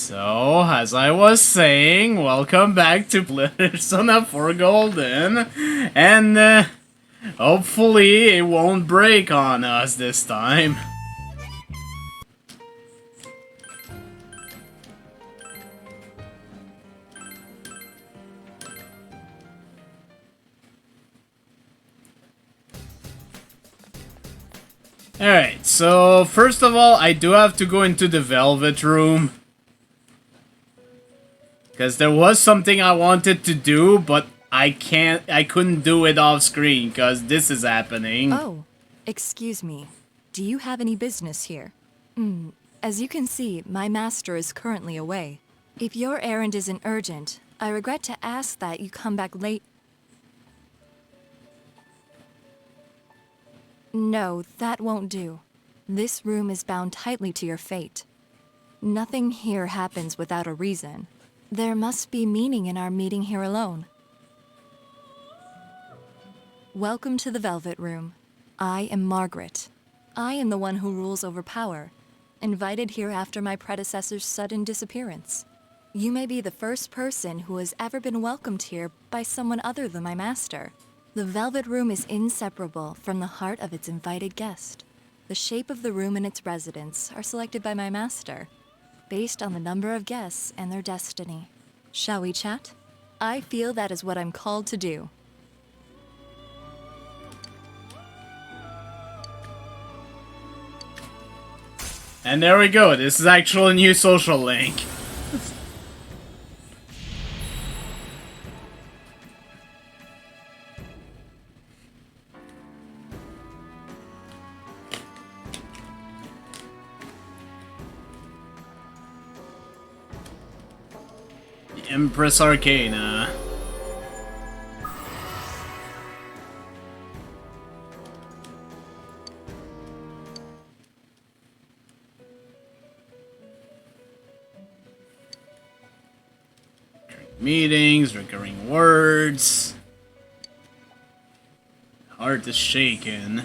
So, as I was saying, welcome back to Persona 4 Golden, and hopefully it won't break on us this time. Alright, so first of all, I do have to go into the Velvet Room. Because there was something I wanted to do, but I couldn't do it off screen because this is happening. Oh, excuse me. Do you have any business here? As you can see, my master is currently away. If your errand isn't urgent, I regret to ask that you come back late. No, that won't do. This room is bound tightly to your fate. Nothing here happens without a reason. There must be meaning in our meeting here alone. Welcome to the Velvet Room. I am Margaret. I am the one who rules over power, invited here after my predecessor's sudden disappearance. You may be the first person who has ever been welcomed here by someone other than my master. The Velvet Room is inseparable from the heart of its invited guest. The shape of the room and its residents are selected by my master, based on the number of guests and their destiny. Shall we chat? I feel that is what I'm called to do. And there we go, this is actually a new social link. Empress Arcana. Meetings, recurring words. Heart is shaken.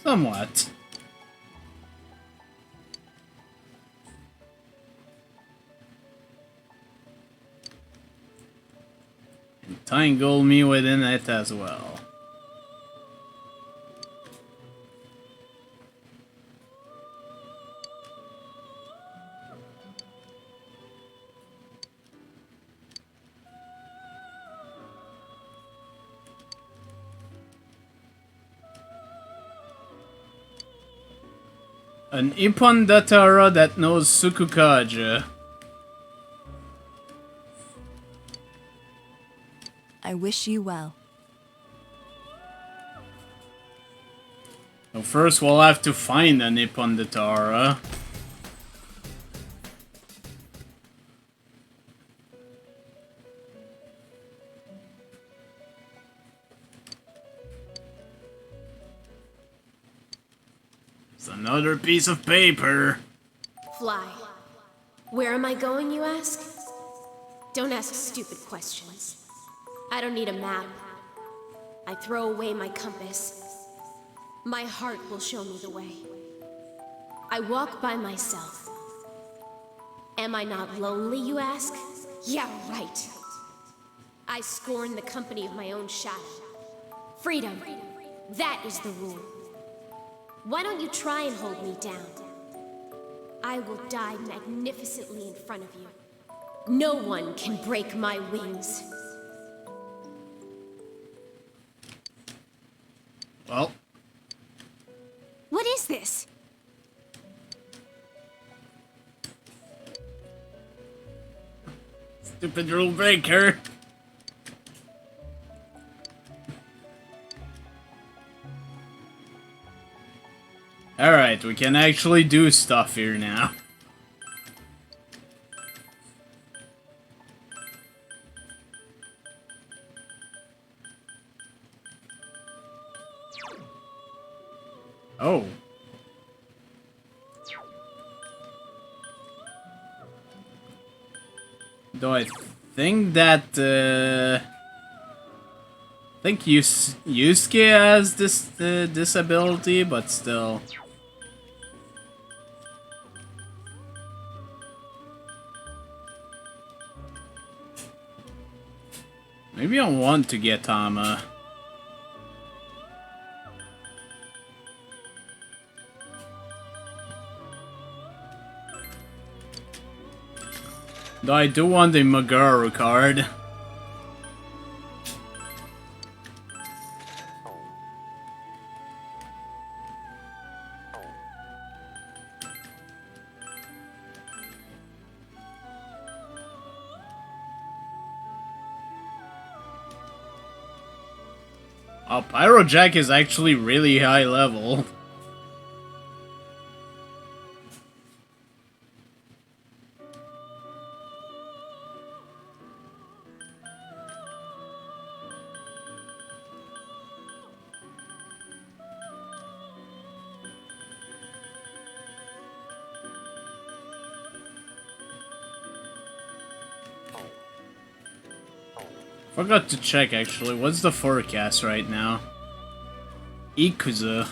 Somewhat. Entangle me within it as well. An Ippon Datara that knows Sukukaja. I wish you well. Well, first we'll have to find an Ippon Datara. It's another piece of paper. Fly. Where am I going, you ask? Don't ask stupid questions. I don't need a map. I throw away my compass. My heart will show me the way. I walk by myself. Am I not lonely, you ask? Yeah, right. I scorn the company of my own shadow. Freedom. That is the rule. Why don't you try and hold me down? I will die magnificently in front of you. No one can break my wings. Well. What is this? Stupid rule breaker. Alright, we can actually do stuff here now. Oh. Though I think that, I think Yusuke has this ability, but still. Maybe I want to get Tama. Though I do want a Magaru card. Oh, Pyro Jack is actually really high level. Forgot to check actually, what's the forecast right now? Ikuza.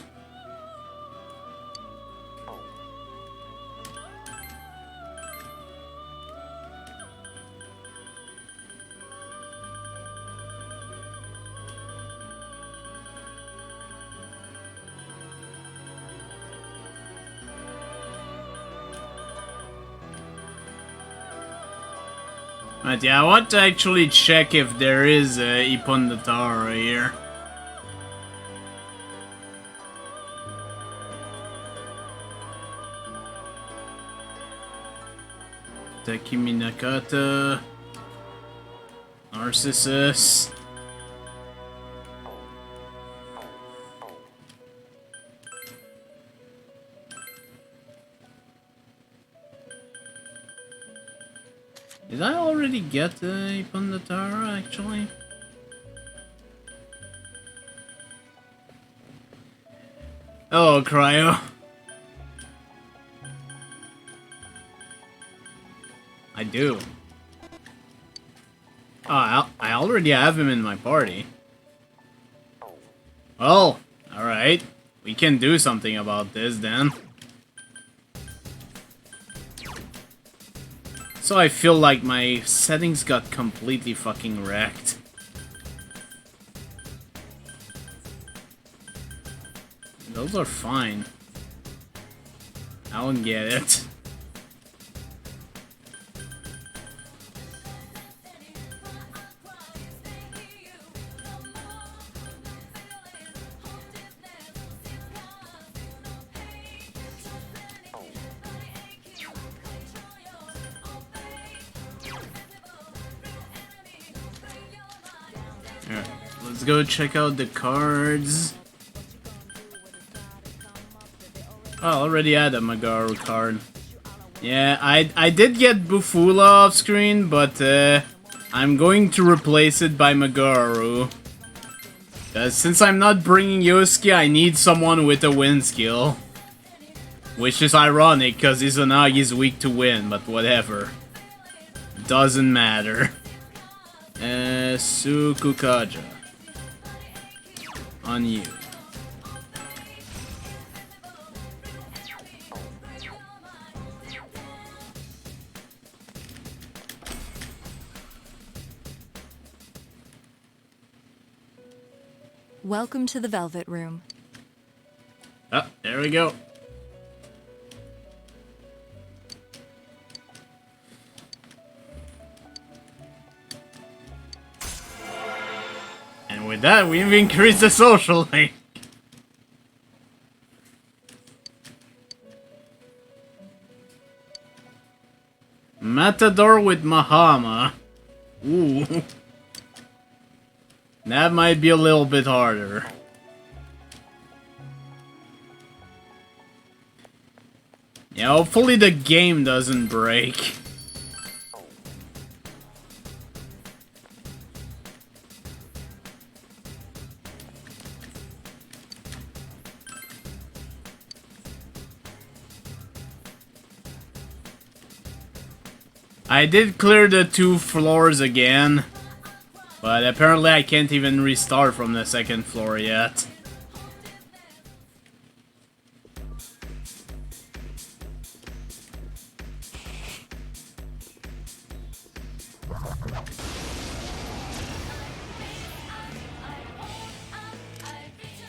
But yeah, I want to actually check if there is a Ipondatara here. Takimi Nakata, Narcissus. Did I already get the Ipondatara actually? Oh, Cryo. I do. Oh, I already have him in my party. Well, alright. We can do something about this then. So I feel like my settings got completely fucking wrecked. Those are fine. I don't get it. Alright, let's go check out the cards. Oh, I already had a Magaru card. Yeah, I did get Bufula off screen, but I'm going to replace it by Magaru. Since I'm not bringing Yosuke, I need someone with a win skill. Which is ironic, because Izanagi's weak to win, but whatever. Doesn't matter. Sukukaja. On you. Welcome to the Velvet Room. Oh, there we go. And with that, we've increased the social link. Matador with Mahama. Ooh. That might be a little bit harder. Yeah, hopefully the game doesn't break. I did clear the 2 floors again, but apparently I can't even restart from the 2nd floor yet.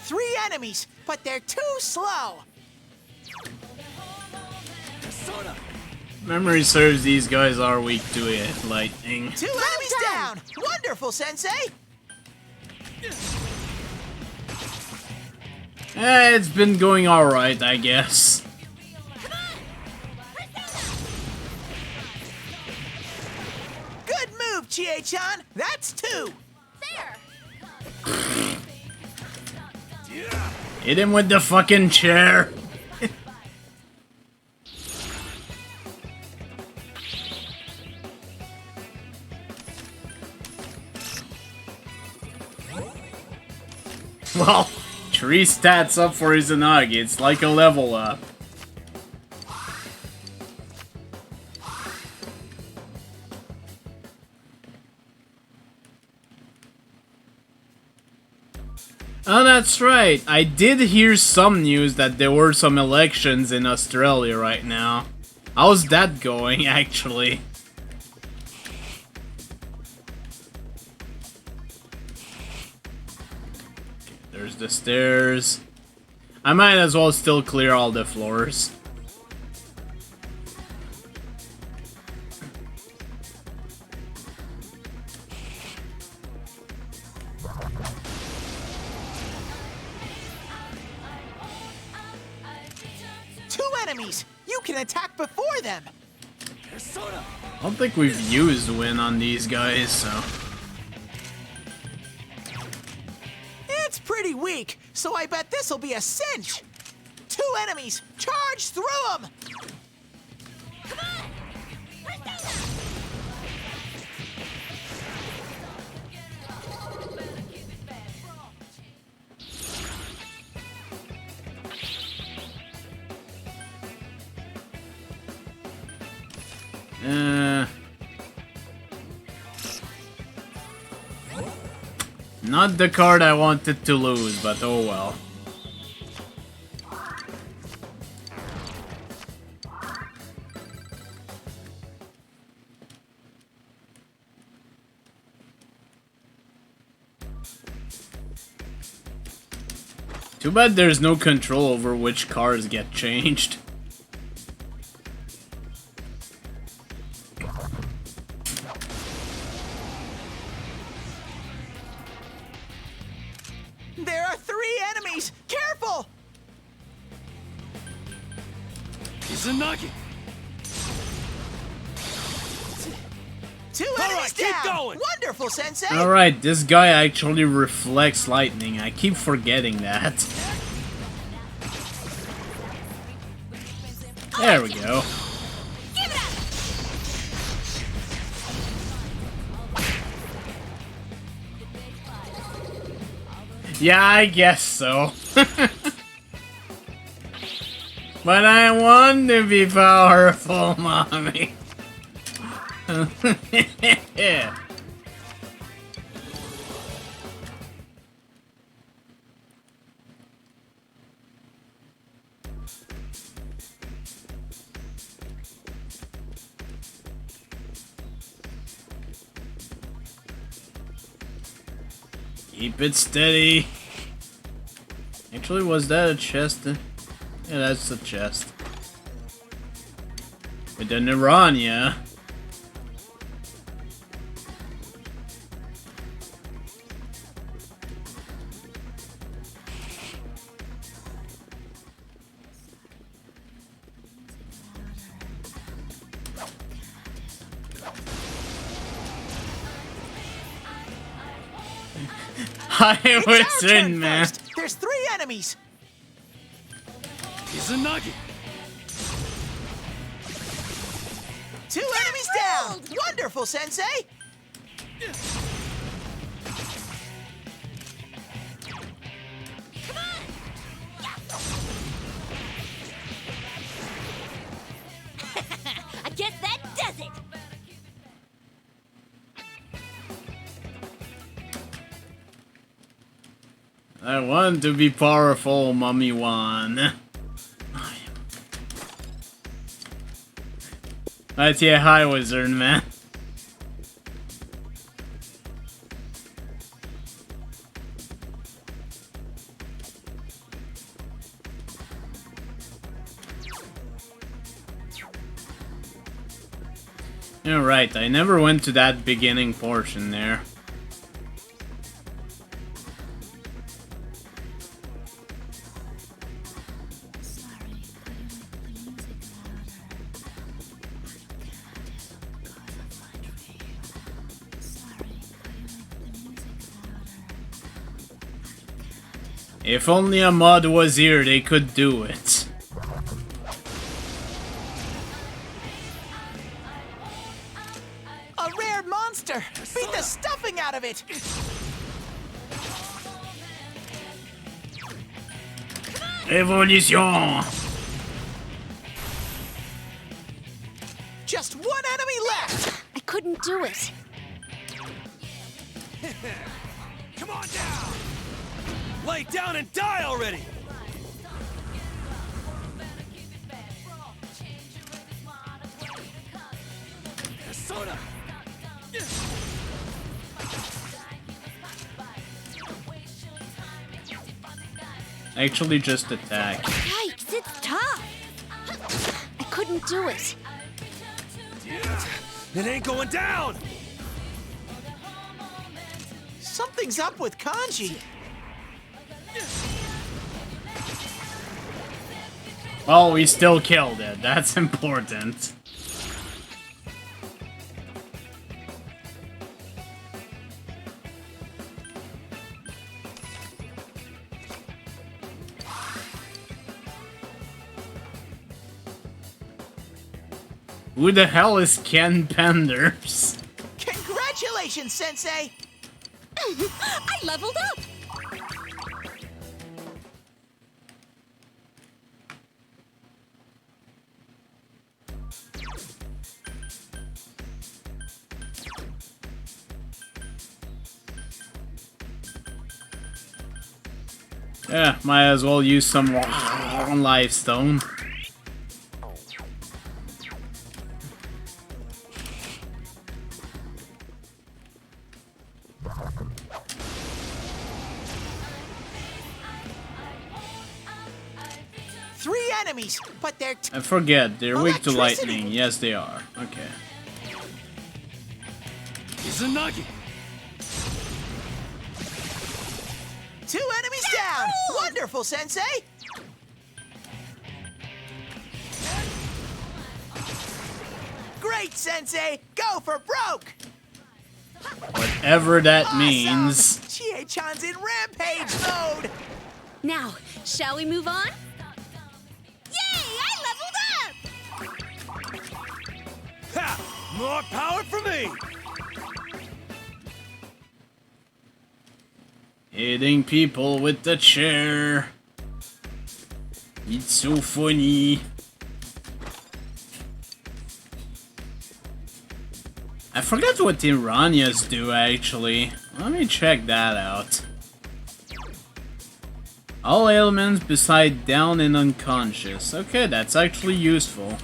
3 enemies, but they're too slow. Memory serves, these guys are weak to it, lightning. 2 enemies down! Wonderful, Sensei! It's been going alright, I guess. Good move, Chie-chan! That's 2! Hit him with the fucking chair. Well, 3 stats up for Izanagi. It's like a level up. Oh, that's right. I did hear some news that there were some elections in Australia right now. How's that going, actually? There's the stairs. I might as well still clear all the floors. Enemies! You can attack before them! I don't think we've used Win on these guys, so... It's pretty weak, so I bet this'll be a cinch! 2 enemies! Charge through them! Not the card I wanted to lose, but oh well. Too bad there's no control over which cards get changed. There are 3 enemies! Careful! Izanagi! 2 enemies keep down! going. Wonderful, Sensei! Alright, this guy actually reflects lightning. I keep forgetting that. There we go. Yeah, I guess so. But I want to be powerful, mommy. Yeah. Keep it steady. Actually, was that a chest? Yeah, that's a chest. With the Niranya. I was in, man. First. There's 3 enemies! Izanagi! 2 enemies down! Wonderful, Sensei! I guess that does it! I want to be powerful, Mommy Wan. That's yeah, hi, wizard man. You're right, I never went to that beginning portion there. If only a mod was here, they could do it. A rare monster! Beat the stuffing out of it! Evolution! Just one enemy left! I couldn't do it. Come on down! Lay down and die already! Persona! Actually, just attack. Yikes, it's tough. I couldn't do it. It ain't going down! Something's up with Kanji. Well, we still killed it. That's important. Who the hell is Ken Penders? Congratulations, Sensei! I leveled up. Yeah, might as well use some life stone. Three enemies, but they're I forget, they're weak to Electricity. lightning. Yes, they are. Okay. Izanagi! two enemies down! Wonderful, Sensei! Great, Sensei! Go for broke! Whatever that Awesome! means. Chie-chan's in rampage mode! Now, shall we move on? Yay! I leveled up! Ha! More power for me! Hitting people with the chair. It's so funny. I forgot what Iranians do actually. Let me check that out. All ailments beside down and unconscious. Okay, that's actually useful.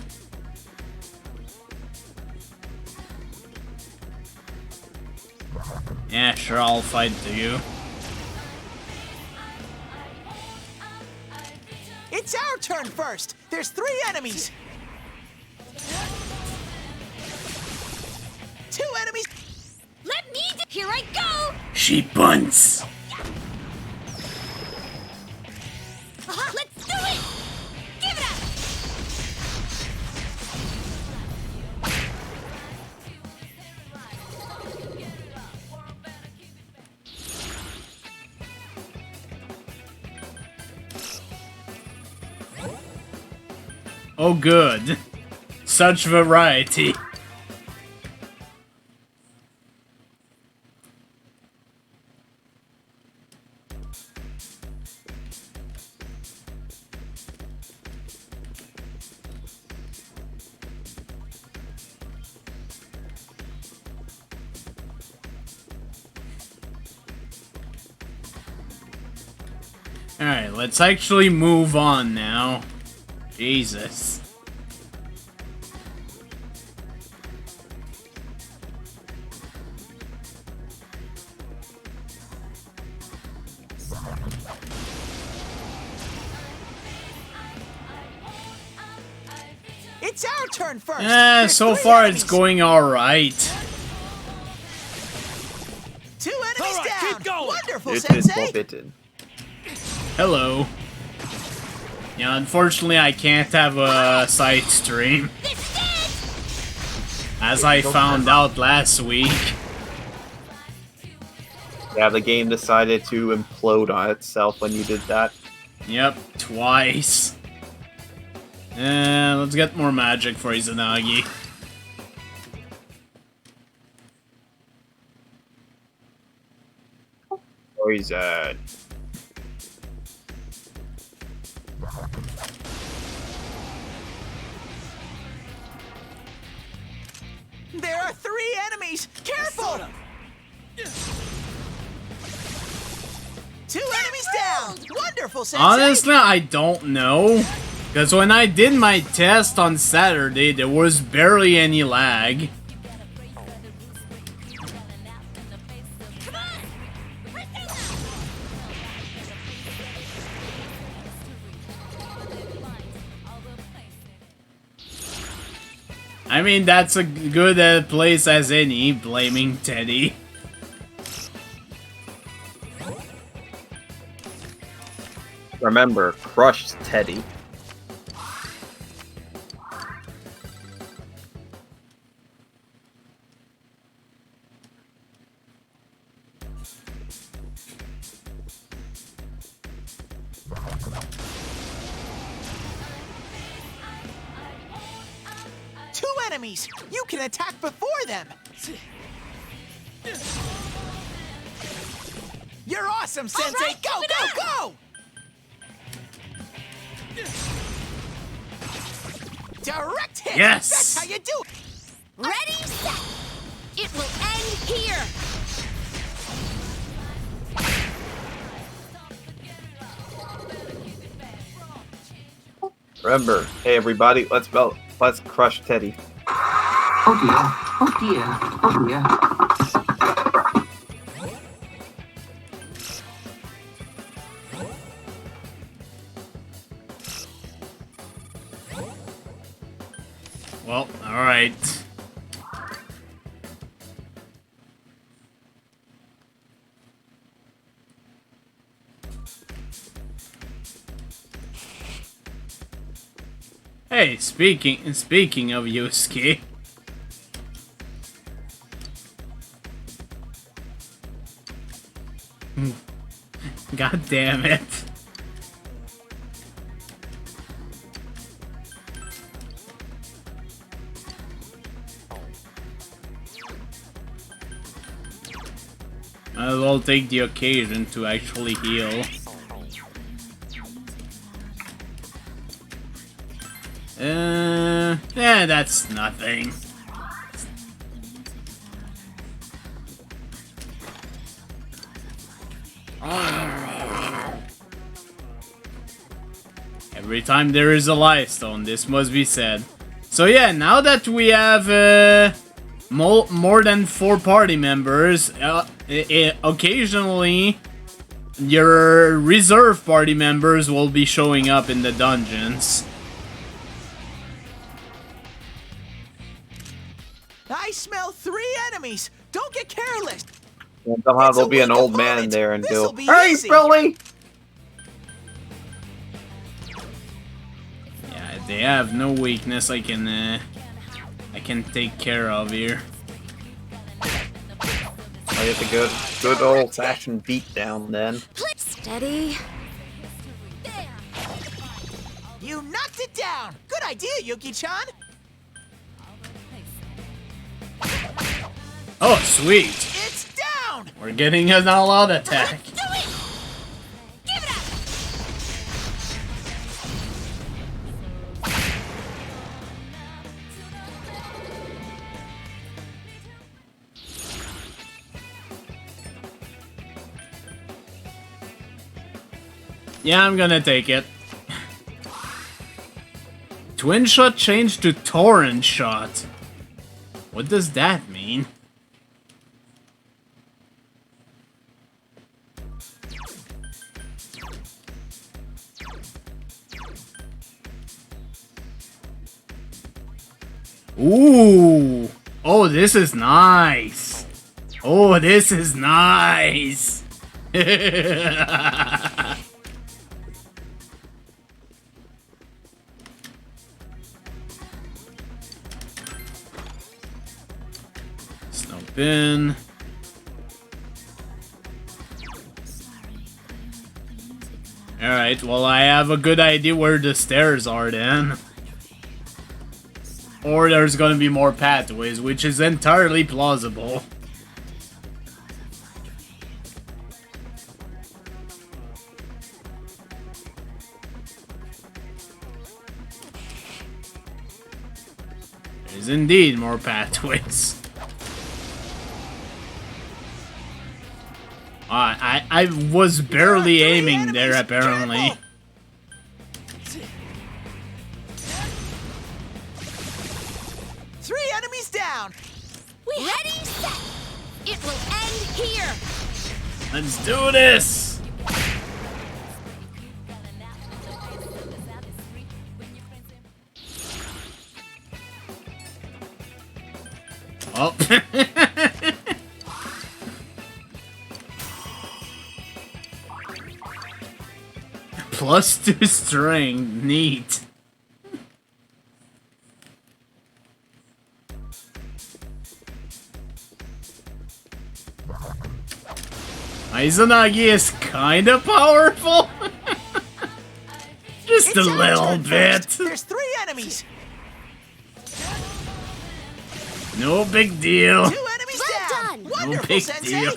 Yeah, sure, I'll fight you. It's our turn first! There's three enemies! Two enemies! Let me Here I go! She bunts! Let's do it! Give it up! Oh good. Such variety. Alright, let's actually move on now. Jesus. It's our turn first. There's So 3 far enemies. it's going alright. 2 enemies All right, down. keep going. Wonderful, It's Sensei. forbidden. Hello. Yeah, unfortunately I can't have a side stream. As I found out last week. Yeah, the game decided to implode on itself when you did that. Yep, twice. Let's get more magic for Izanagi. Poison. There are 3 enemies. Careful. 2 enemies down. Wonderful, Sensei. Honestly, I don't know. Because when I did my test on Saturday, there was barely any lag. I mean, that's a good place as any, blaming Teddie. Remember, crushed Teddie. Two enemies. You can attack before them. You're awesome, Sensei. right, Go, keep it go, up. go. Direct hit. Yes. That's how you do it. Ready, set. It will end here. Remember, hey everybody, let's crush Teddie. Oh dear, oh dear, oh dear. Well, alright. Hey, speaking of Yusuke. God damn it. I will take the occasion to actually heal. Yeah, that's nothing. Every time there is a Lifestone, this must be said. So yeah, now that we have more than 4 party members, occasionally your reserve party members will be showing up in the dungeons. I smell 3 enemies. Don't get careless. And somehow It's there'll a be an weak old man in opponent. there and This'll go, be "Hey, easy." Billy!" Yeah, they have no weakness I can take care of here. I get the good old-fashioned beatdown then. Steady. You knocked it down. Good idea, Yuki-chan. Oh, sweet! It's down. We're getting an all-out attack. Do it. Give it up. Yeah, I'm gonna take it. Twin shot changed to torrent shot. What does that mean? Ooh! Oh, this is nice! Oh, this is nice! Snoop in. Alright, well, I have a good idea where the stairs are then. Or there's gonna be more pathways, which is entirely plausible. There's indeed more pathways. I was barely aiming there, apparently. Three enemies down. We ready, set. It will end here. Let's do this! Oh. +2 strength, neat. Izanagi is kinda powerful. Just a little bit. There's three enemies. No big deal. Two enemies Well down. done. Wonderful, No big Sensei. deal.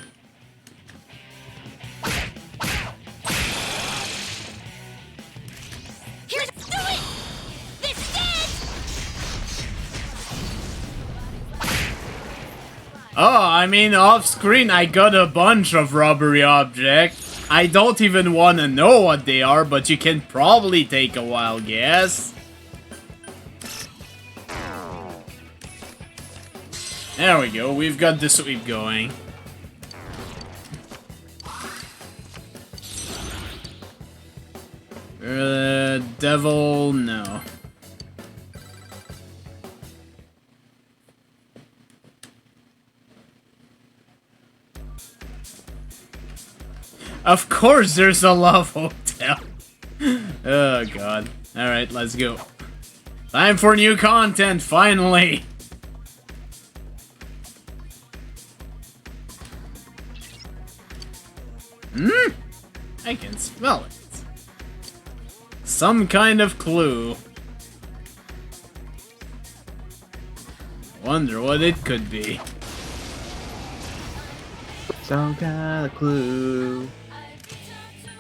Here's do it. This is it. Oh, I mean, off screen I got a bunch of robbery objects. I don't even want to know what they are, but you can probably take a wild guess. There we go, we've got the sweep going. Devil, no. Of course there's a love hotel. Oh god. Alright, let's go. Time for new content, finally! I can smell it. Some kind of clue. Wonder what it could be. Some kind of clue.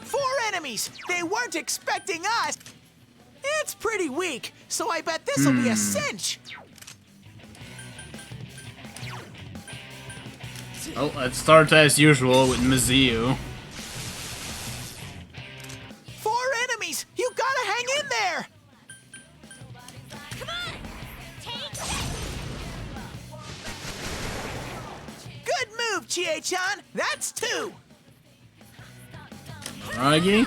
Four enemies. They weren't expecting us. It's pretty weak, so I bet this'll be a cinch. Oh, let's start as usual with Mizzou. Four enemies. You gotta hang in there. Come on. Take this. Good move, Chie-chan. That's two. Ragi?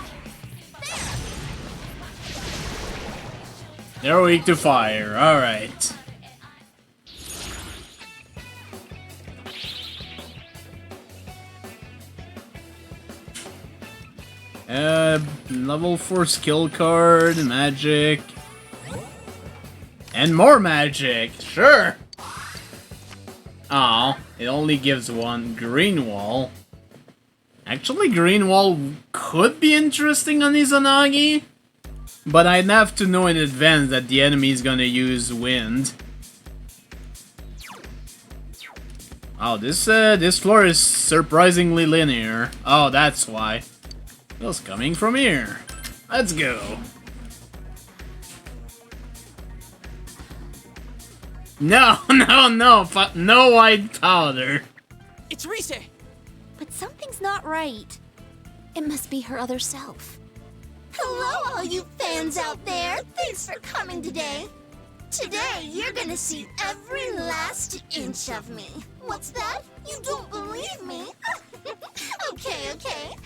They're weak to fire, alright. Level 4 skill card, magic. And more magic, sure! Oh, it only gives one green wall. Actually, green wall could be interesting on Izanagi, but I'd have to know in advance that the enemy is gonna use wind. Oh, this floor is surprisingly linear. Oh, that's why. Feels coming from here. Let's go. No, no white powder. It's Rise. But something's not right. It must be her other self. Hello, all you fans out there. Thanks for coming today. Today, you're gonna see every last inch of me. What's that? You don't believe me? Okay.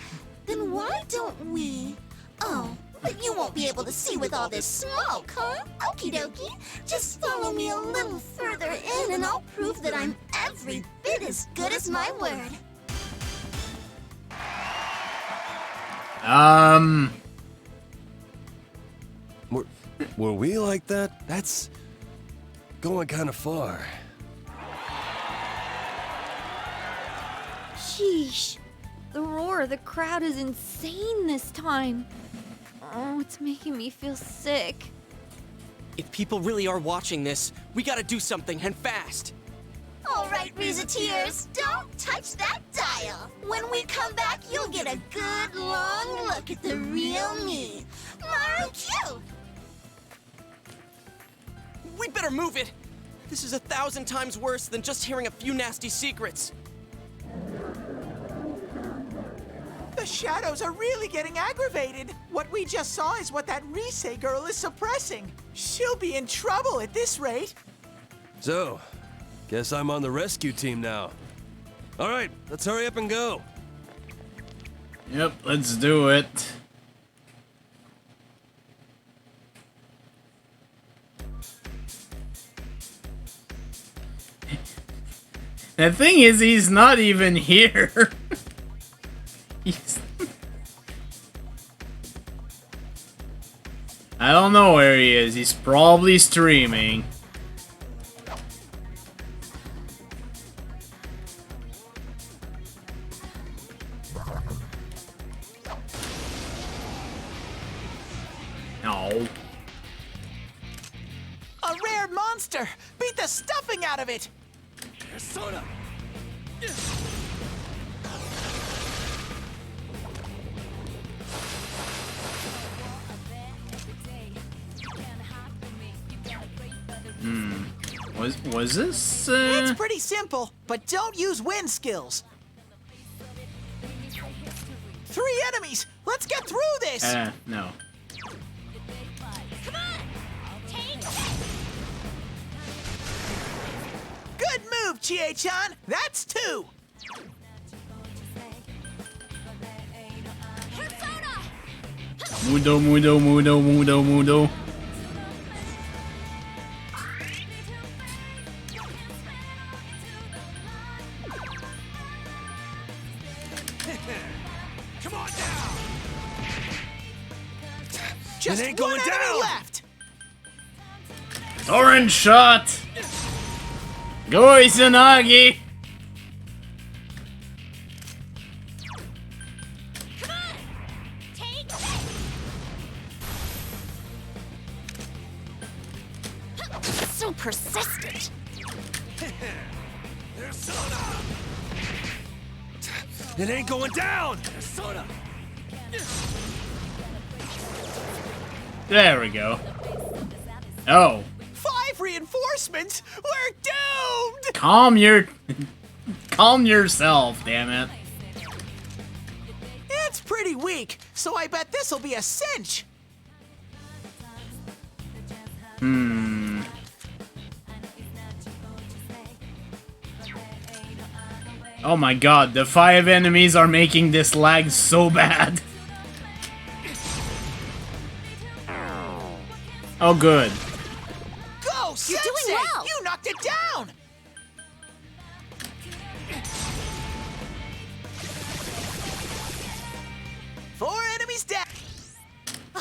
Then why don't we... Oh, But you won't be able to see with all this smoke, huh? Okie dokie. Just follow me a little further in and I'll prove that I'm every bit as good as my word. Were we like that? That's going kind of far. Sheesh. The roar of the crowd is insane this time. Oh, it's making me feel sick. If people really are watching this, we gotta do something, and fast. All right, Reseteers, don't touch that dial. When we come back, you'll get a good long look at the real me. Maru Q! We better move it! This is 1,000 times worse than just hearing a few nasty secrets. The shadows are really getting aggravated. What we just saw is what that Rise girl is suppressing. She'll be in trouble at this rate. So, guess I'm on the rescue team now. All right, let's hurry up and go. Yep, let's do it. The thing is, he's not even here. I don't know where he is. He's probably streaming. No. A rare monster! Beat the stuffing out of it! Persona! Was this, It's pretty simple, but don't use wind skills. 3 enemies! Let's get through this! No. Come on! Take it! Good move, Chie-chan! That's 2! Persona! Mudo. Come on down! Just It ain't one going enemy down. left! Orange shot! Go Izanagi! Come on! Take it! So persistent! Persona! It ain't going down! Persona! There we go. Oh. 5 reinforcements? We're doomed! Calm yourself, damn it. It's pretty weak, so I bet this'll be a cinch. Oh my god, the 5 enemies are making this lag so bad. Oh good. Go, You're Sensei! doing well. You knocked it down! Four enemies down!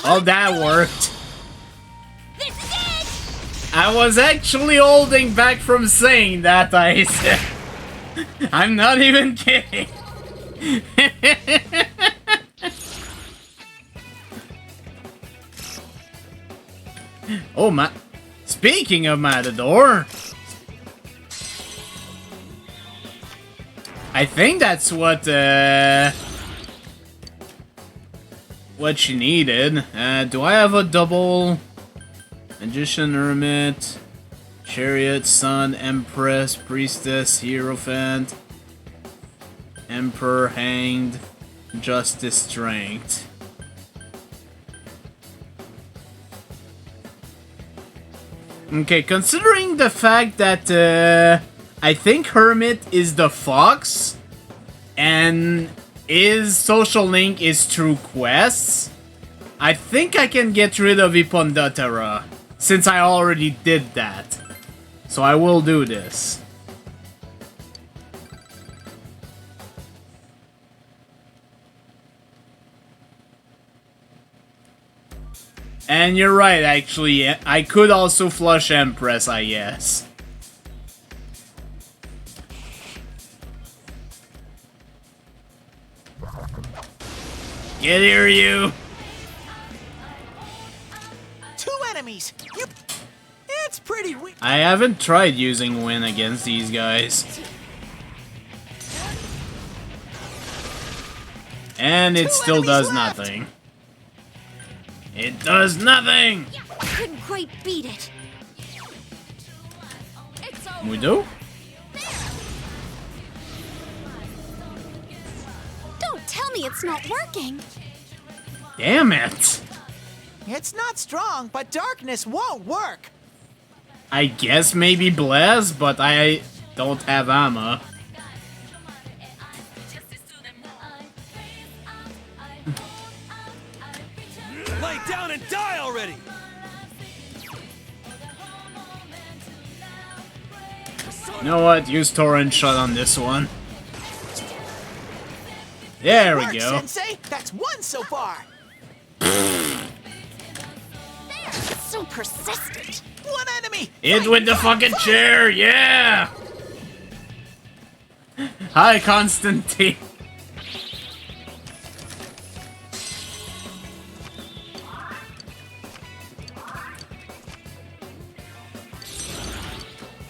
Oh, that worked. This is it! I was actually holding back from saying that, I said. I'm not even kidding. Oh my! Speaking of Matador, I think that's what she needed. Do I have a double Magician, Hermit, Chariot, Sun, Empress, Priestess, Hierophant, Emperor, Hanged, Justice, Strength? Okay, considering the fact that I think Hermit is the Fox, and his social link is through quests, I think I can get rid of Ipondatara, since I already did that. So I will do this. And you're right, actually. I could also flush Empress, I guess. Get here, you! 2 enemies! It's pretty weak. I haven't tried using Win against these guys. And it still does nothing. It does nothing! I couldn't quite beat it. We do? Don't tell me it's not working. Damn it! It's not strong, but darkness won't work. I guess maybe Bless, but I don't have ammo. Lay down and die already! You know what? Use Torrent Shot on this one. There we go. Sensei, that's 1 so far. So persistent. 1 enemy. Hit with the fucking chair, yeah! Hi, Constantine.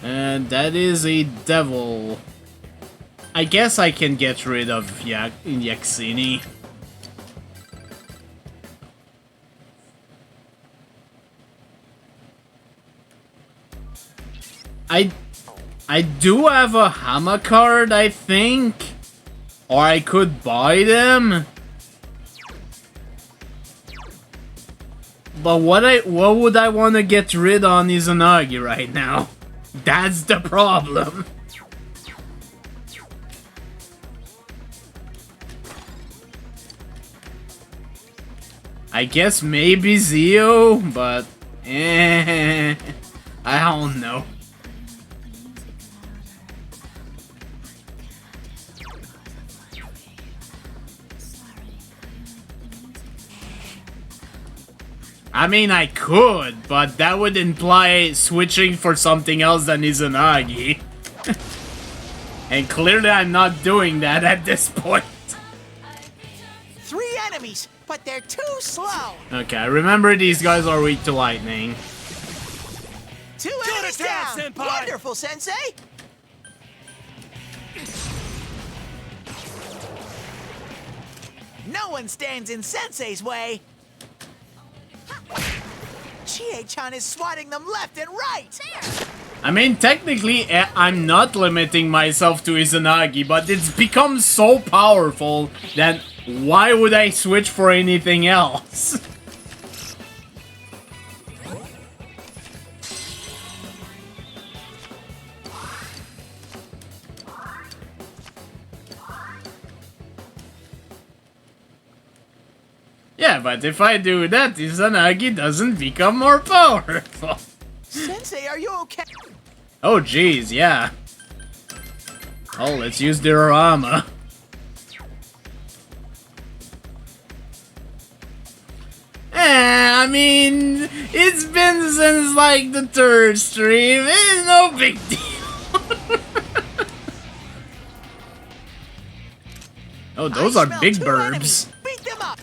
And that is a devil. I guess I can get rid of Yaxini. I do have a Hama card, I think. Or I could buy them. But what would I want to get rid on Izanagi right now? That's the problem. I guess maybe Zio, but I don't know. I mean, I could, but that would imply switching for something else than Izanagi. And clearly I'm not doing that at this point. 3 enemies, but they're too slow. Okay, remember these guys are weak to lightning. 2 enemies down. Senpai. Wonderful, Sensei. No one stands in Sensei's way. Chie-chan is swatting them left and right. I mean, technically, I'm not limiting myself to Izanagi, but it's become so powerful that why would I switch for anything else? Yeah, but if I do that, Izanagi doesn't become more powerful. Sensei, are you okay? Oh, jeez, yeah. Oh, let's use the Rama. I mean, it's been since like the 3rd stream. It's no big deal. Oh, those are big burbs. Beat them up.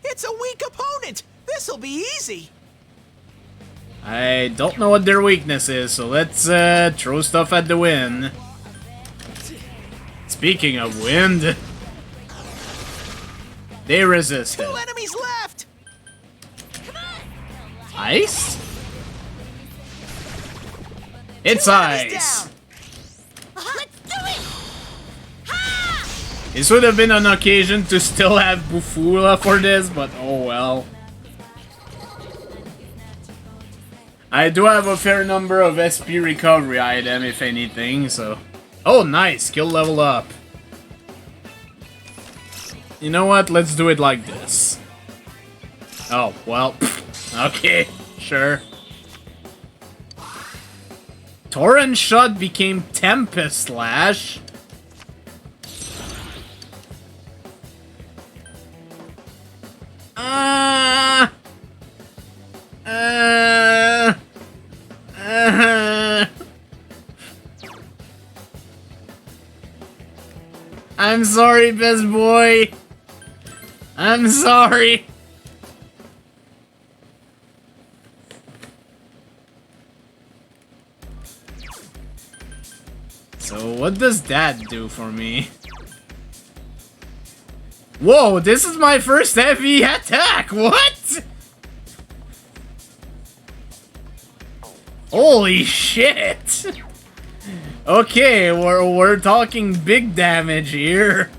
It's a weak opponent. This'll be easy. I don't know what their weakness is, so let's throw stuff at the wind. Speaking of wind, they resisted. 2 enemies left. Ice? It's ice. Let's do it! This would have been an occasion to still have Bufula for this, but oh well. I do have a fair number of SP recovery item, if anything, so... Oh, nice! Skill level up. You know what? Let's do it like this. Oh, well. Okay, sure. Torrent Shot became Tempest Slash. I'm sorry, best boy. I'm sorry. So what does that do for me? Whoa, this is my first heavy attack! What? Holy shit! Okay, we're talking big damage here.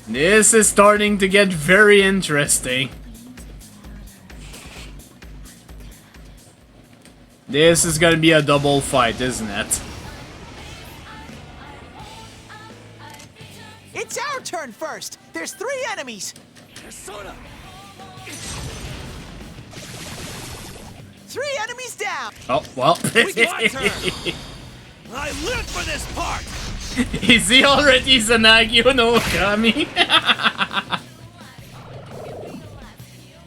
This is starting to get very interesting. This is gonna be a double fight, isn't it? It's our turn first. There's 3 enemies. Persona! 3 enemies down. Oh, well. It's my turn! I live for this part! Is he already Zanagio no Okami?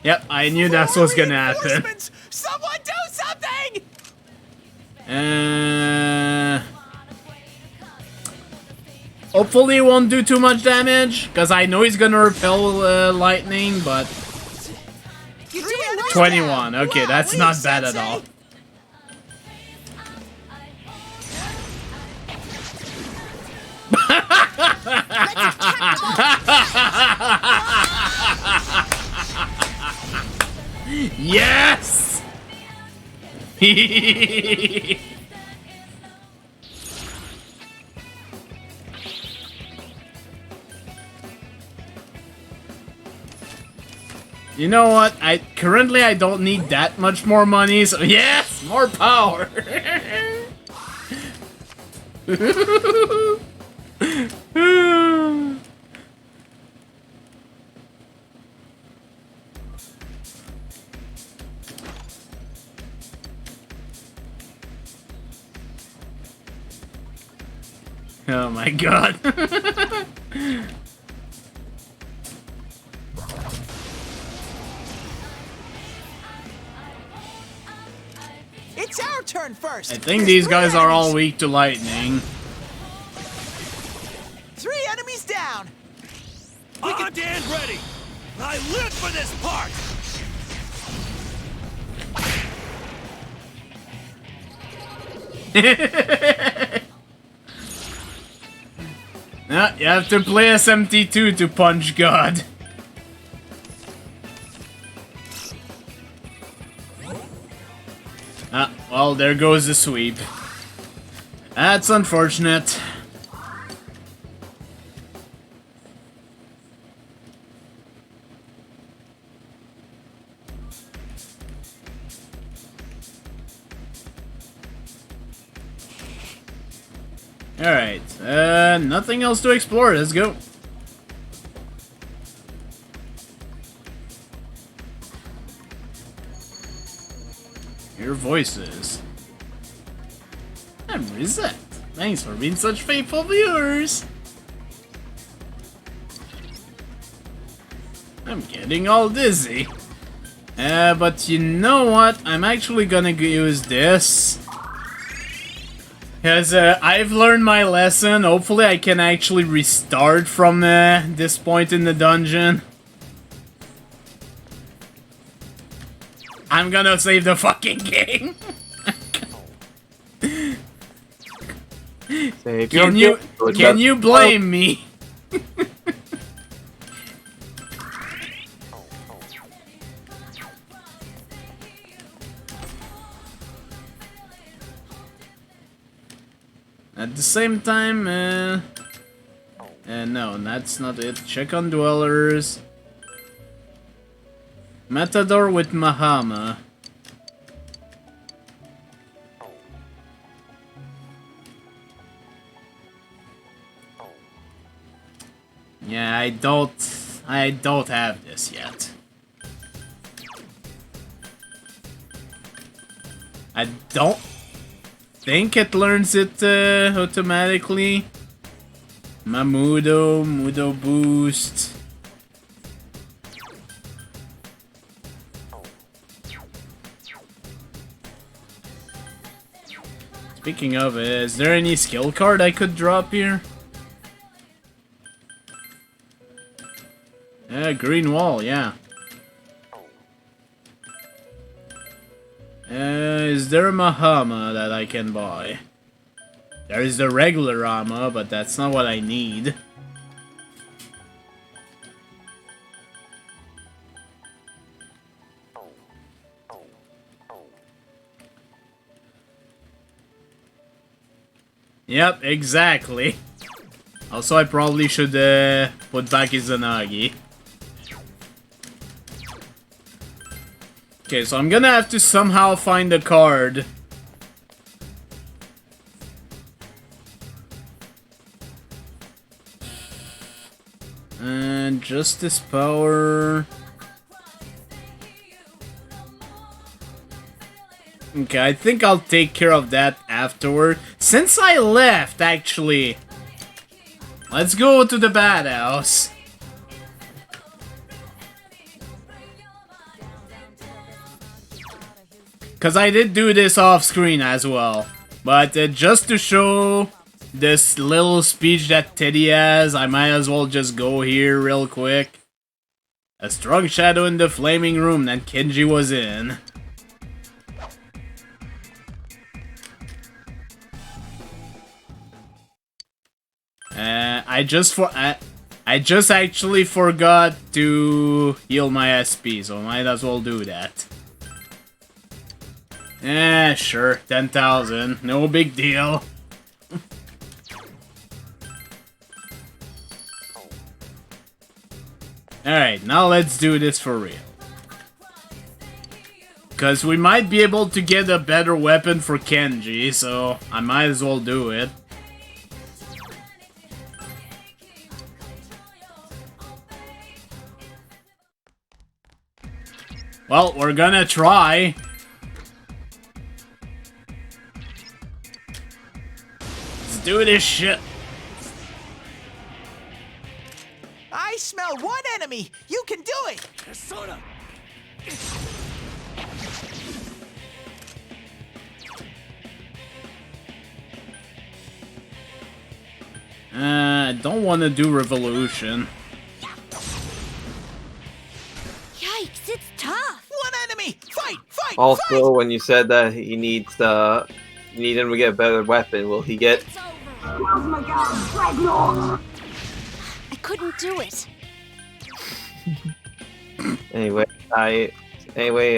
Yep, I knew that's what's gonna happen. Someone do something! Hopefully it won't do too much damage, because I know he's gonna repel lightning, but... 21, okay, that's not bad at all. Yes! You know what? Currently I don't need that much more money, so yes, more power. Oh my god. It's our turn first. I think these guys are all weak to lightning. 3 enemies down. On and ready! I live for this part! You have to play SMT2 to punch God. Well, there goes the sweep. That's unfortunate. Alright, nothing else to explore, let's go. Your voices. I'm Reset. Thanks for being such faithful viewers. I'm getting all dizzy. But you know what? I'm actually gonna use this. Because I've learned my lesson. Hopefully I can actually restart from this point in the dungeon. I'm gonna save the fucking game. Can you blame me? At the same time, no, that's not it. Check on dwellers. Matador with Mahama. Yeah, I don't have this yet. I don't think it learns it automatically. Mudo boost. Speaking of, is there any skill card I could drop here? Green wall, yeah. Is there a Mahama that I can buy? There is the regular armor, but that's not what I need. Yep, exactly. Also, I probably should put back Izanagi. Okay, so I'm gonna have to somehow find a card. And Justice Power. Okay, I think I'll take care of that afterward. Since I left, actually. Let's go to the badhouse. Because I did do this off screen as well. But just to show this little speech that Teddie has, I might as well just go here real quick. A strong shadow in the flaming room that Kenji was in. I just actually forgot to heal my SP, so I might as well do that. Sure, 10,000, no big deal. Alright, now let's do this for real. Because we might be able to get a better weapon for Kenji, so I might as well do it. Well, we're gonna try. Let's do this shit. I smell one enemy. You can do it. Persona. I don't want to do Revolution. Yikes, it's tough. One enemy. Fight, fight, Also, fight. when you said that he needs you need him to get a better weapon, will he get? I couldn't do it. Anyway,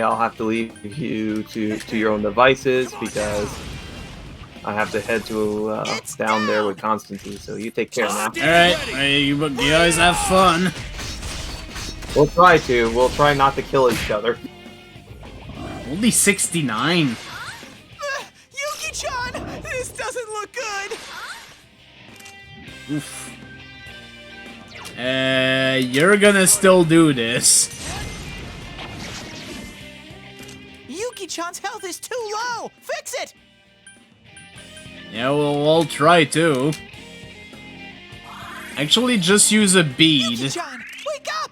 I'll have to leave you to your own devices because I have to head to down there with Constantine. So you take care now. Alright, you guys have fun. We'll try to. We'll try not to kill each other. Only 69. Yuki-chan, this doesn't look good. Oof. You're gonna still do this. Yuki-chan's health is too low. Fix it. Yeah, we'll try to. Actually, just use a bead. Yuki-chan, wake up.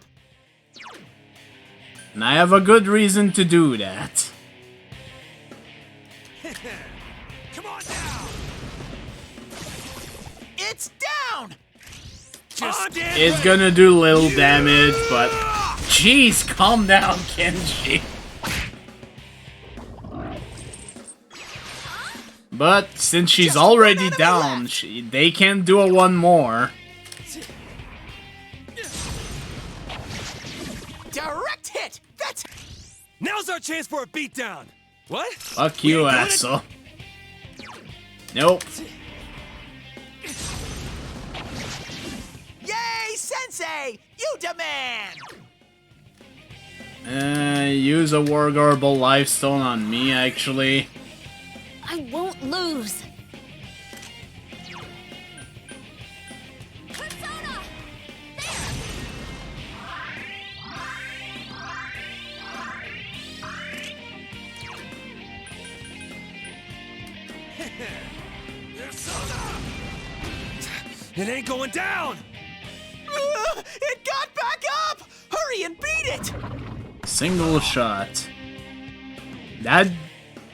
And I have a good reason to do that. Come on down. It's down. It's gonna do little damage, but... Jeez, calm down, Kenji. But since she's already down, they can do a one more. Direct hit. That's. Now's our chance for a beatdown. What? Fuck you, asshole. Nope. Yay, Sensei! You demand. Use a War Garble Lifestone on me, actually. I won't lose. Persona! It ain't going down! It got back up! Hurry and beat it! Single shot. That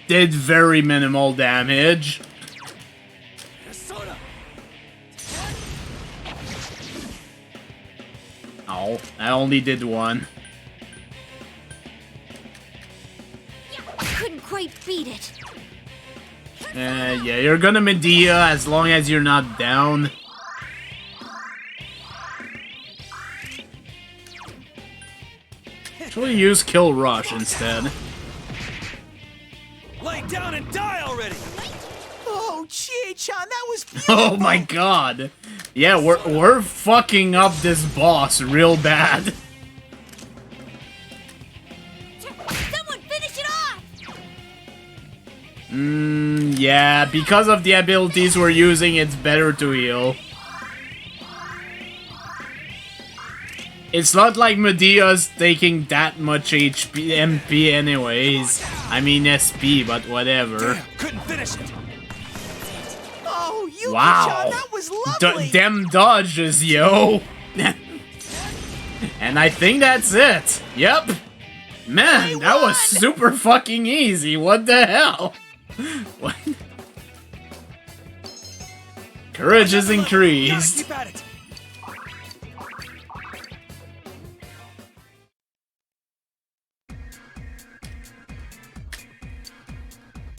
did very minimal damage. Oh, I only did one. Couldn't quite beat it. Yeah, you're gonna Medea as long as you're not down. Actually use Kill Rush instead. Lay down and die already! Oh, Chie-chan, that was beautiful! Oh my god. Yeah, we're fucking up this boss real bad. Someone finish it off! Yeah, because of the abilities we're using, it's better to heal. It's not like Medea's taking that much HP, MP anyways. I mean SP, but whatever. Damn, couldn't finish it! Oh, Yuki-chan, Wow. that was lovely! Them dodges, yo! And I think that's it. Yep. Man, that was super fucking easy. What the hell? What? Courage is increased. Keep at it!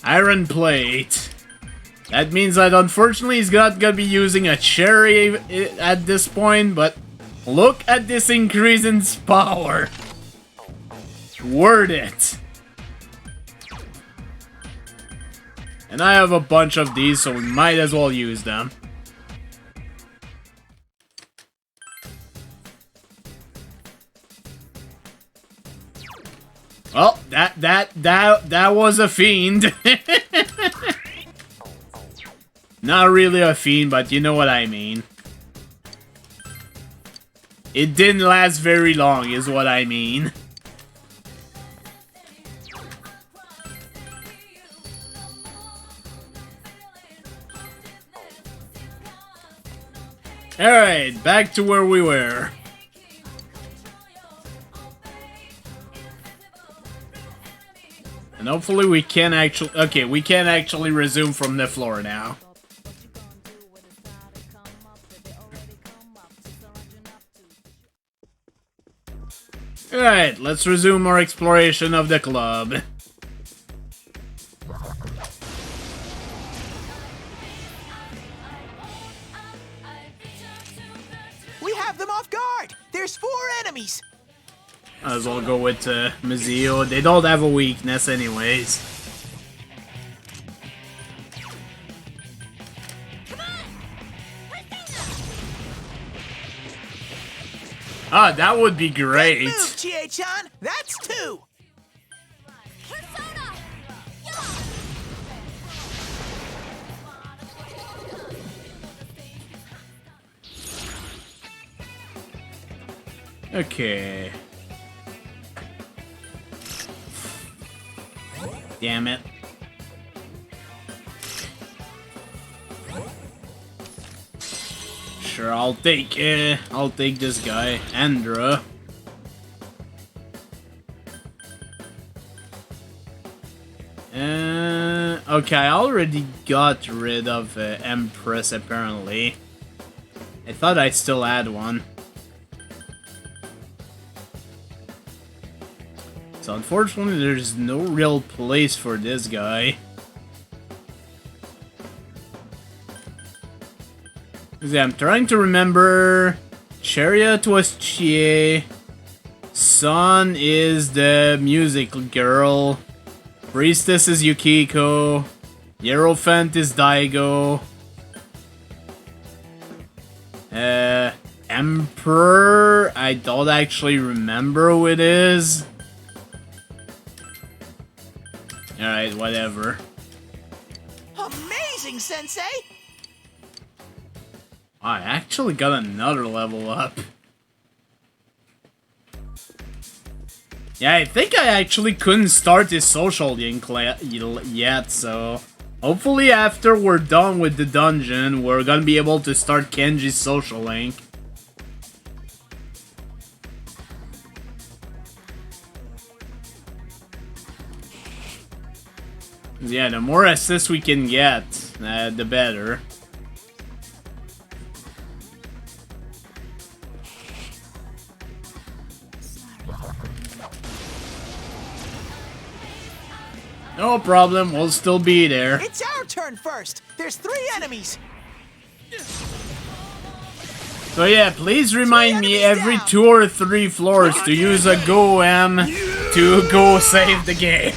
Iron plate. That means that unfortunately he's not gonna be using a cherry at this point, but look at this increase in power. Worth it. And I have a bunch of these, so we might as well use them. Well, that was a fiend. Not really a fiend, but you know what I mean. It didn't last very long, is what I mean. Alright, back to where we were. And hopefully we can actually... Okay, we can actually resume from the floor now. Alright, let's resume our exploration of the club. We have them off guard! There's 4 enemies! Might as well go with Mizuo. They don't have a weakness anyways. Ah, that would be great. Good move, Chie-chan! That's 2! Okay. Damn it. Sure, I'll take this guy, Andra. Okay, I already got rid of Empress apparently. I thought I still had one. So unfortunately, there's no real place for this guy. Yeah, I'm trying to remember. Chariot was Chie. Sun is the music girl. Priestess is Yukiko. Hierophant is Daigo. Emperor, I don't actually remember who it is. Alright, whatever. Amazing, Sensei! I actually got another level up. Yeah, I think I actually couldn't start this social link yet, so Hopefully after we're done with the dungeon, we're gonna be able to start Kenji's social link. Yeah, the more assists we can get, the better. No problem, we'll still be there. It's our turn first. There's 3 enemies. So yeah, please remind me every 2 or 3 floors to use a Go M to go save the game.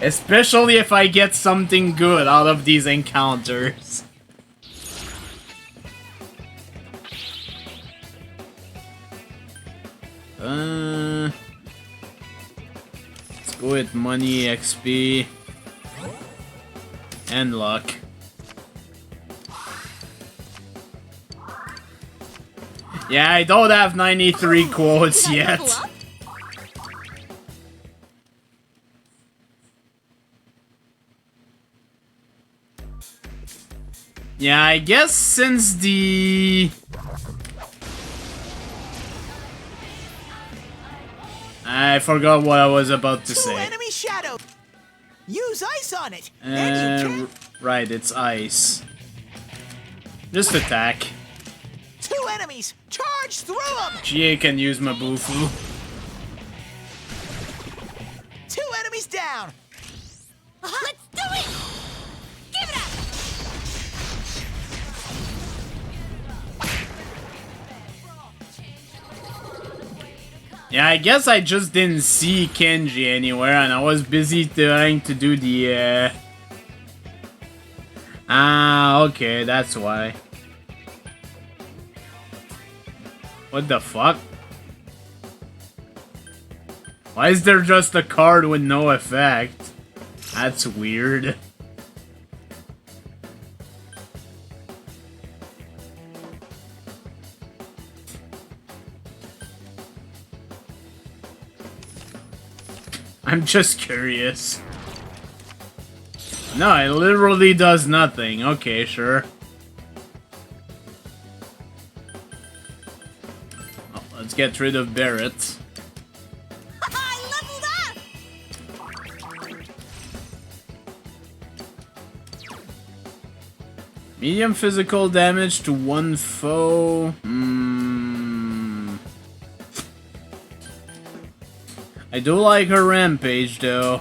Especially if I get something good out of these encounters. Let's go with money, XP, and luck. Yeah, I don't have 93 quotes yet. Yeah, I guess since the... I forgot what I was about to say. 2 enemy shadows. Use ice on it. Then you can... Right, it's ice. Just attack. 2 enemies. Charge through them. GA can use Mabufu. 2 enemies down. Let's do it! Give it up! Yeah, I guess I just didn't see Kenji anywhere, and I was busy trying to do the, Ah, okay, that's why. What the fuck? Why is there just a card with no effect? That's weird. I'm just curious. No, it literally does nothing. Okay, sure. Oh, let's get rid of Barrett. I leveled up! Medium physical damage to 1 foe. I do like her rampage, though.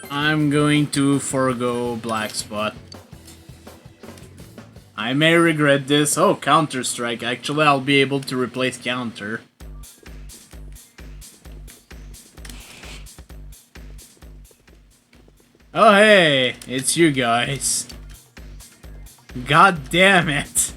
I'm going to forego Black Spot. I may regret this. Oh, Counter-Strike. Actually, I'll be able to replace Counter. Oh, hey, it's you guys. God damn it.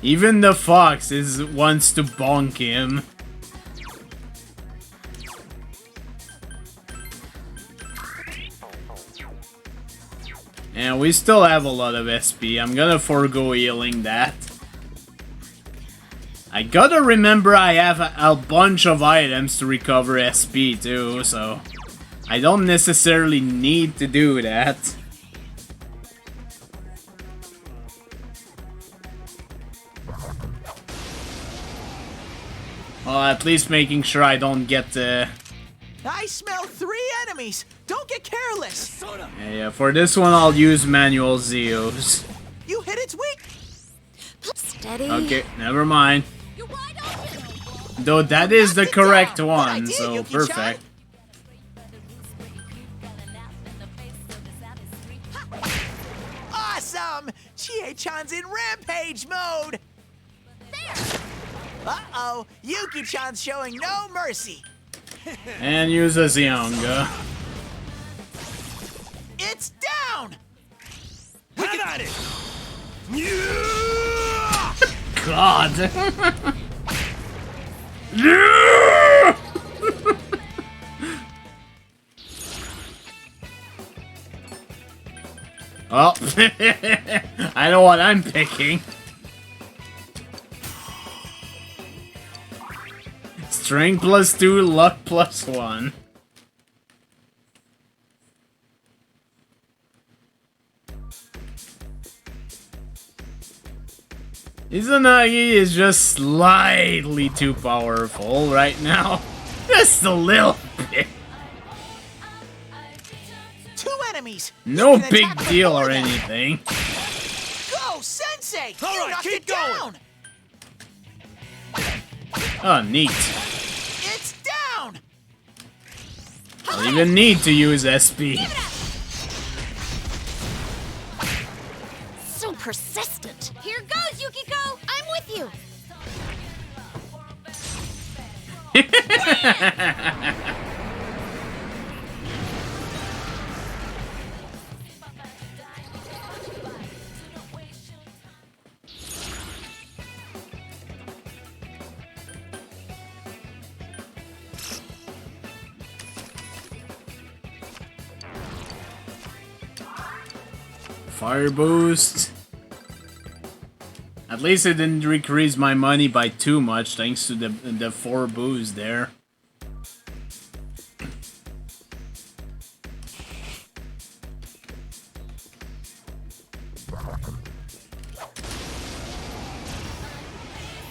Even the fox wants to bonk him. And we still have a lot of SP. I'm gonna forego healing that. I gotta remember I have a bunch of items to recover SP too, so I don't necessarily need to do that. Well, at least making sure I don't get I smell 3 enemies. Don't get careless. yeah, for this one I'll use manual Zeos. You hit its weak. Steady. Okay, never mind. Though that is the correct one, so perfect. Awesome! Chie-chan's in rampage mode! Uh-oh, Yuki-chan's showing no mercy. And use a Zeonga. It's down! Have at it! God! Oh, I know what I'm picking. Strength +2, luck +1. Izanagi is just slightly too powerful right now. Just a little bit. 2 enemies. No You can big attack deal before or them. anything. Go, Sensei! All You right, knocked keep it going. down! Oh, neat. It's down! Don't even need to use SP. So persistent. Here goes, Yukiko. I'm with you. Fire boost. At least it didn't decrease my money by too much thanks to the 4 boost there.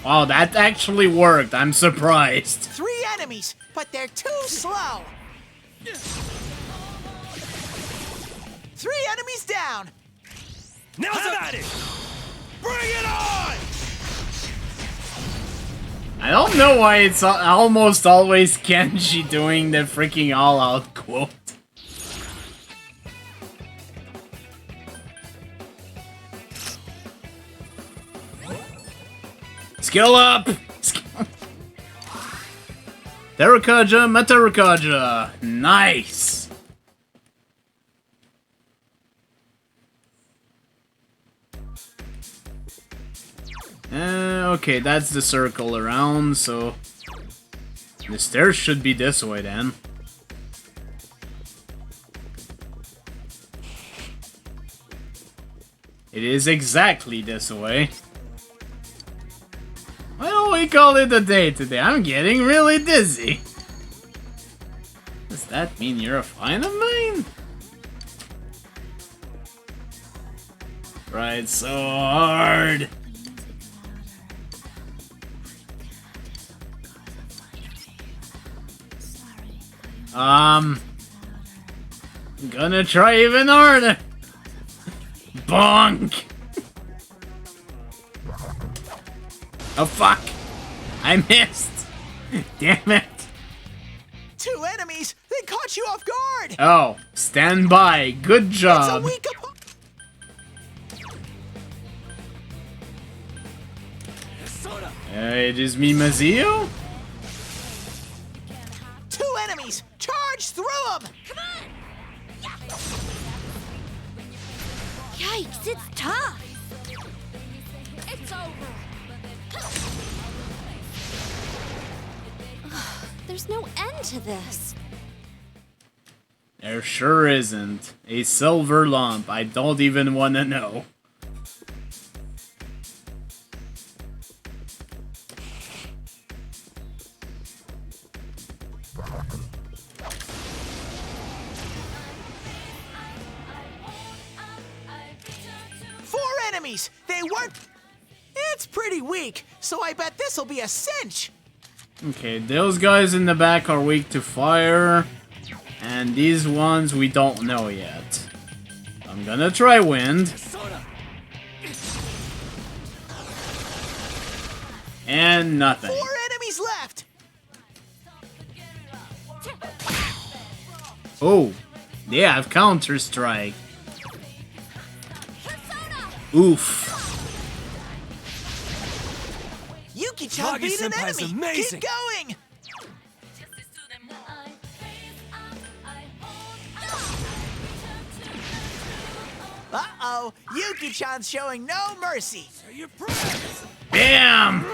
Wow, that actually worked. I'm surprised. 3 enemies, but they're too slow. 3 enemies down. Now at it! Bring it on! I don't know why it's almost always Kenji doing the freaking all-out quote. Skill up! Terakaja, Metarakaja. Nice! Okay, that's the circle around, so... the stairs should be this way then. It is exactly this way. Why don't we call it a day today? I'm getting really dizzy. Does that mean you're a fan of mine? Tried so hard. I'm gonna try even harder. Bonk! Oh fuck! I missed! Damn it! 2 enemies! They caught you off guard! Oh, stand by. Good It's a job. weak opponent! It is me, Mazio? 2 enemies! Charge through them! Come on! Yikes, it's tough. It's over. There's no end to this. There sure isn't. A silver lump. I don't even want to know. Enemies! They weren't... It's pretty weak, so I bet this'll be a cinch! Okay, those guys in the back are weak to fire. And these ones we don't know yet. I'm gonna try wind. And nothing. 4 enemies left! Oh, they have Counter-Strike. Oof. Yuki-chan beat an Senpai's enemy! amazing. Keep going! Uh-oh! Yuki-chan's showing no mercy! Bam!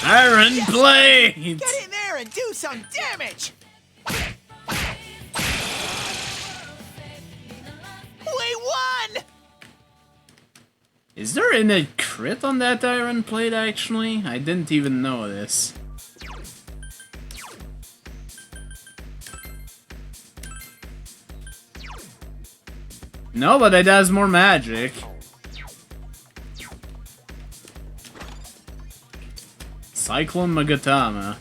Iron Blade! Get in there and do some damage! We won! Is there any crit on that iron plate, actually? I didn't even know this. No, but it has more magic. Cyclone Magatama.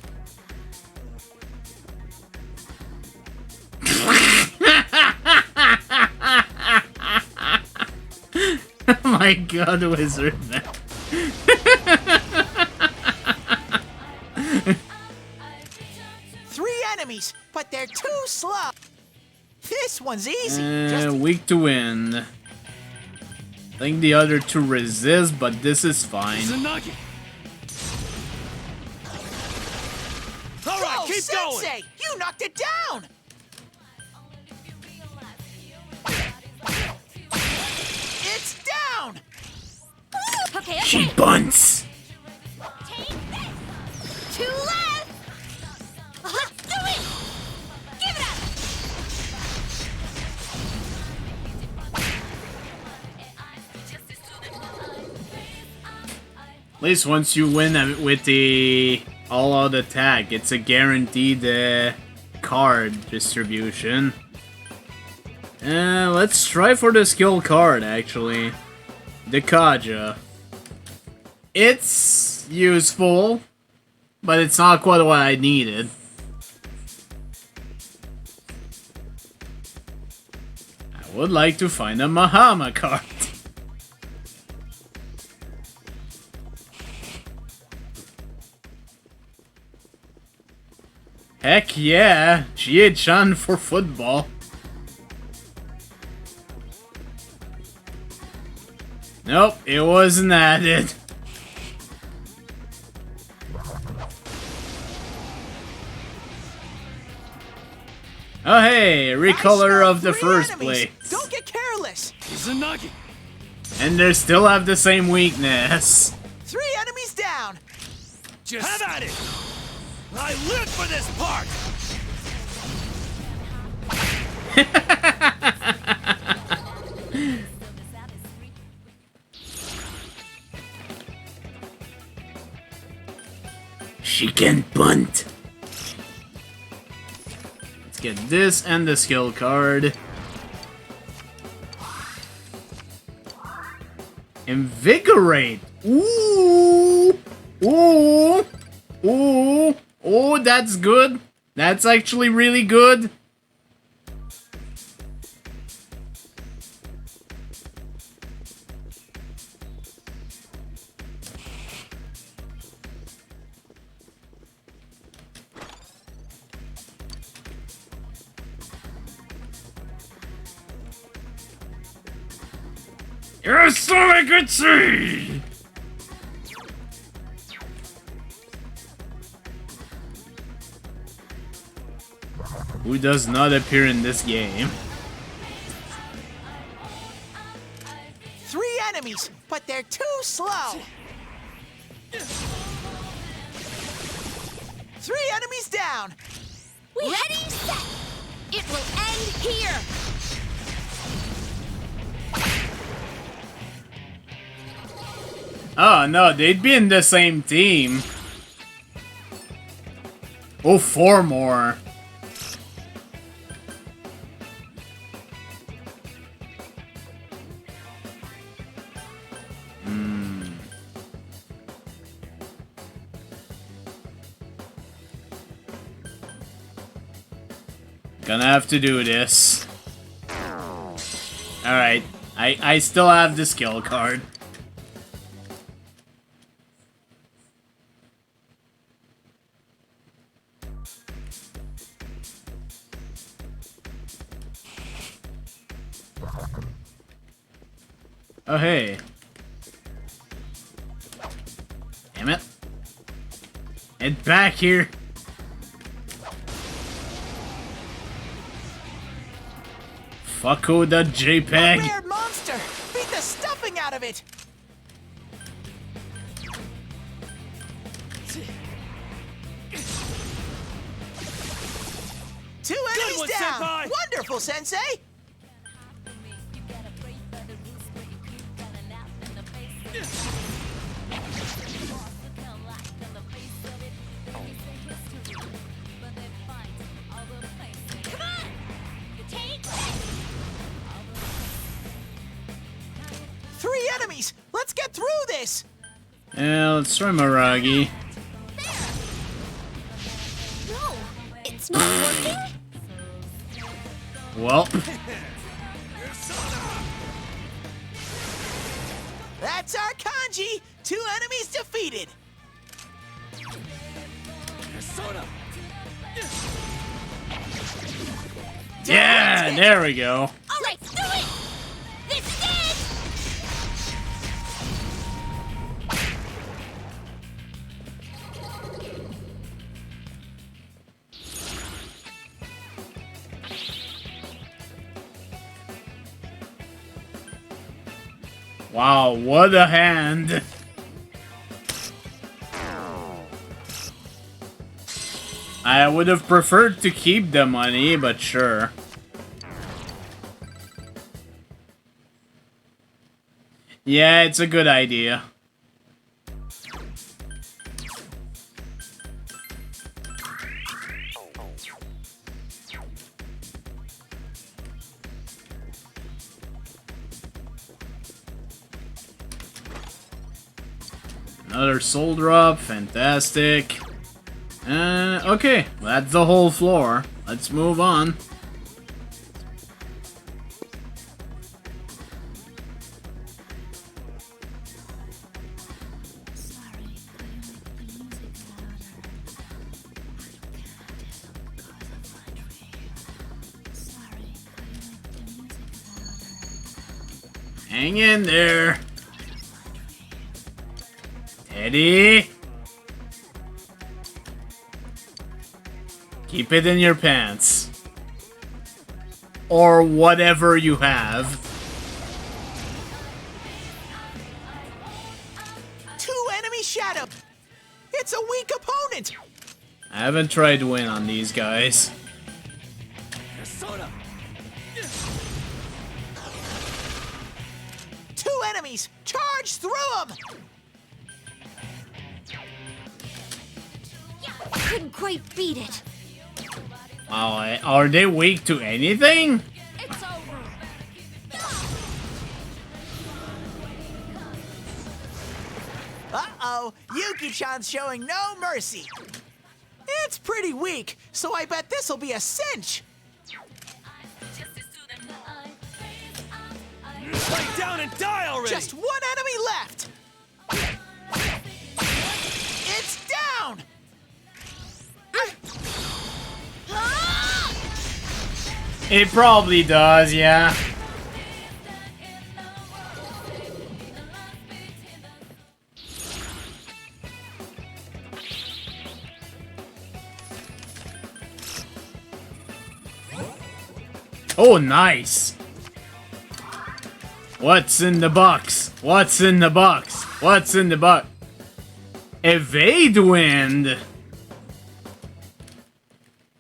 Oh my god, wizard man. 3 enemies, but they're too slow. This one's easy. Weak to wind. I think the other 2 resist, but this is fine. Alright, keep Sensei, going! you knocked it down! It's down! Okay, She bunts! Take this! 2 left! Do it! Give it up! At least once you win with the all-out attack, it's a guaranteed card distribution. Let's try for the skill card, actually. The Kaja. It's useful, but it's not quite what I needed. I would like to find a Mahama card. Heck yeah, Chie-chan for football. Nope, it wasn't added. Oh hey, recolor of the first place. Don't get careless. And they still have the same weakness. 3 enemies down. Just have at it! I live for this part! She can bunt. Let's get this and the skill card. Invigorate. Ooh. Ooh. Ooh. Oh, that's good. That's actually really good. Yes, so I could see! Who does not appear in this game? 3 enemies, but they're too slow. 3 enemies down. Ready, set! It will end here! Oh no, they'd be in the same team. Oh, 4 more. Gonna have to do this. Alright, I still have the skill card. Oh, hey. Damn it. Get back here. Fucko the JPEG. A rare monster. Beat the stuffing out of it. Two enemies one, down. Senpai. Wonderful, Sensei. Three enemies! Let's get through this! Yeah, let's try Maragi. No, it's not working. Well, That's our kanji! 2 enemies defeated! yeah, there we go. All right, do it. This is it. Wow, what a hand. I would have preferred to keep the money, but sure. Yeah, it's a good idea. Another soul drop, fantastic. Okay, that's the whole floor. Let's move on. Hang in there. Teddie! Keep it in your pants. Or whatever you have. 2 enemy shadow! It's a weak opponent! I haven't tried to win on these guys. Two enemies! Charge through them! Couldn't quite beat it. Wow, are they weak to anything? It's over. Uh-oh, Yuki-chan's showing no mercy. It's pretty weak, so I bet this'll be a cinch. Lay down and die already! Just 1 enemy left. It's down! It probably does, yeah. Oh, nice. What's in the box? What's in the box? What's in the box? Evade wind.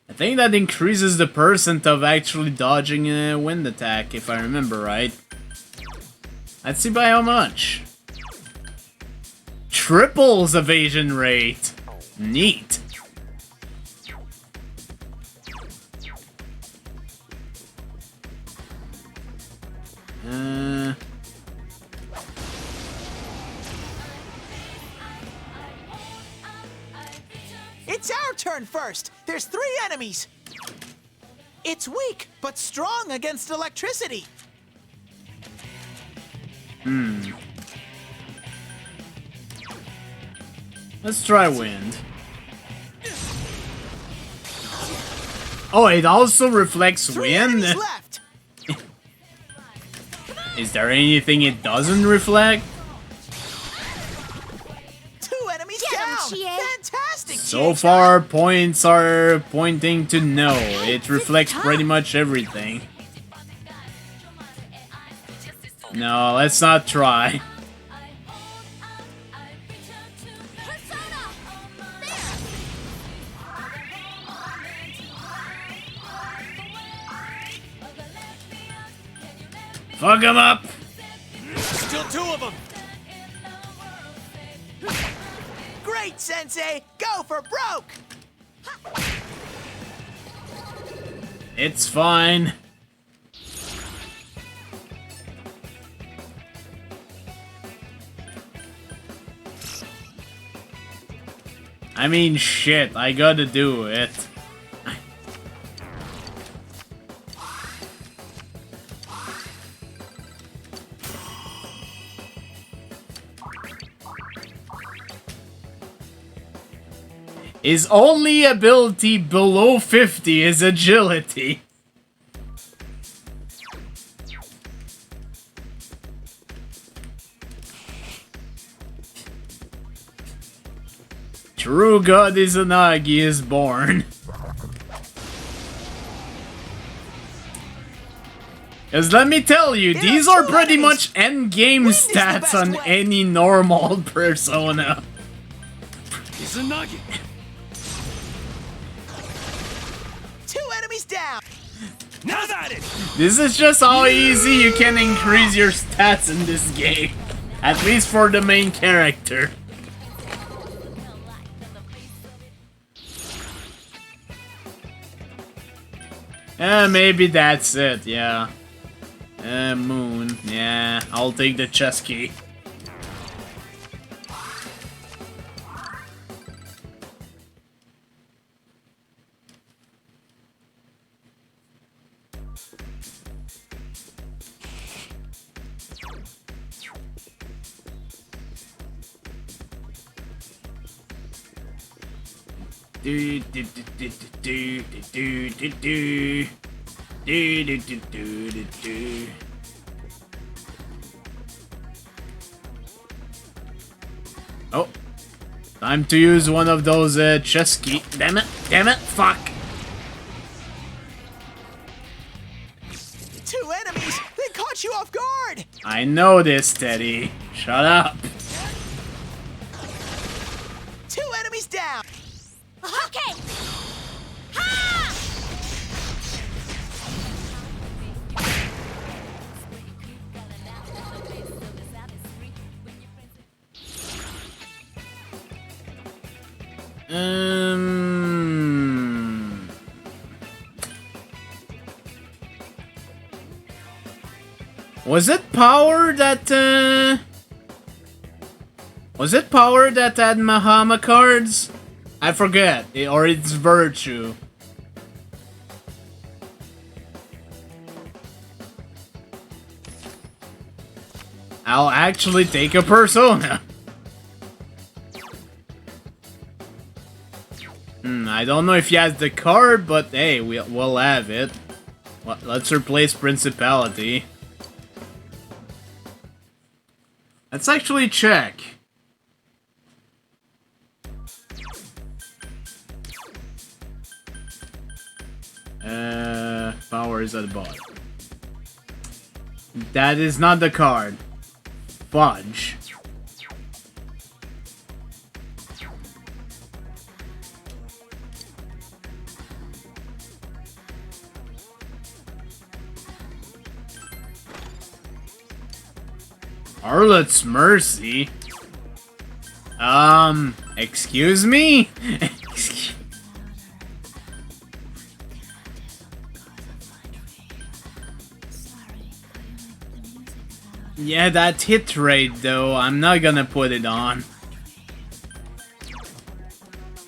I think that increases the percent of actually dodging a wind attack, if I remember right. Let's see by how much. Triples evasion rate. Neat. It's our turn first. There's 3 enemies. It's weak, but strong against electricity. Let's try wind. Oh, it also reflects 3 wind? enemies left. Is there anything it doesn't reflect? 2 enemies Get 'em, down. Chie. Fantastic. So Chie-chan. far, points are pointing to no. It reflects pretty much everything. No, let's not try. Fuck him up! Still 2 of them! Great, Sensei! Go for broke! It's fine. I mean, shit, I gotta do it. His only ability below 50 is agility. True God Izanagi is born. Cause let me tell you, these are pretty much endgame stats on any normal persona. Izanagi! 2 enemies down! Now that it! This is just how easy you can increase your stats in this game. At least for the main character. Maybe that's it, yeah. Moon, yeah, I'll take the chess key. Do do do do do do do do. Do, do, do, do, do, do. Oh, time to use one of those chess key. Damn it, fuck. 2 enemies! They caught you off guard! I know this, Teddie. Shut up. 2 enemies down! Okay! Ha! Was it power that was it power that had Mahama cards? I forget, or it's virtue. I'll actually take a persona. I don't know if he has the card, but hey, we'll have it. Let's replace Principality. Let's actually check. Power is at the bottom. That is not the card. Fudge. Harlot's Mercy? Excuse me? Yeah, that hit rate though, I'm not gonna put it on.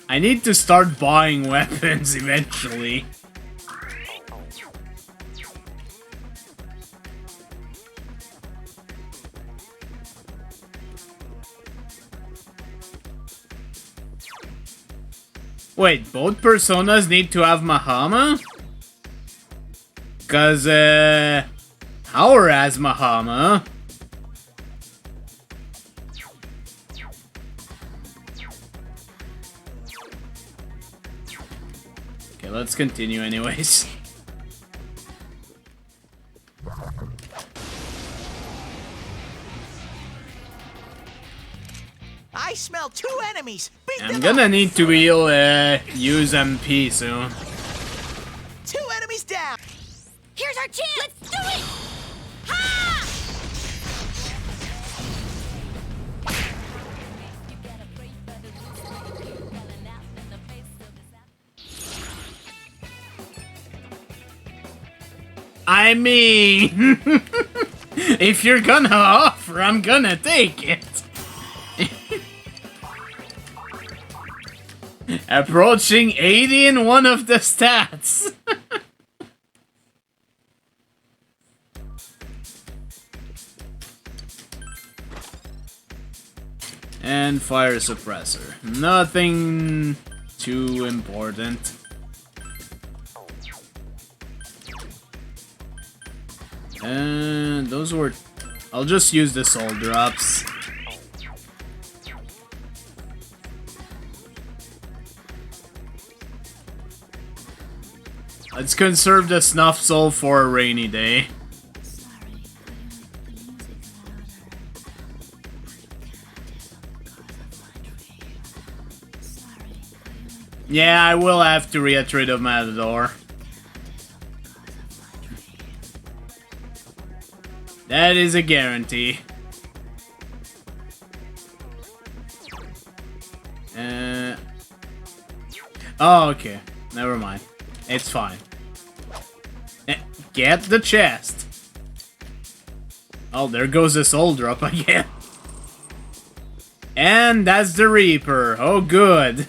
I need to start buying weapons eventually. Wait, both personas need to have Mahama? Cause, Power has Mahama. Okay, let's continue anyways. I smell 2 enemies! Beat I'm them gonna up. need to use MP soon. 2 enemies down! Here's our chance! Let's do it! Ha! I mean, if you're gonna offer, I'm gonna take it. Approaching 80 in one of the stats. And fire suppressor. Nothing too important. And those were... I'll just use the soul drops. Let's conserve the snuff soul for a rainy day. Yeah, I will have to get rid of Matador. That is a guarantee. Oh, okay. Never mind. It's fine. Get the chest. Oh, there goes the soul drop again. And that's the Reaper. Oh, good.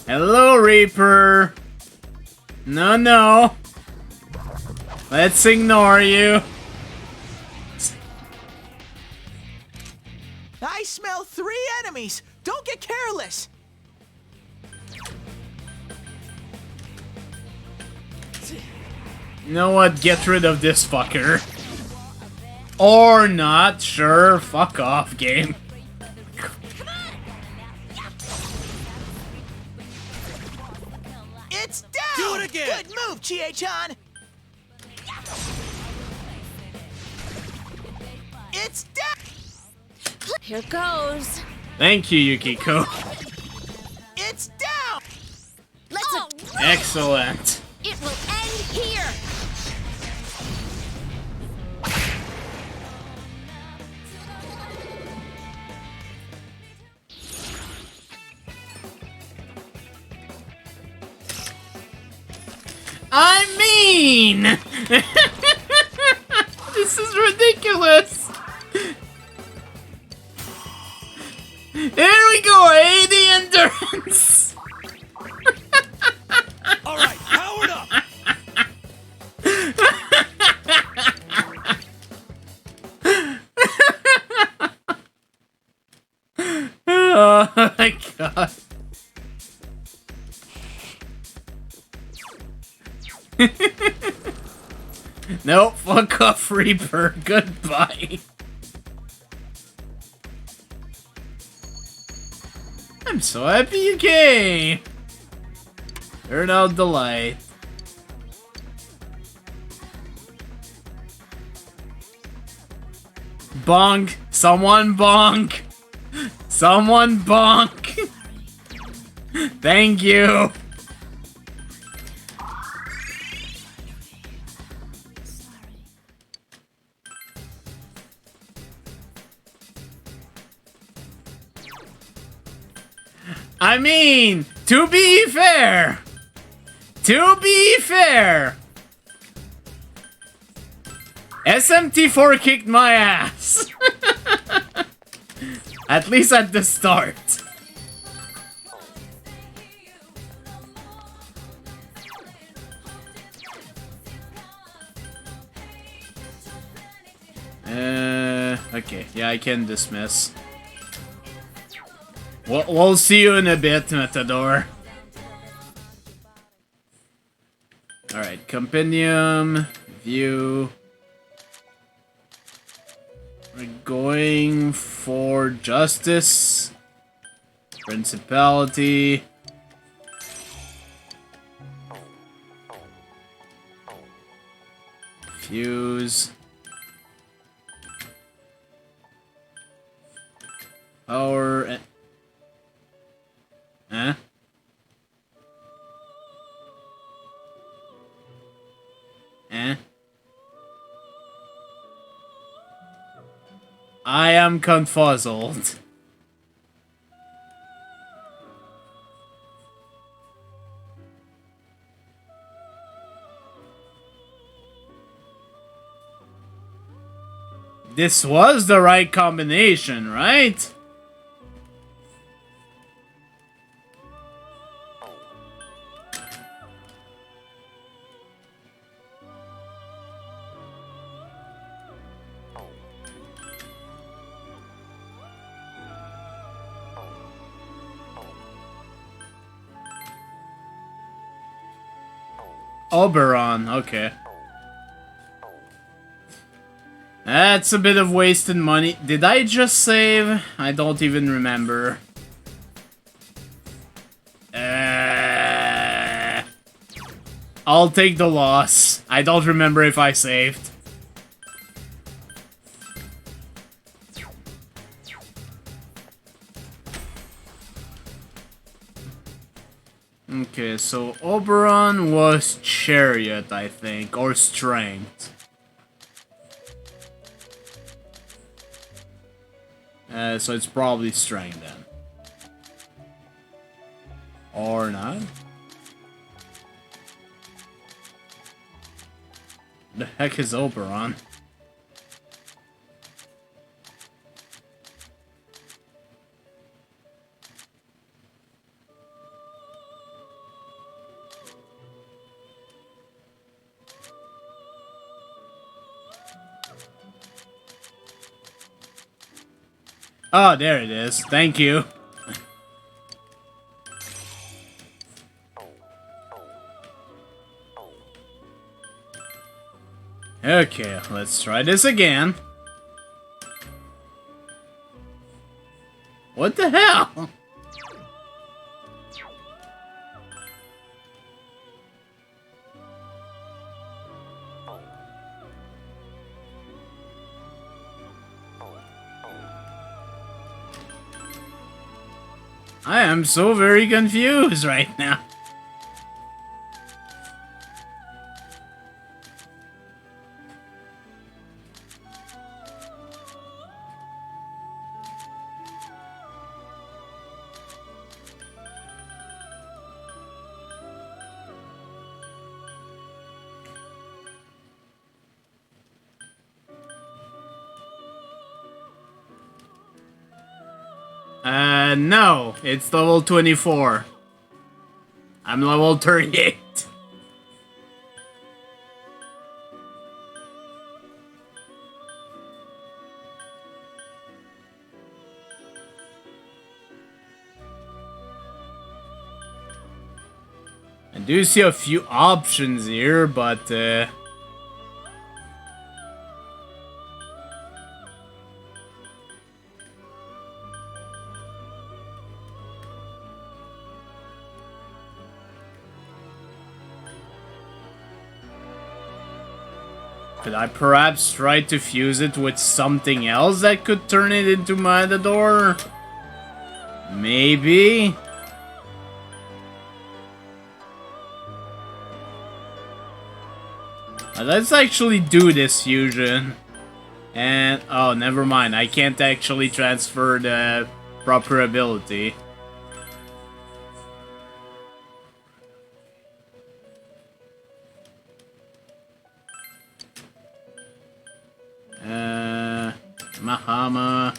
Hello, Reaper. No, no. Let's ignore you. I smell 3 enemies. Don't get careless. You know what? Get rid of this fucker. Or not. Sure. Fuck off, game. It's down! Do it again! Good move, Chie-chan! It's down! Here goes. Thank you, Yukiko. It's down! Let's Excellent. It will end here. I mean! This is ridiculous! Here we go, 80 endurance! Alright, powered up! Oh my god. Nope, fuck off, Reaper. Goodbye. I'm so happy you came. Turn out the light. Bonk. Someone bonk. Someone bonk. Thank you. I mean, to be fair, SMT4 kicked my ass. At least at the start. Okay, yeah, I can dismiss. We'll see you in a bit, Matador. Alright, compendium, view. We're going for justice, principality. Fuse. Power. Huh? I am confuzzled. This was the right combination, right? Oberon, okay. That's a bit of wasted money. Did I just save? I don't even remember. I'll take the loss. I don't remember if I saved. Okay, so Oberon was Chariot, I think, or Strength. So it's probably Strength then. Or not? The heck is Oberon? Oh, there it is. Thank you. Okay, let's try this again. What the hell? I am so very confused right now. No, it's level 24. I'm level 38. I do see a few options here, but could I perhaps try to fuse it with something else that could turn it into Matador? Maybe? Let's actually do this fusion. And, oh, never mind. I can't actually transfer the proper ability. Mahama.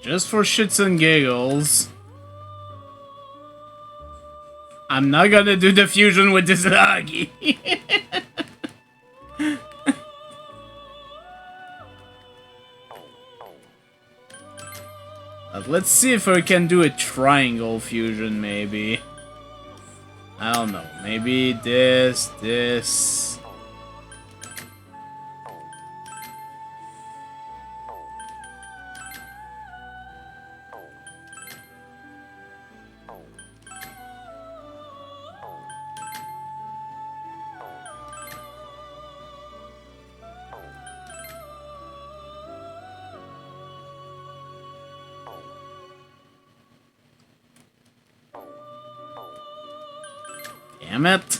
Just for shits and giggles, I'm not gonna do the fusion with this Nagi. Let's see if I can do a triangle fusion, maybe. I don't know. Maybe this. Damn it.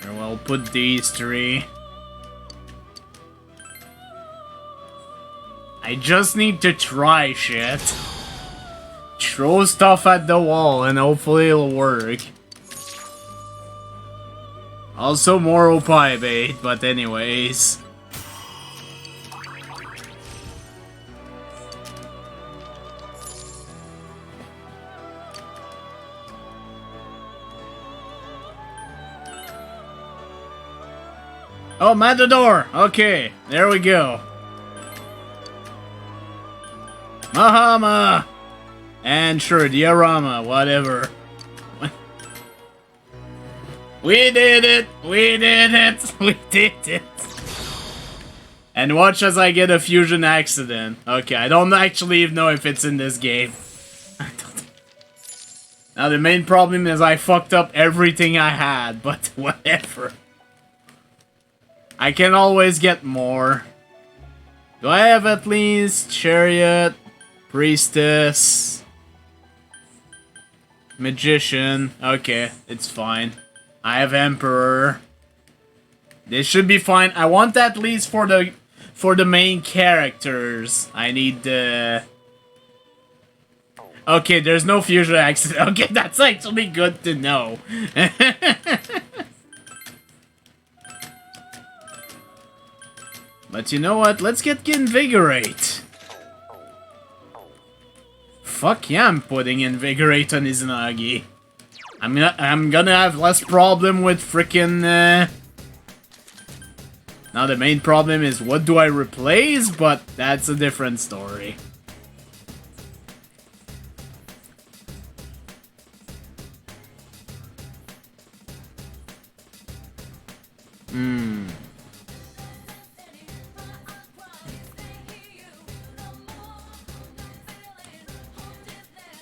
Here, we'll put these 3. I just need to try shit. Throw stuff at the wall and hopefully it'll work. Also more OP bait, but anyways. Oh, Matador! Okay, there we go. Mahama! And sure, diorama, whatever. We did it! We did it! We did it! And watch as I get a fusion accident. Okay, I don't actually even know if it's in this game. Now the main problem is I fucked up everything I had, but whatever. I can always get more. Do I have at least Chariot, Priestess, Magician? Okay, it's fine. I have Emperor. This should be fine. I want at least for the main characters. I need the... Okay, there's no fusion accident. Okay, that's actually good to know. But you know what? Let's get Invigorate. Fuck yeah, I'm putting Invigorate on Izanagi. I'm gonna have less problem with frickin' Now the main problem is what do I replace, but that's a different story.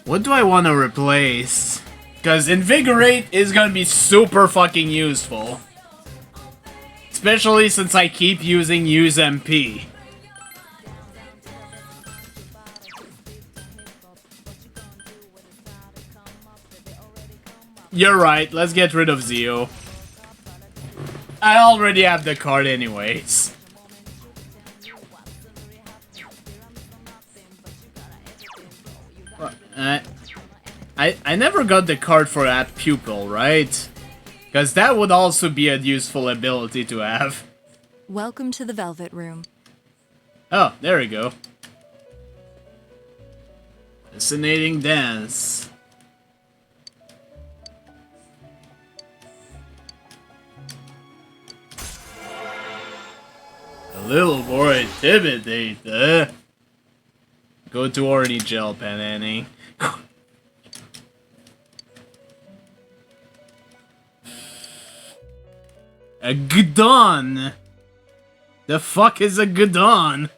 What do I want to replace? Because Invigorate is going to be super fucking useful. Especially since I keep using Use MP. You're right, let's get rid of Zeo. I already have the card anyways. I never got the card for that pupil, right? Because that would also be a useful ability to have. Welcome to the Velvet Room. Oh, there we go. Fascinating dance. A little more intimidate, Go to Orny Gel, PanAnning. A Gudon! The fuck is a Gudon?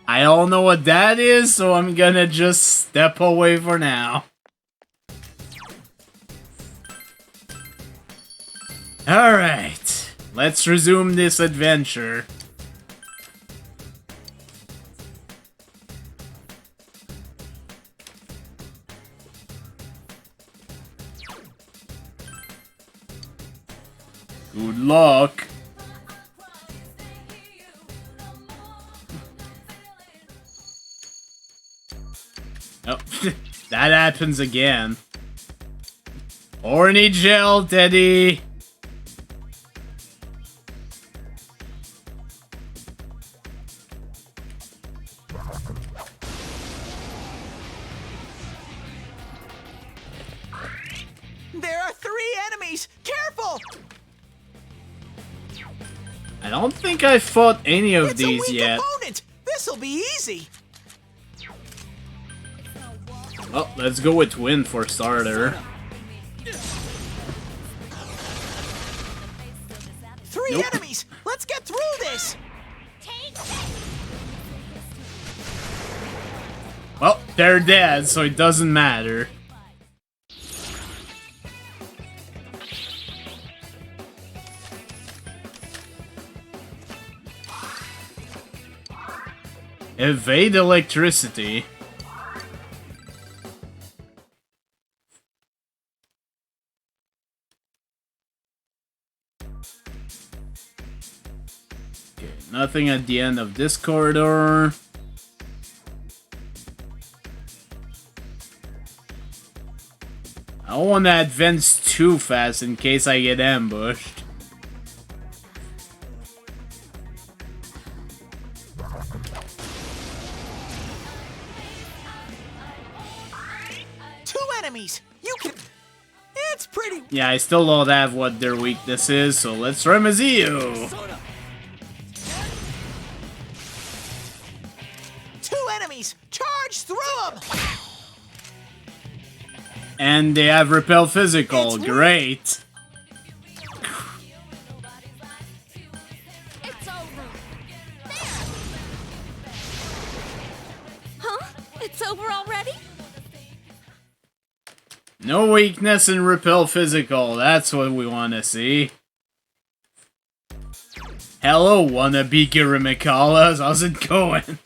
I don't know what that is, so I'm gonna just step away for now. Alright, let's resume this adventure. Good luck. Oh, that happens again. Orny Gel, Teddie. There are 3 enemies! Careful! I don't think I fought any of It's these a weak yet. opponent. This'll be easy. Oh, let's go with Twin for starter. 3 enemies! Let's get through this! Oh, they're dead, so it doesn't matter. Evade electricity. Okay, nothing at the end of this corridor. I don't want to advance too fast in case I get ambushed. Enemies! You can... It's pretty... Yeah, I still don't have what their weakness is, so let's Remazeo! 2 enemies! Charge through them! And they have Repel Physical, great! It's over. Huh? It's over already? No weakness in Repel Physical, that's what we want to see. Hello, wannabe Girimikalas, how's it going?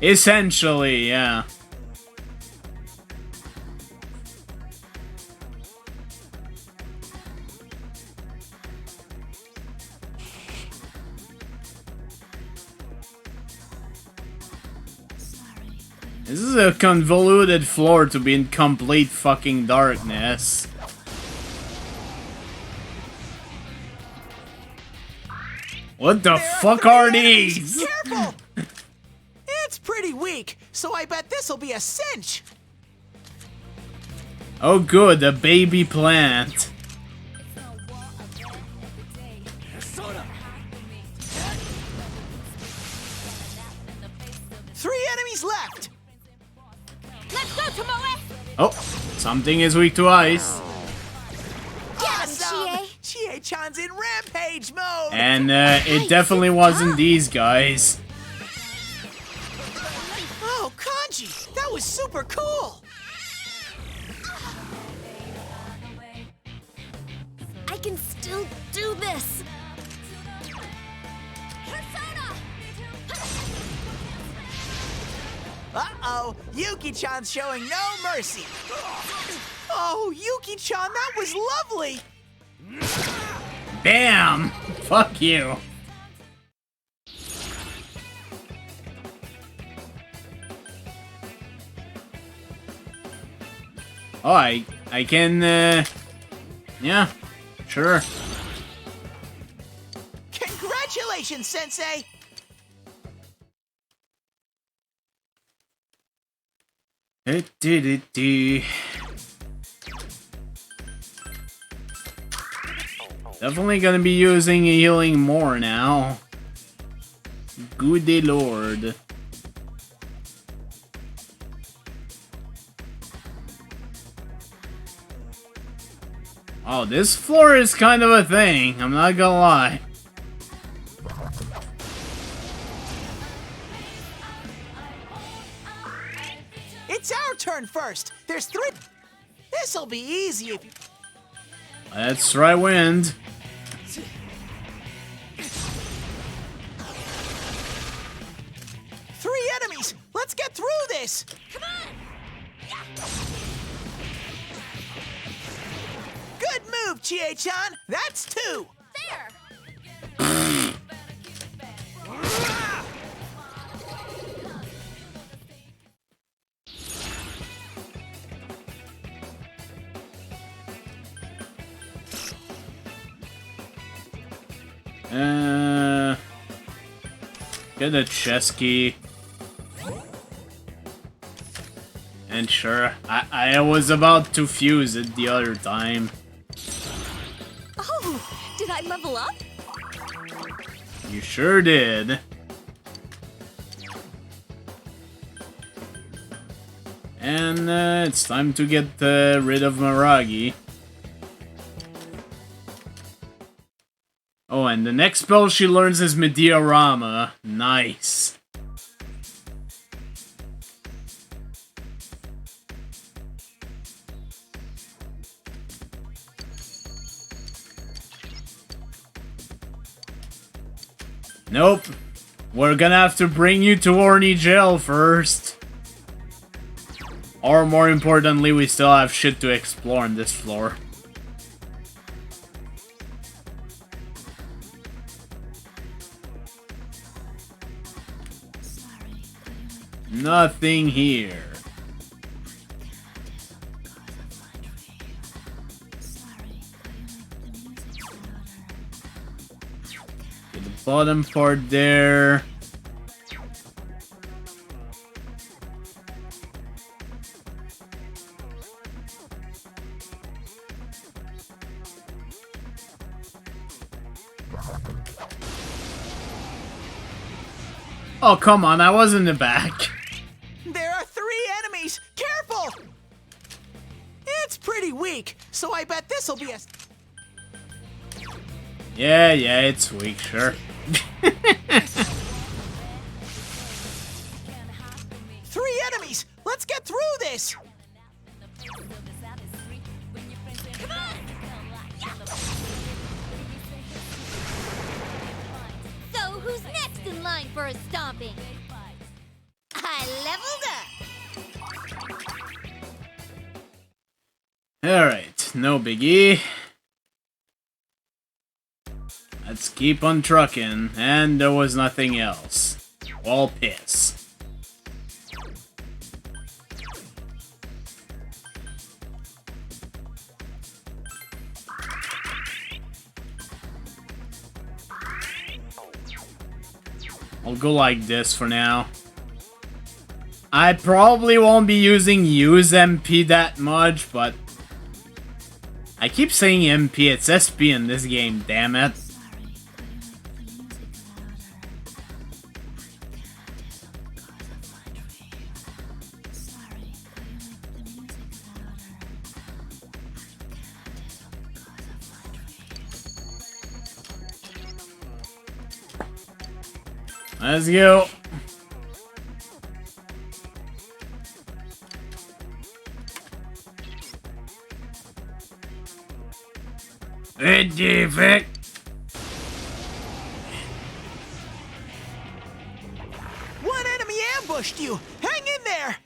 Essentially, yeah. This is a convoluted floor to be in complete fucking darkness. What the fuck are these? Careful! It's pretty weak, so I bet this'll be a cinch. Oh good, a baby plant. Three enemies left. Let's go, Tomoe! Oh, something is weak to ice. Awesome! Chie-chan's in rampage mode. And it definitely wasn't these guys. Oh, Kanji, that was super cool. I can still do this! Uh-oh, Yuki-chan's showing no mercy. Oh, Yuki-chan, that was lovely. Bam! Fuck you. Oh, I can, yeah, sure. Congratulations, Sensei. Definitely gonna be using healing more now. Goody lord. Oh, this floor is kind of a thing, I'm not gonna lie. It's our turn first. There's 3. This'll be easy if you... Let's try wind. Three enemies. Let's get through this. Come on! Good move, Chie-chan. That's 2. There! Get a chess key. And sure, I was about to fuse it the other time. Oh, did I level up? You sure did. And it's time to get rid of Maragi. Oh, and the next spell she learns is Mediarama. Nice. Nope. We're gonna have to bring you to Orny Jail first. Or more importantly, we still have shit to explore on this floor. Nothing here. Okay, the bottom part there. Oh, come on, I was in the back. There are 3 enemies! Careful! It's pretty weak, so I bet this'll be a... Yeah, it's weak, sure. 3 enemies! Let's get through this! So who's next in line for a stomping? I leveled up. Alright, no biggie. Let's keep on trucking, and there was nothing else. All piss. I'll go like this for now. I probably won't be using use MP that much, but I keep saying MP, it's SP in this game, damn it. Let's go. Hey, defect. One enemy ambushed you! Hang in there!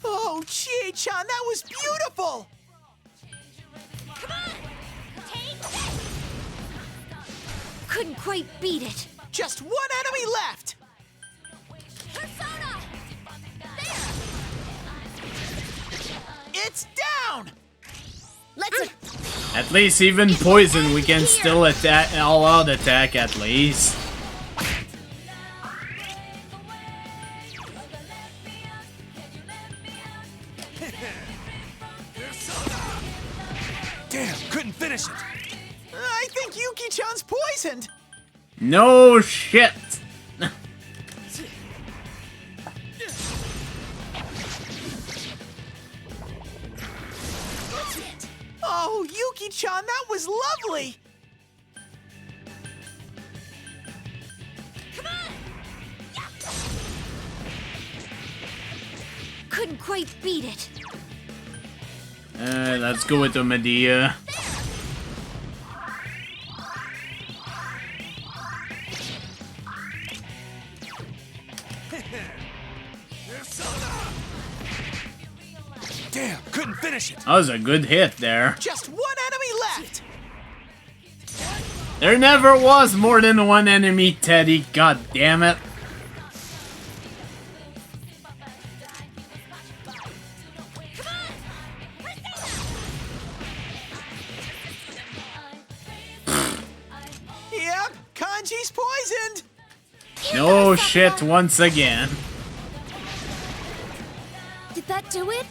Oh, Chie-chan, that was beautiful! Couldn't quite beat it. Just one enemy left! Persona! It's down! Let's At least even poison we can still attack, all out attack at least. Damn, couldn't finish it. I think Yuki-chan's poisoned! No shit. Oh, Yuki-chan, that was lovely! couldn't quite beat it. Let's go with the Medea. Damn, couldn't finish it. That was a good hit there. Just one enemy left! There never was more than one enemy, Teddie. God damn it. Yep, Kanji's poisoned! No shit once again. Did that do it?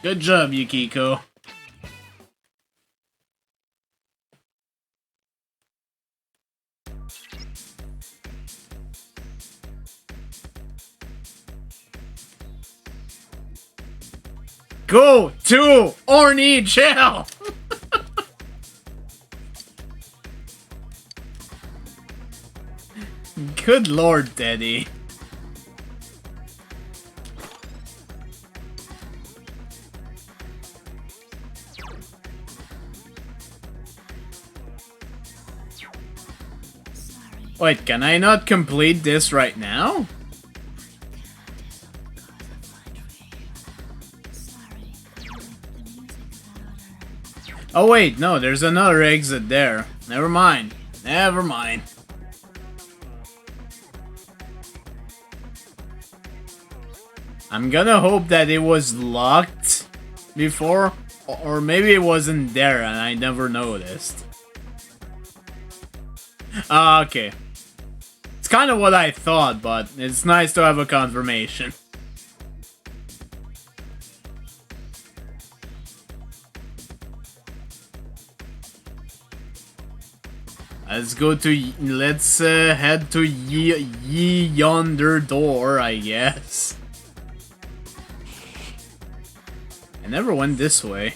Good job, Yukiko. Go to Orny jail! Good lord, Teddie. Wait, can I not complete this right now? Oh wait, no, there's another exit there. Never mind. Never mind. I'm gonna hope that it was locked before, or maybe it wasn't there and I never noticed. Okay. It's kind of what I thought, but it's nice to have a confirmation. Let's head to yonder door, I guess. I never went this way.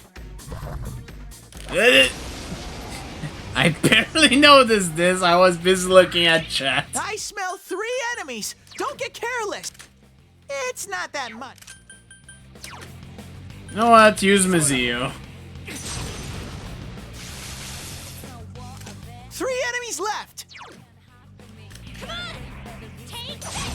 I barely noticed this. I was busy looking at chat. I smell 3 enemies. Don't get careless. It's not that much. You know what? Use Mazio. 3 enemies left. Come on! Take that!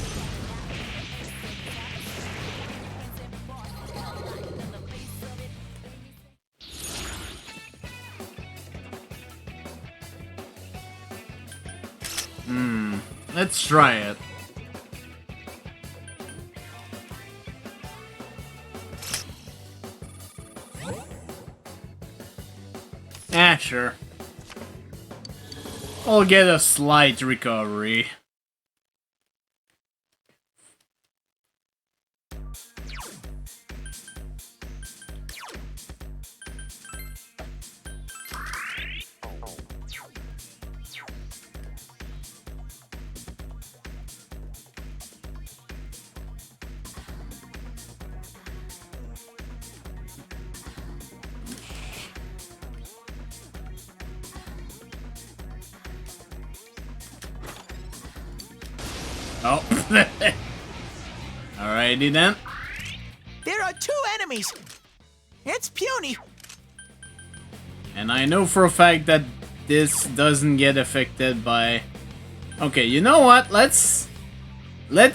Let's try it. Sure. I'll get a slight recovery. Oh. Alrighty then. There are 2 enemies. It's puny. And I know for a fact that this doesn't get affected by... Okay, you know what? Let's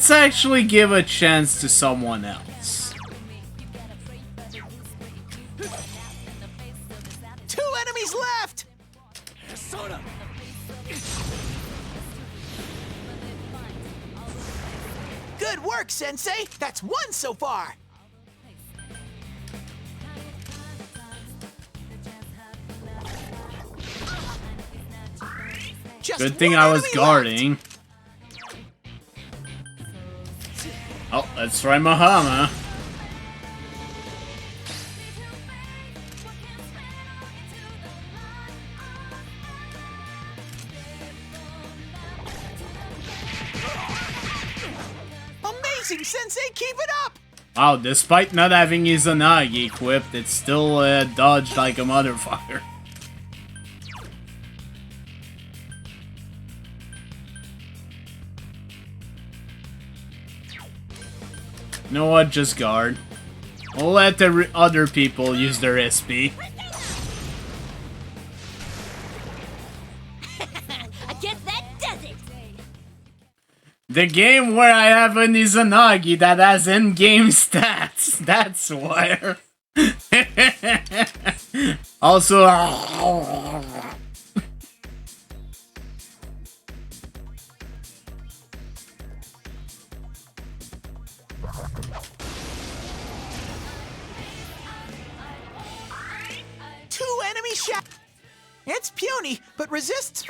actually give a chance to someone else. 2 enemies left. Good work, Sensei. That's 1 so far. Just Good thing 1 I was enemy guarding. left. Oh, let's try Mahama. Amazing, Sensei. Keep it up. Wow, despite not having Izanagi equipped, it's still dodged like a motherfucker. You know what? Just guard. We'll let the other people use their SP. I guess that does it! The game where I have an Izanagi that has in-game stats. That's where. Also... Two enemy shot. It's puny, but resists.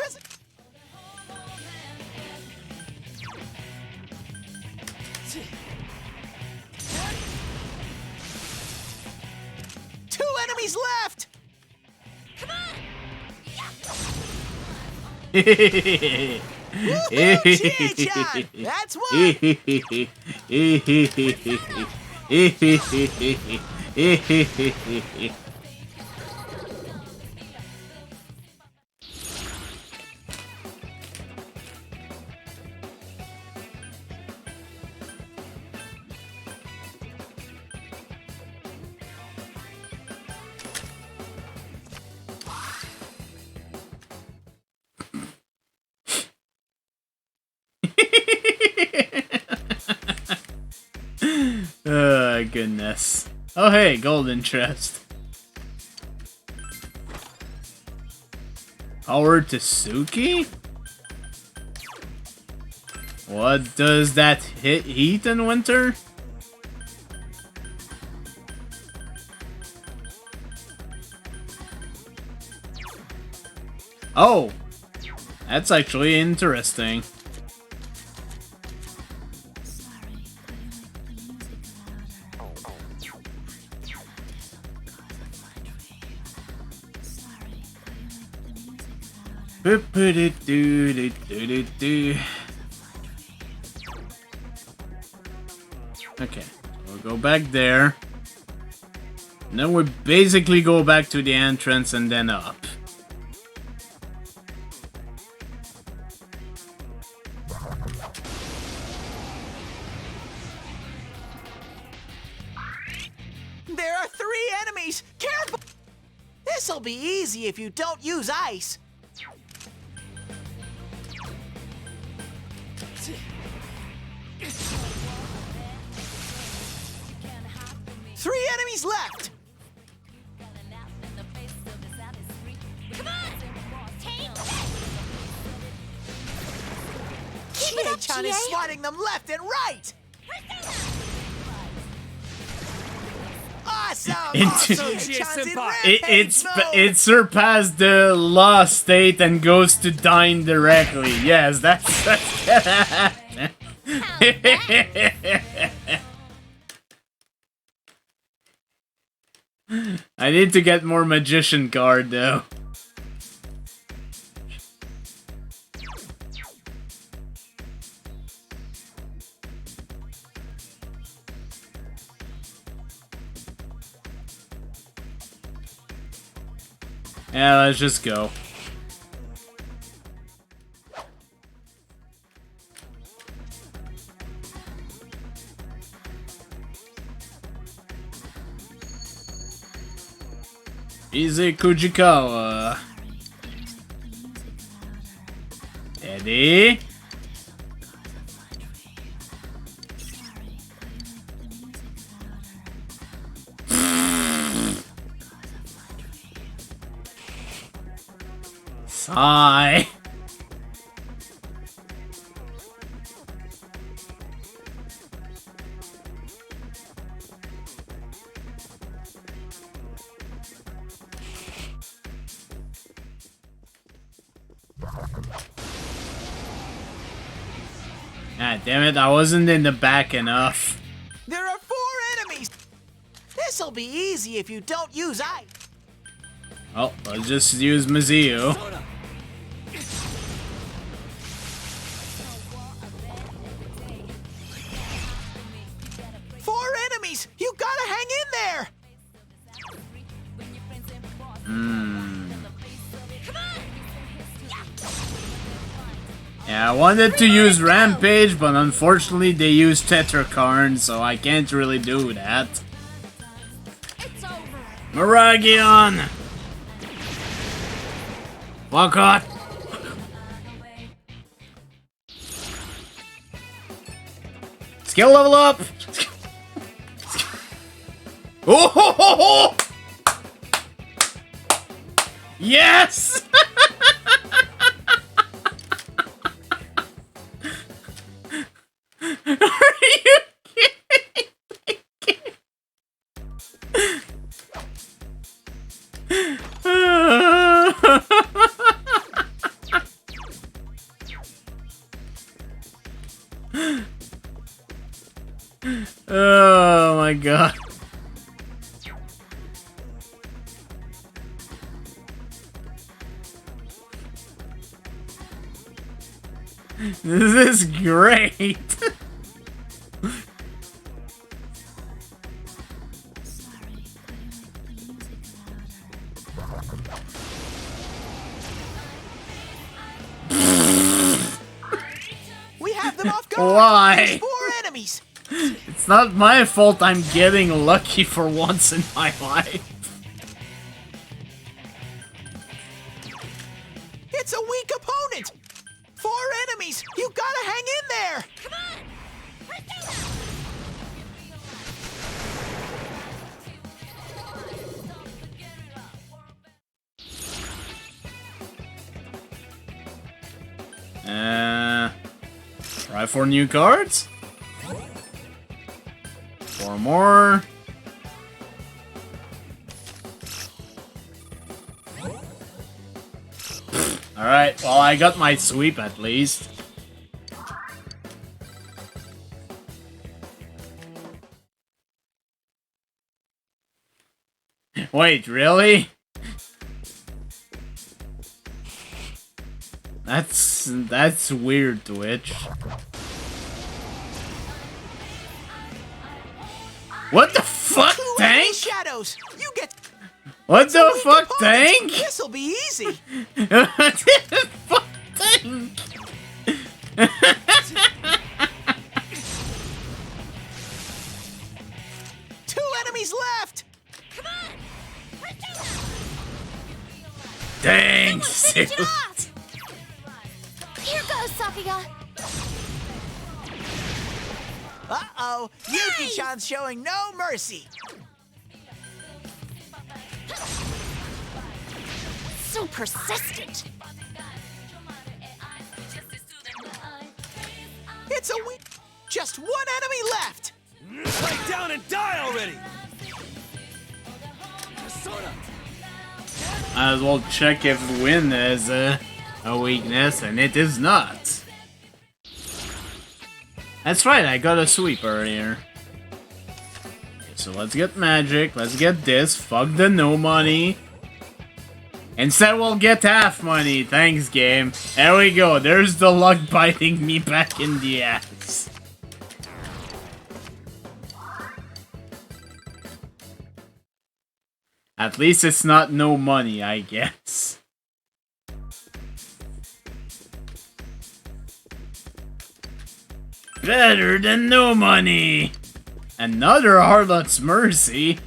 enemies left! Woohoo, Chie-chan! That's one! Oh, goodness. Oh, hey, golden chest. Power to Suki? What does that hit heat in winter? Oh, that's actually interesting. Okay, we'll go back there. And then we basically go back to the entrance and then up. There are 3 enemies! Careful! This'll be easy if you don't use ice. Three enemies left! Come on! Take Chie-chan is swatting them left and right! Awesome! Chie-chan's in rampage mode! It surpassed the lost state and goes to dying directly. Yes, that's I need to get more magician card though. Yeah, let's just go. Easy Kujikawa. Teddie. Sigh. God damn it, I wasn't in the back enough. There are 4 enemies! This'll be easy if you don't use ice. Well, let's just use Mizuo. 4 enemies! You gotta hang in there! Yeah, I wanted to use Rampage, but unfortunately they use Tetrakarn, so I can't really do that. Miragion! Fuck off! Skill level up! Oh ho ho ho! Yes! Are you kidding me? Oh my god. This is great. We have them off guard. Why? There's 4 enemies. It's not my fault I'm getting lucky for once in my life. It's a weak opponent. 4 enemies. You gotta hang in there. Come on! Try 4 new cards? 4 more. Alright, well, I got my sweep at least. Wait, really? That's weird, Twitch. What the fuck, 2 enemy Tank? shadows. You get. What the weak fuck, opponent. Tank? This'll be easy. Fuck, Tank. 2 enemies left. Come on! Thanks. Finish it off! Here goes, Sakuya! Uh-oh. Yuki-chan's showing no mercy. So persistent! It's a weak. Just 1 enemy left. Lay down and die already! Might as well check if wind is a weakness, and it is not. That's right, I got a sweep earlier. So let's get magic, let's get this, fuck the no money. Instead we'll get half money, thanks game. There we go, there's the luck biting me back in the ass. At least it's not no money, I guess. Better than no money! Another Harlot's Mercy?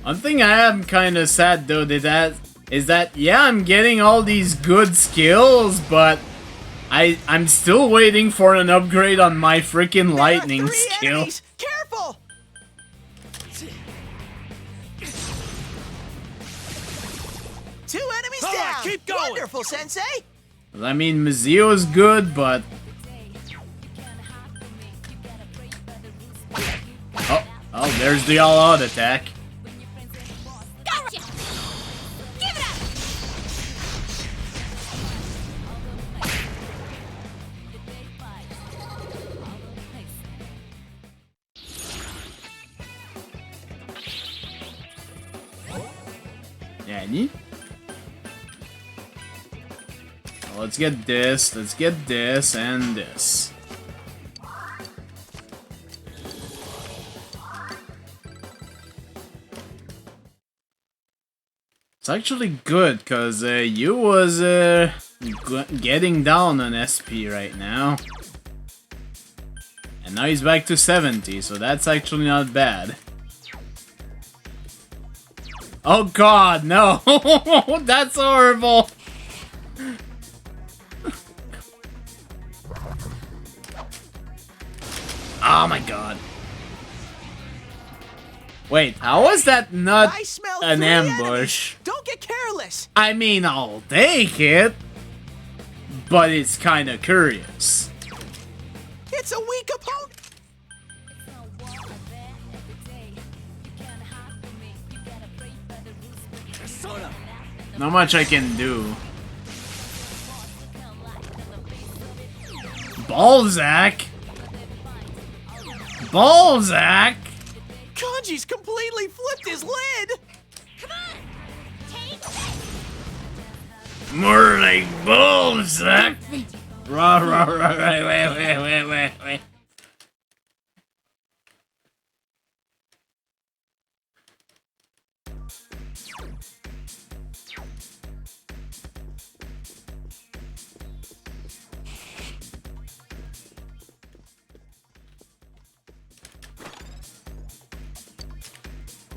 One thing I am kinda sad though is that yeah, I'm getting all these good skills, but I'm still waiting for an upgrade on my freaking lightning skill. Enemies. Careful! Two enemies Come on, down. keep going. Wonderful, Sensei. I mean, Mazio is good, but oh, there's the all-out attack. Gotcha! Give it up! Yani? Well, let's get this, and this. It's actually good, because you was getting down on SP right now. And now he's back to 70, so that's actually not bad. Oh god, no! That's horrible! Oh my god. Wait, how was that not I smell an 3 ambush? enemies. Don't get careless. I mean, I'll take it, but it's kinda curious. It's a weak opponent. Not much I can do. Balzac? Balzac? Kanji's completely flipped his lid! Come on! Take this! More like Balzac! Rah, rah, rah, wait.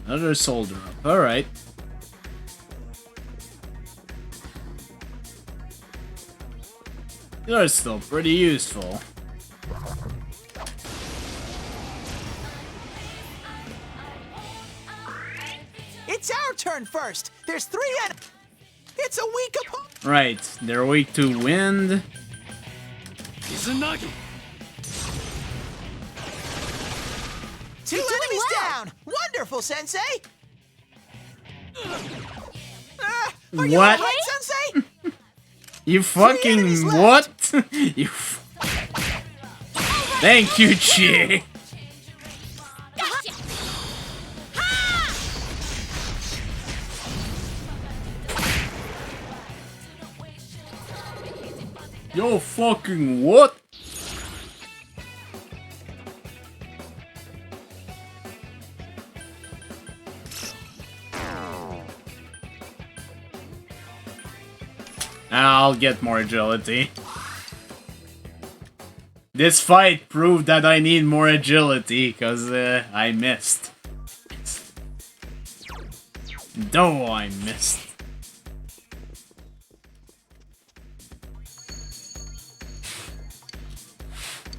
Another soldier up. Alright. They're still pretty useful. It's our turn first! There's 3 It's a weak opponent! Right, they're weak to wind. Izanagi! 2 enemies down! Wonderful, Sensei! Are you What? alright, Sensei? You fucking what? You. Thank you, Chi. Gotcha! Yo, fucking what? I'll get more agility. This fight proved that I need more agility, because I missed. No, I missed.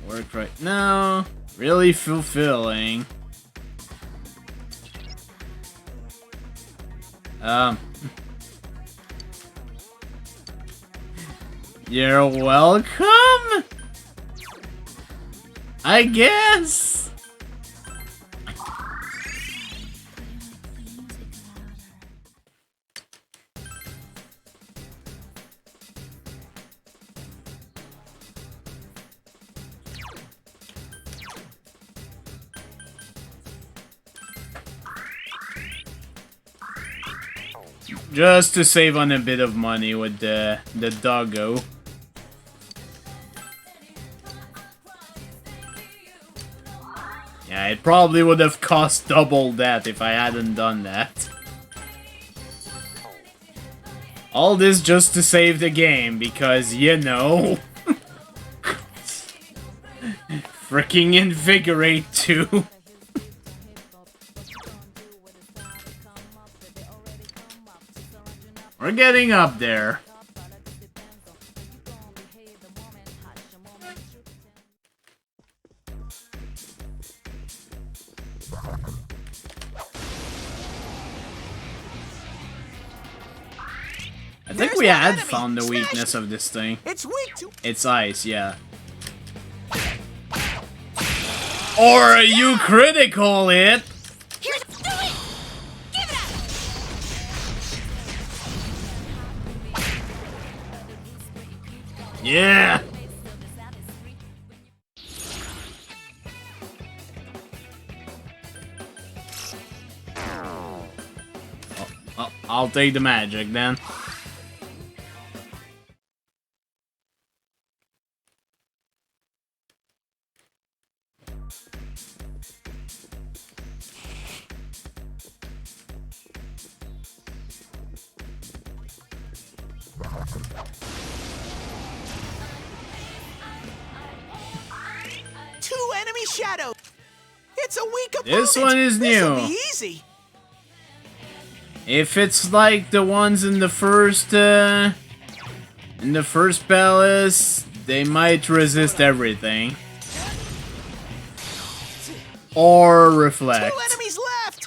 Work right now. Really fulfilling. You're welcome? I guess. Just to save on a bit of money with the doggo. Yeah, it probably would have cost double that if I hadn't done that. All this just to save the game, because, you know... Freaking Invigorate 2. We're getting up there. I think we had found the weakness of this thing. It's weak to... It's ice, yeah. Or you critical it! Here's do it! Give it up! Yeah! Oh, I'll take the magic then. Two enemy shadows! It's a weak opponent! This one is This'll new. be easy! If it's like the ones in the first palace, they might resist everything. Or reflect. 2 enemies left!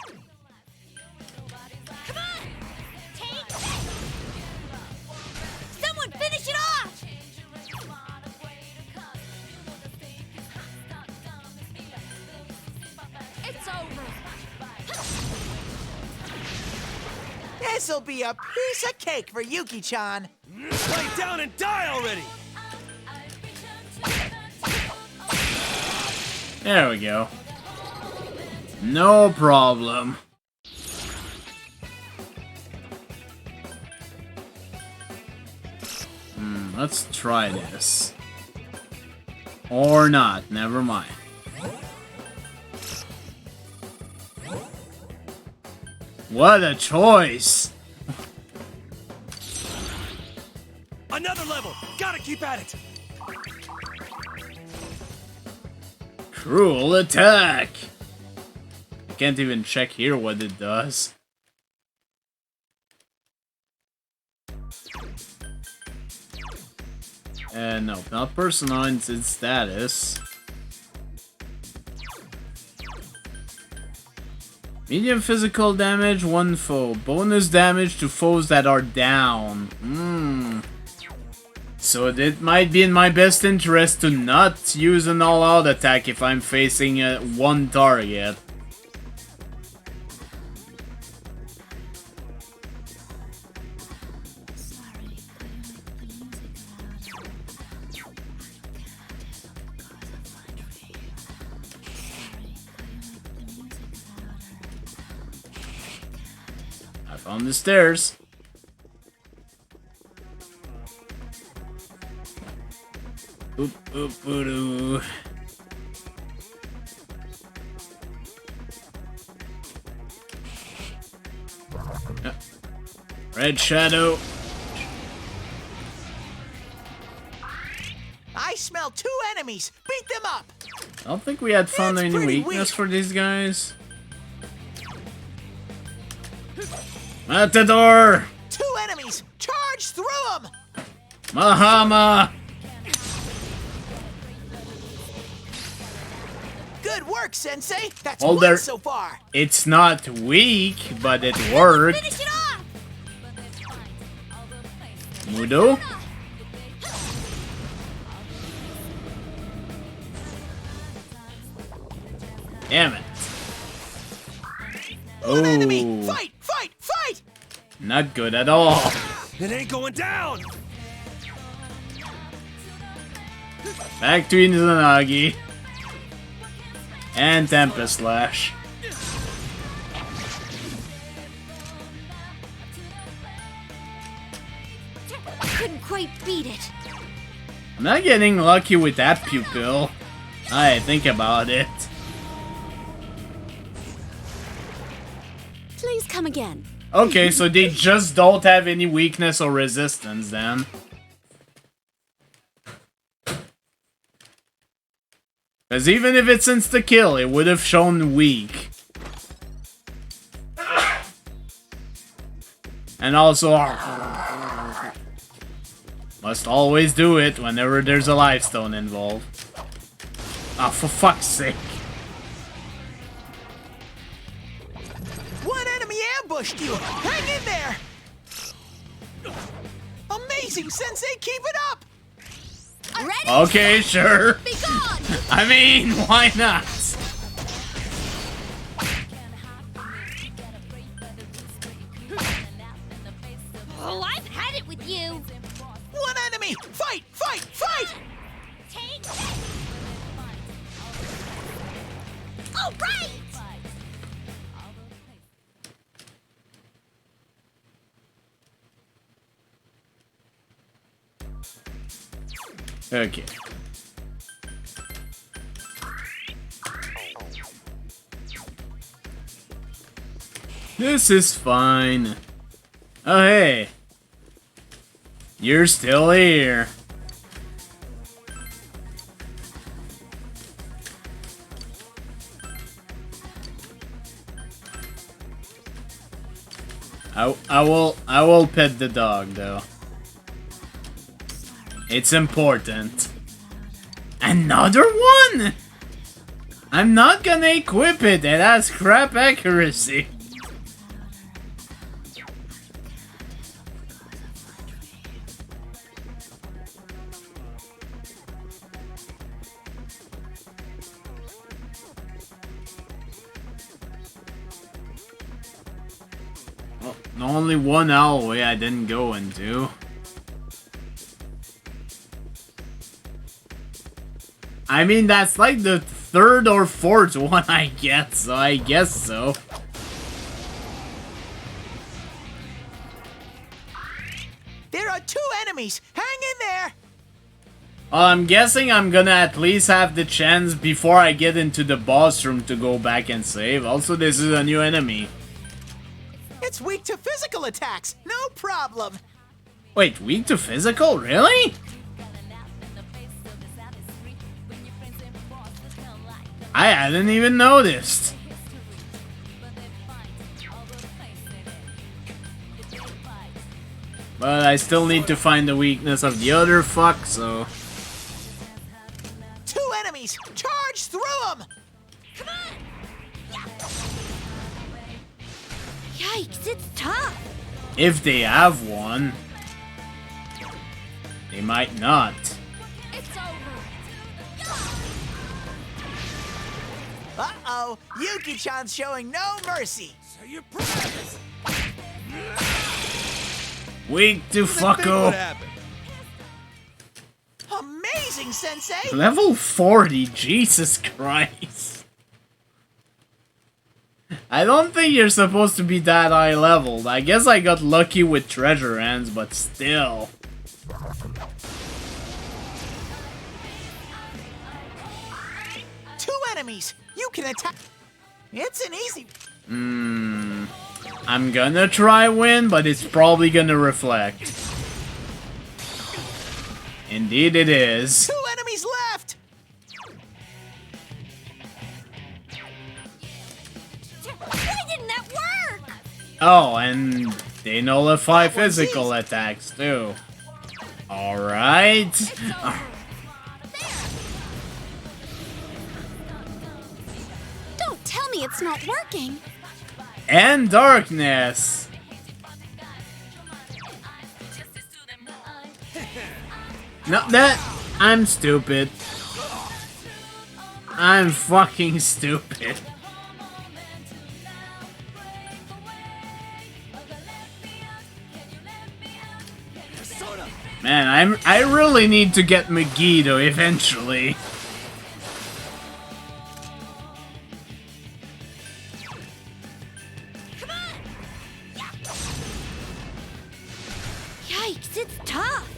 Come on! Take this! Someone finish it off! It's over! This'll be a piece of cake for Yuki-chan. Lay down and die already! There we go. No problem. Let's try this. Or not, never mind. What a choice! Another level! Gotta keep at it! Cruel attack! I can't even check here what it does. No, not personalized, it's status. Medium physical damage, 1 foe. Bonus damage to foes that are down. So it might be in my best interest to not use an all-out attack if I'm facing one target. I found the stairs. Oop, oop, oop, oop. Red shadow. I smell 2 enemies. Beat them up. I don't think we had found It's any pretty weakness weak. for these guys. Matador! 2 enemies. Charge through them. Mahama! Good work, Sensei. That's Well, 1 there- so far. It's not weak, but it worked. Finish it off! Mudo? Damn it. One enemy. Oh, Fight, fight, fight. not good at all. It ain't going down! Back to Izanagi. And Tempest Slash. Couldn't quite beat it. I'm not getting lucky with that pupil. I think about it. Please come again. Okay, so they just don't have any weakness or resistance then. Because even if it's insta-kill, it would have shown weak. And also... must always do it whenever there's a life stone involved. Ah, for fuck's sake. One enemy ambushed you. Hang in there. Amazing, Sensei. Keep it up. Ready? Okay, sure. Be gone! I mean, why not? Oh, I've had it with you. One enemy. Fight, fight, fight. Take this. All right. Okay. This is fine. Oh, hey. You're still here. I will pet the dog though. It's important. Another one? I'm not gonna equip it. It has crap accuracy. Well, only one hallway I didn't go into. I mean, that's like the third or fourth one I get, so I guess so. There are 2 enemies! Hang in there! Well, I'm guessing I'm gonna at least have the chance before I get into the boss room to go back and save. Also, this is a new enemy. It's weak to physical attacks! No problem! Wait, weak to physical? Really? I hadn't even noticed. But I still need to find the weakness of the other fuck, so... 2 enemies! Charge through them! Come on! Yikes, it's tough! If they have one. They might not. It's over! Uh-oh! Yuki-chan's showing no mercy! Say your prayers. Weak to What fucko. happened? Amazing, Sensei! Level 40, Jesus Christ. I don't think you're supposed to be that high leveled. I guess I got lucky with treasure hands, but still. Two enemies! You can attack... It's an easy... I'm gonna try win, but it's probably gonna reflect. Indeed it is. 2 enemies left! Why didn't that work? Oh, and they nullify physical attacks too. Alright. Don't tell me it's not working. And darkness. No, I'm stupid. I'm fucking stupid. Man, I really need to get Megiddo eventually. Yikes, it's tough.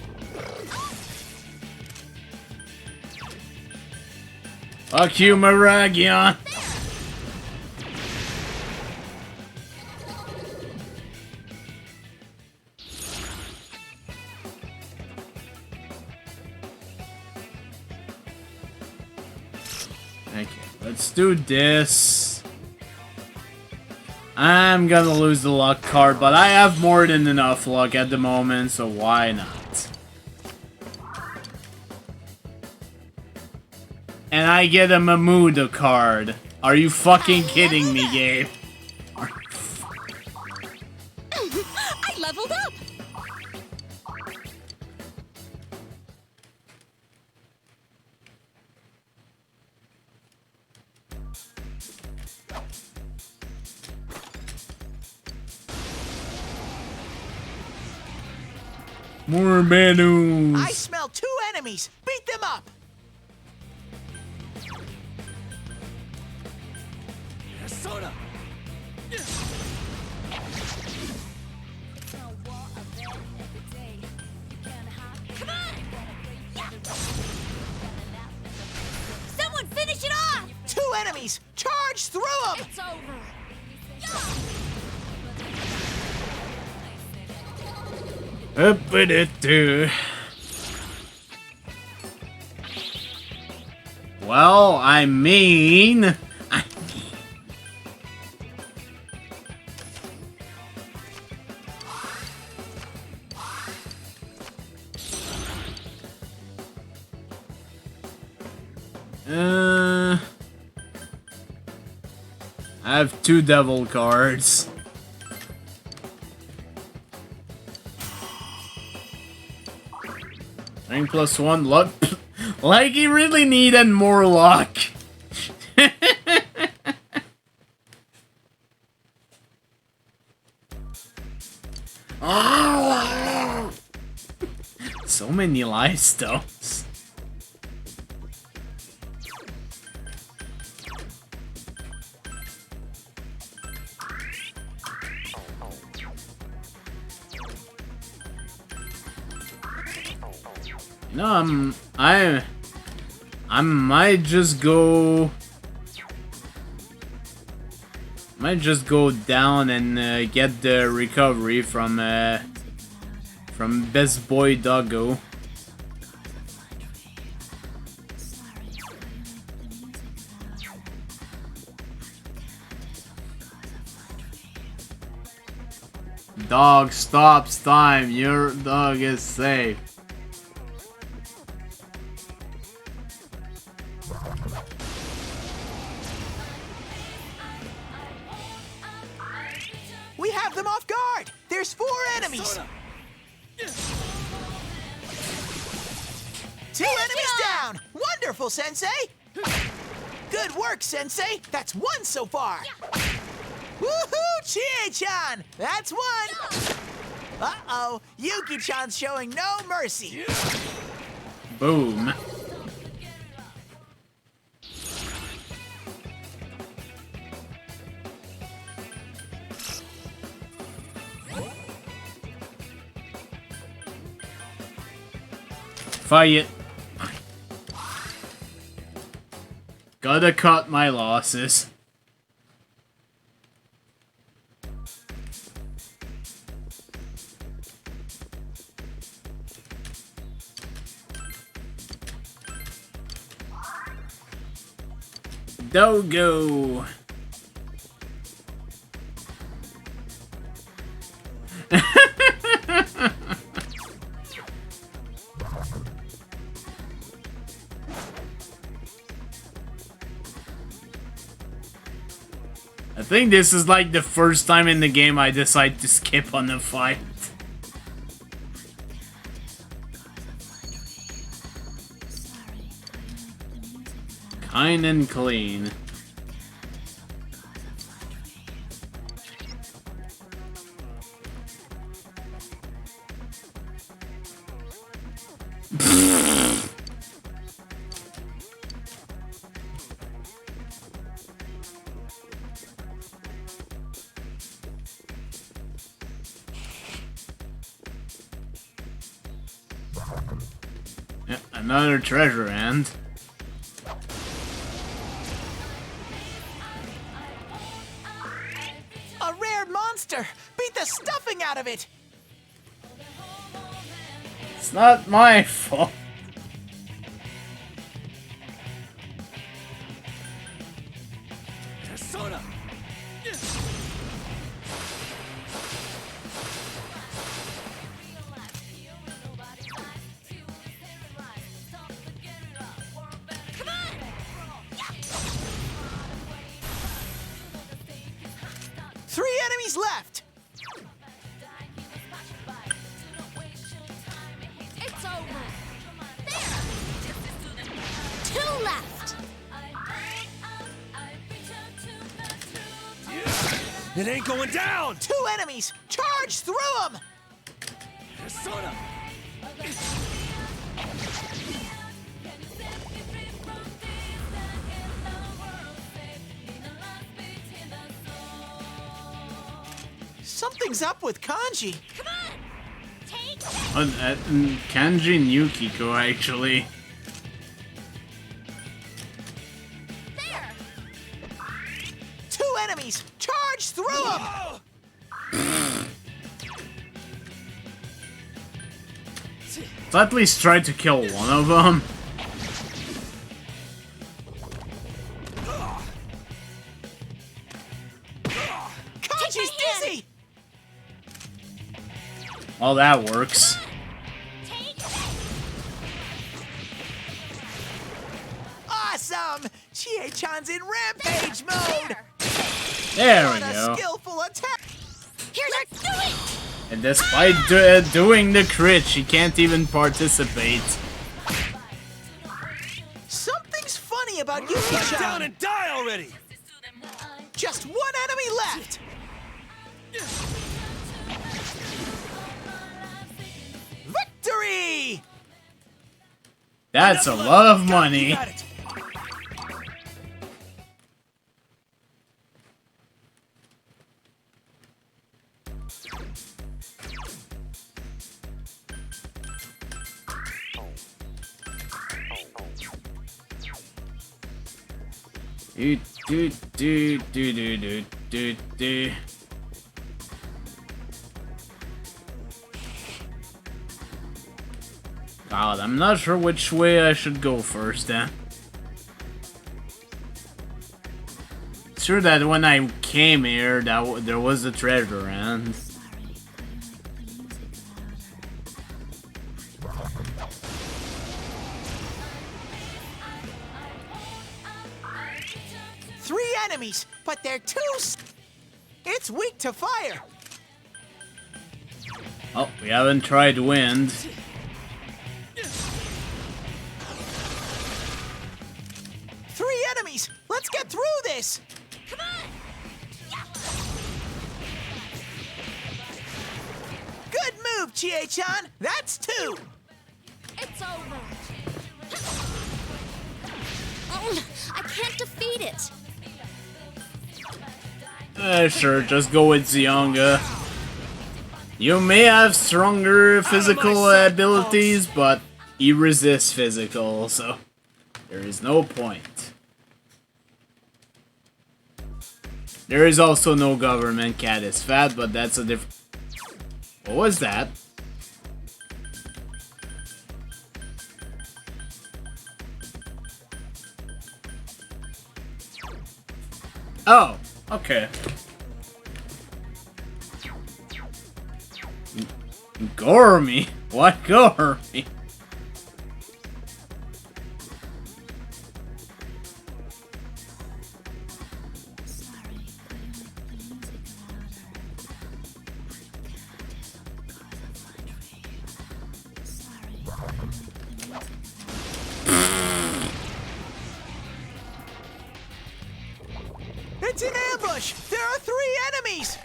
Fuck you, Maragion. Okay, let's do this. I'm gonna lose the luck card, but I have more than enough luck at the moment, so why not? And I get a Mamuda card. Are you fucking kidding me, Gabe? I leveled up. More menus. I smell 2 enemies! Beat them up! Persona. Come on! Someone finish it off! 2 enemies! Charge through them! It's over. Up-a-da-doo. Well, I mean... I have 2 devil cards. Ring +1 luck. Like he really needed more luck. So many lives though. You know, I might just go down and get the recovery from Best Boy Doggo. Dog stops time. Your dog is safe. We have them off guard! There's 4 enemies! 2 enemies down! Wonderful, Sensei! Good work, Sensei! That's 1 so far! Woohoo, Chie-chan! That's 1! Uh-oh, Yuki-chan's showing no mercy! Boom. Fight. Gotta cut my losses. Dogo. I think this is like the first time in the game I decide to skip on the fight. Kind and clean. Yeah, another treasure hand. A rare monster! Beat the stuffing out of it! It's not my fault. Persona. Three enemies left! It's over. There. 2 left. It ain't going down! 2 enemies! Charge through them! Persona. Something's up with Kanji. Come on. Take Kanji and Yukiko, actually. there. 2 enemies! Charge through them! So at least try to kill one of them. Kanji's dizzy! Well, that works. Awesome! Chie-chan's in rampage mode! There we What a go. skillful attack! Let's do it. And despite doing the crit, she can't even participate. Something's funny about Get down Yuki-chan! and die already! Just 1 enemy left! Victory! That's a lot of money. You got it. Do. God, I'm not sure which way I should go first, eh? It's true that when I came here, there was a treasure, and... Three enemies, but they're too... It's weak to fire. Oh, we haven't tried wind. Three enemies! Let's get through this! Come on! Good move, Chie-chan! That's two! It's over. Oh, I can't defeat it. Sure, just go with Zyonga. You may have stronger physical abilities, but he resists physical, so there is no point. There is also no government cat is fat, but that's a different... What was that? Oh, okay. Gormy? What Gormy? It's an ambush! There are three enemies!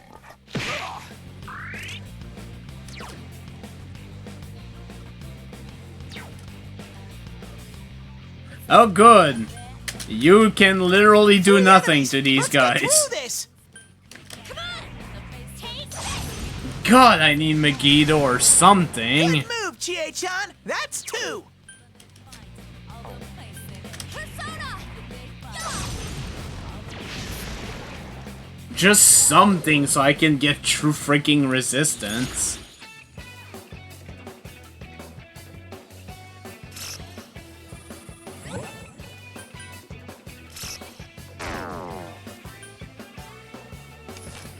Oh, good. You can literally do nothing to these guys. God, I need Megiddo or something. Good move, Chie-chan! That's two! Just something so I can get true freaking resistance.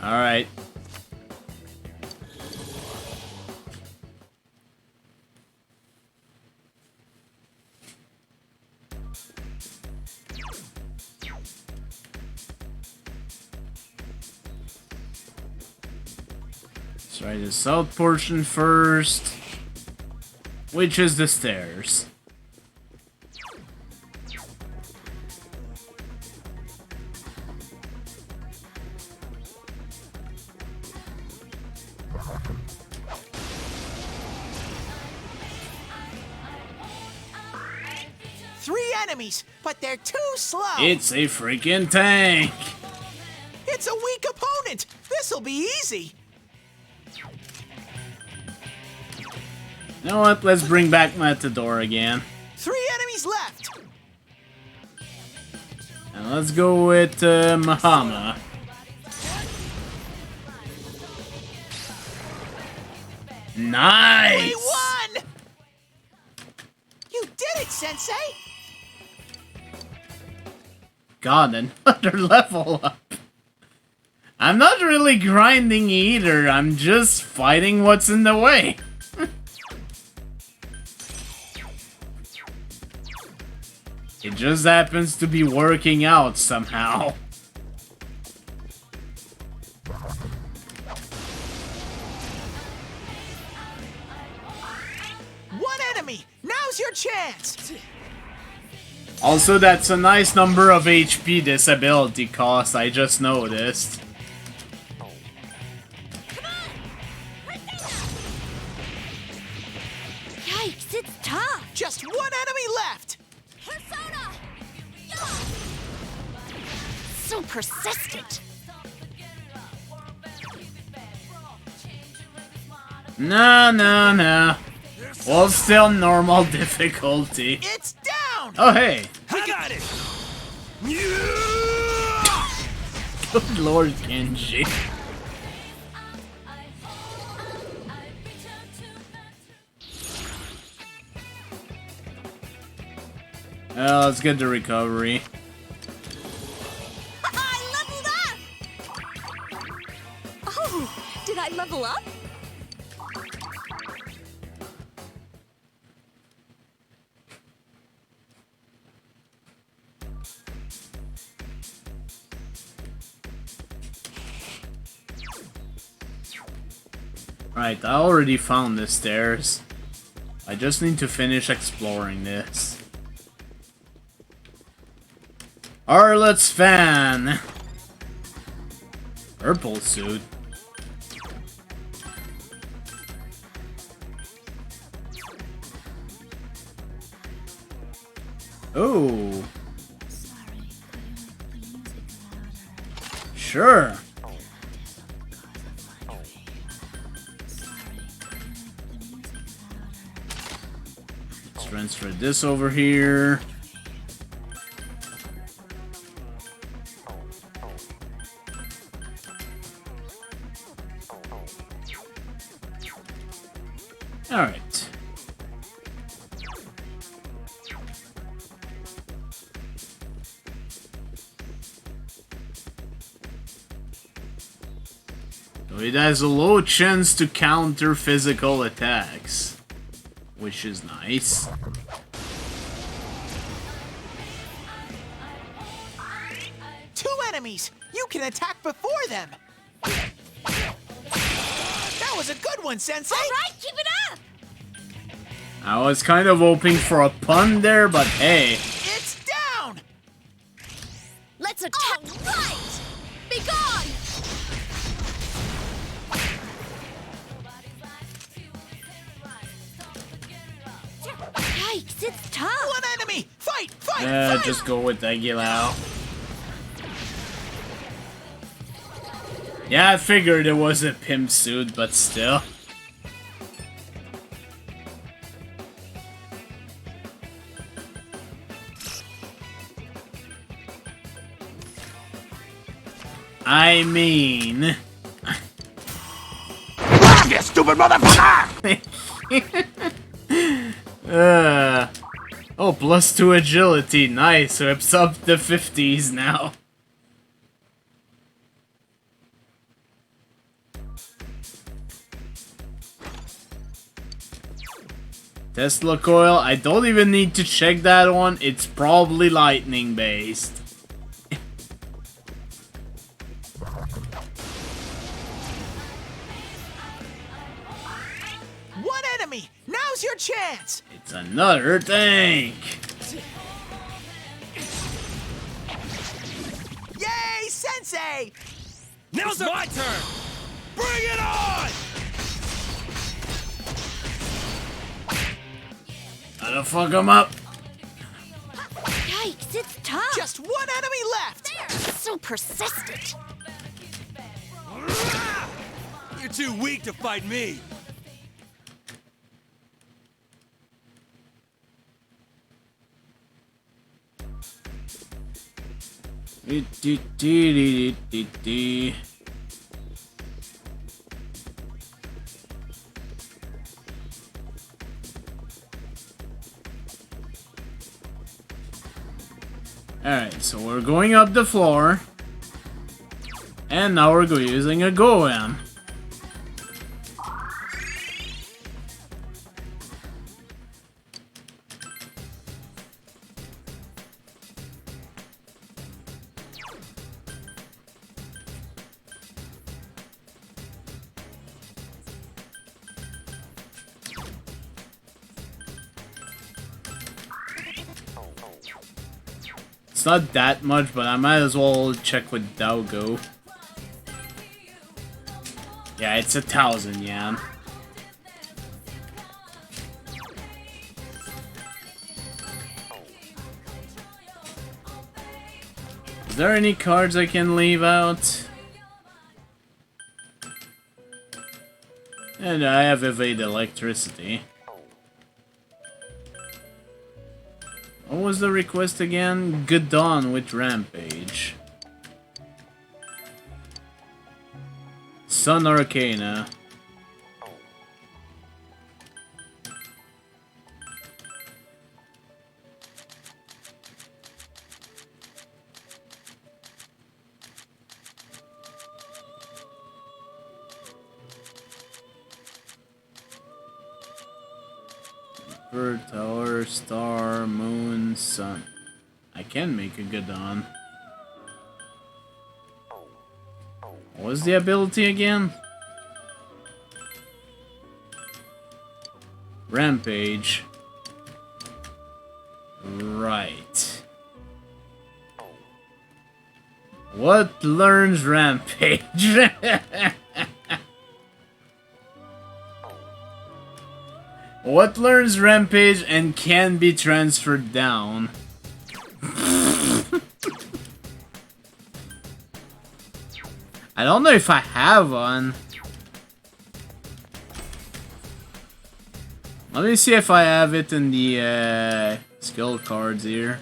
Alright. Let's try the south portion first, which is the stairs. Three enemies, but they're too slow! It's a freaking tank! It's a weak opponent! This'll be easy! You know what? Let's bring back Matador again. Three enemies left! And let's go with Mahama. Nice! We won! You did it, Sensei! God, another level up. I'm not really grinding either, I'm just fighting what's in the way. It just happens to be working out somehow. One enemy! Now's your chance! Also, that's a nice number of HP this ability costs, I just noticed. Yeah, Yikes, it's tough. Just one enemy left. Persona! So persistent. No. Well, still normal difficulty. It's down. Oh, hey. I got it. Good lord, Kenji. Let's get the recovery. I leveled up! Oh, did I level up? Right, I already found the stairs. I just need to finish exploring this. Arlet's fan! Purple suit. Oh. Sure. Let's transfer this over here. Alright. So it has a low chance to counter physical attacks, which is nice. Two enemies. You can attack before them. That was a good one, Sensei. All right, keep it up. I was kind of hoping for a pun there, but hey. It's down. Let's attack. All right. Be gone. Yikes, it's tough. One enemy. Fight. Yeah, just go with Aguilao. Yeah, I figured it was a pimp suit, but still. I mean... You stupid motherfucker! Oh, +2 agility. Nice, so it's up to 50s now. Tesla coil, I don't even need to check that one. It's probably lightning based. One enemy. Now's your chance. It's another tank. Yay, Sensei! Now's my turn. Bring it on! Gotta fuck him up. Yikes, it's tough. Just one enemy left. So persistent. You're too weak to fight me. Alright, so we're going up the floor. And now we're using a Goem. It's not that much, but I might as well check with Dalgo. Yeah, it's 1,000 yen. there any cards I can leave out? And I have evade electricity. What was the request again? Good dawn with rampage. Sun Arcana. Bird, tower, star, moon, sun. I can make a good dawn. What was the ability again? Rampage. Right. What learns Rampage? What learns Rampage and can be transferred down? I don't know if I have one. Let me see if I have it in the skill cards here.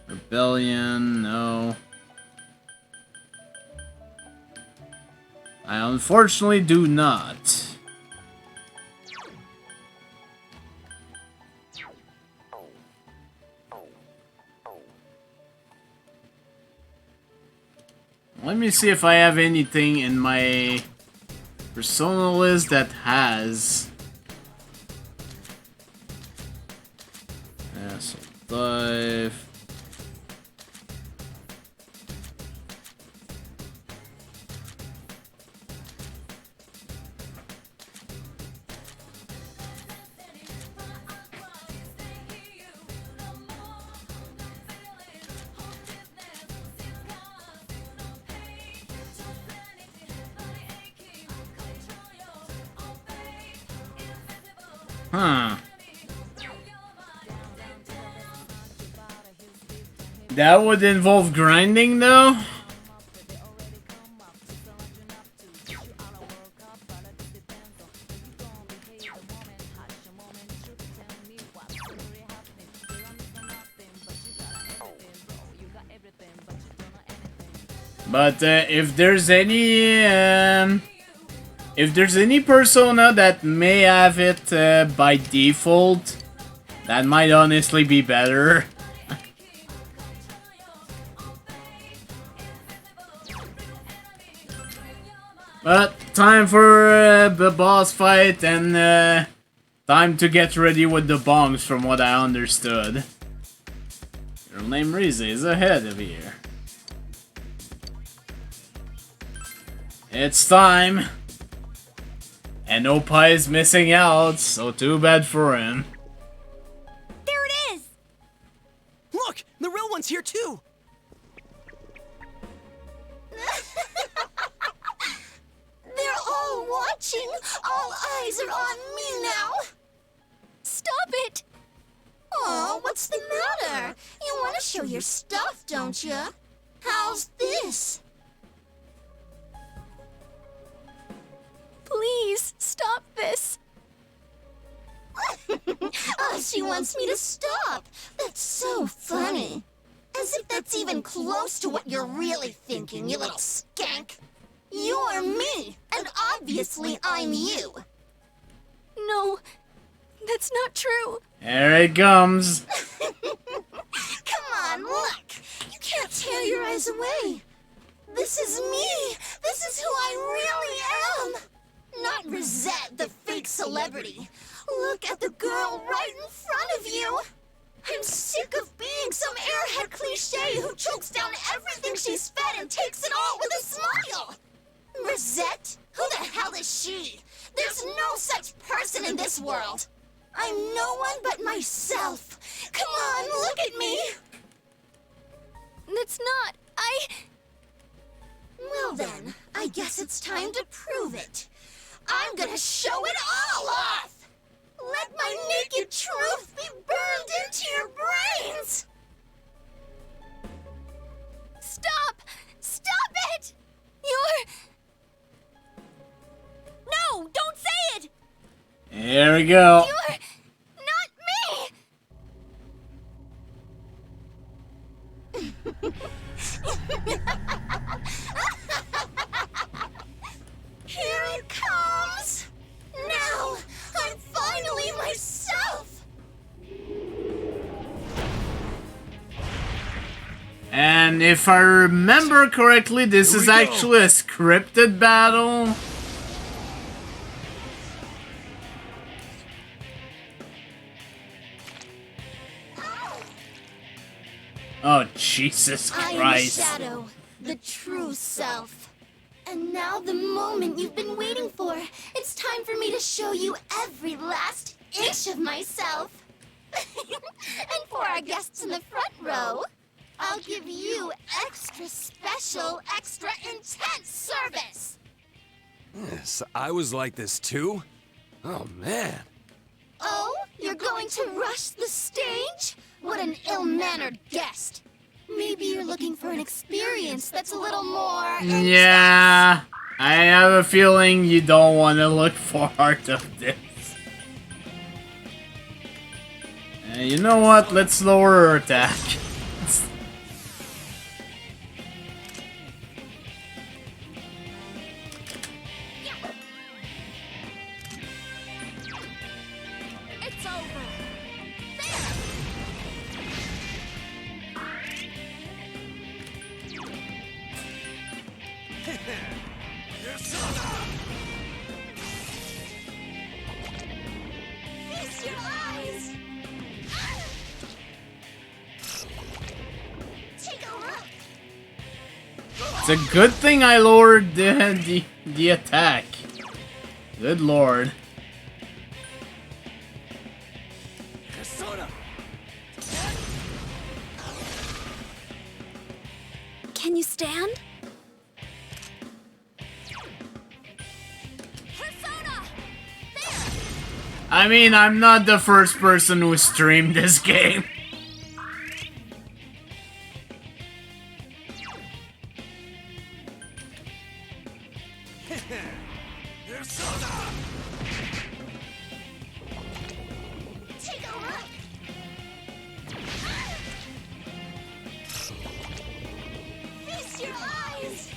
Rebellion, no. I unfortunately do not. Let me see if I have anything in my persona list that has. Yeah, so dive. Huh. That would involve grinding, though? But if there's any persona that may have it by default, that might honestly be better. But time for the boss fight and time to get ready with the bongs from what I understood. Your name Rize is ahead of here. It's time. And Opai is missing out, so too bad for him. There it is! Look! The real one's here too! They're all watching! All eyes are on me now! Stop it! Oh, what's the matter? You want to show your stuff, don't you? How's this? Please, stop this! Oh, she wants me to stop! That's so funny! As if that's even close to what you're really thinking, you little skank! You're me, and obviously I'm you! No, that's not true. Here it comes. Come on, look! You can't tear your eyes away! This is me! This is who I really am! Not Rosette, the fake celebrity. Look at the girl right in front of you! I'm sick of being some airhead cliche who chokes down everything she's fed and takes it all with a smile! Rosette? Who the hell is she? There's no such person in this world! I'm no one but myself! Come on, look at me! That's not... Well then, I guess it's time to prove it. I'm gonna show it all off! Let my naked truth be burned into your brains! Stop! Stop it! You're... No, don't say it! Here we go. You're not me! Here it comes! Now, I'm finally myself! And if I remember correctly, this is actually a scripted battle. Oh, Jesus I am the Christ. shadow, the true self. And now the moment you've been waiting for. It's time for me to show you every last inch of myself. And for our guests in the front row, I'll give you extra special, extra intense service. Yes, I was like this too? Oh, man. Oh, you're going to rush the stage? What an ill-mannered guest. Maybe you're looking for an experience that's a little more intense. Yeah, I have a feeling you don't want to look part of this. You know what? Let's lower her attack. It's over. Feast your eyes. Take a look. It's a good thing I lowered the attack. Good lord. Can you stand? I mean, I'm not the first person who streamed this game. Take a look. Feast your eyes.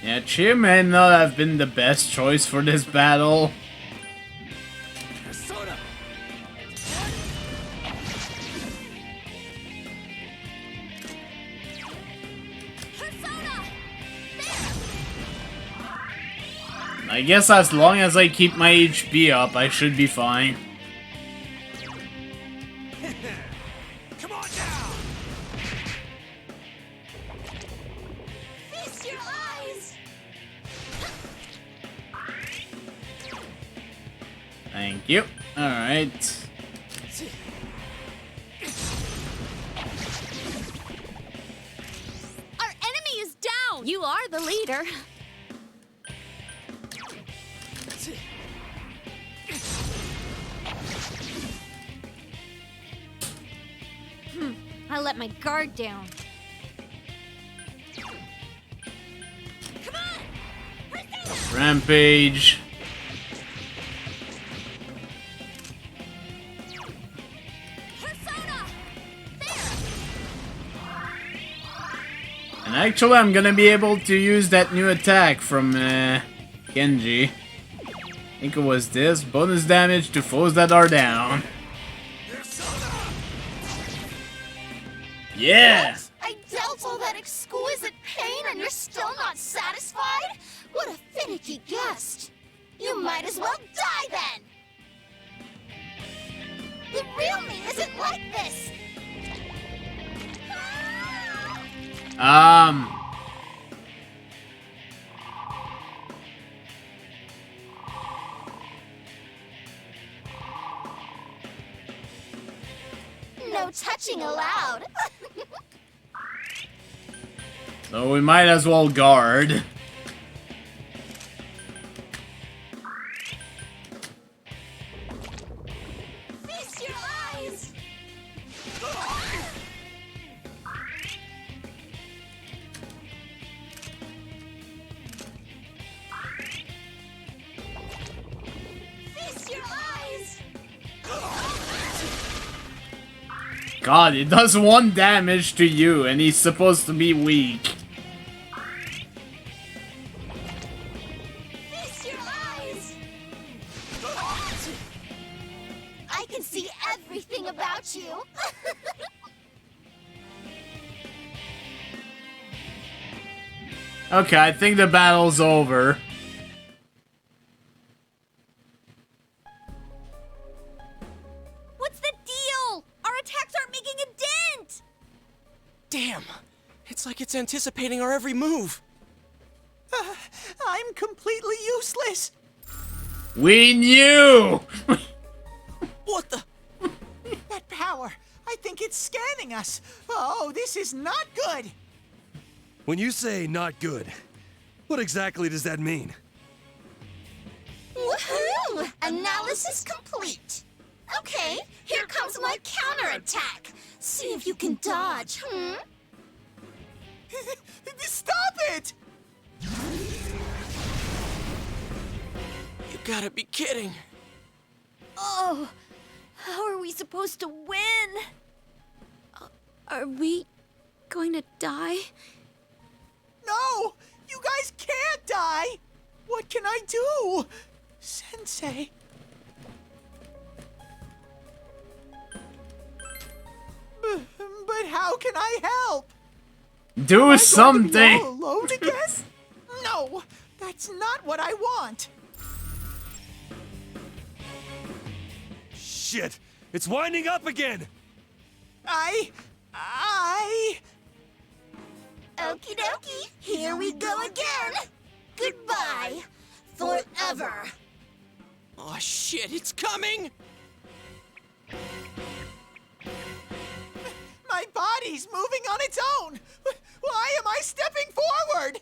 Yeah, Chia may not have been the best choice for this battle. I guess as long as I keep my HP up, I should be fine. Come on now! Feast your eyes. Thank you. Alright. Our enemy is down. You are the leader. I let my guard down. Come on. Rampage. Persona. And actually, I'm gonna be able to use that new attack from Genji. I think it was this. Bonus damage to foes that are down. Yeah! I dealt all that exquisite pain and you're still not satisfied? What a finicky guest. You might as well die then. The real me isn't like this. No touching allowed. So we might as well guard. God, it does 1 damage to you, and he's supposed to be weak. Feast your eyes! I can see everything about you. Okay, I think the battle's over. What's the deal? Our attacks aren't making a dent! Damn! It's like it's anticipating our every move. I'm completely useless. We knew! What the? That power, I think it's scanning us. Oh, this is not good. When you say not good, what exactly does that mean? Woohoo! Analysis complete. Okay, here comes my counterattack. See if you can dodge, Stop it! You gotta be kidding. Oh, how are we supposed to win? Are we going to die? No! You guys can't die! What can I do? Sensei. But how can I help? Do something! All alone again? No, that's not what I want. Shit! It's winding up again! Okie dokie, here we go again. Goodbye. Forever. Oh shit, it's coming! My body's moving on its own. Why am I stepping forward?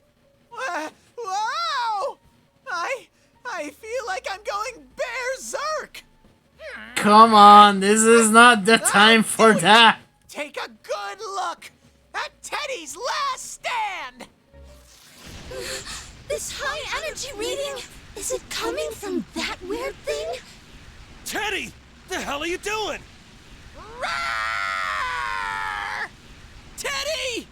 Wow! I feel like I'm going berserk. Come on, this is not the time for that. Take a good look at Teddie's last stand. This high energy reading, is it coming from that weird thing? Teddie! The hell are you doing? Roar! Teddie!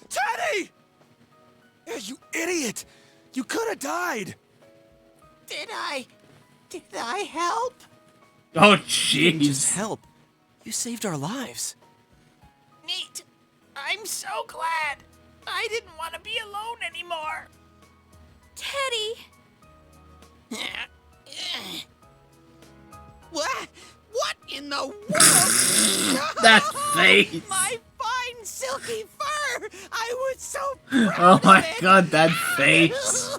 Teddie! Yeah, you idiot! You could have died! Did I help? Oh, You didn't just jeez. help. You saved our lives. Neat. I'm so glad. I didn't want to be alone anymore. Teddie! What? What in the world? That face. My fine silky fur! I was so proud Oh my of it. god, that face.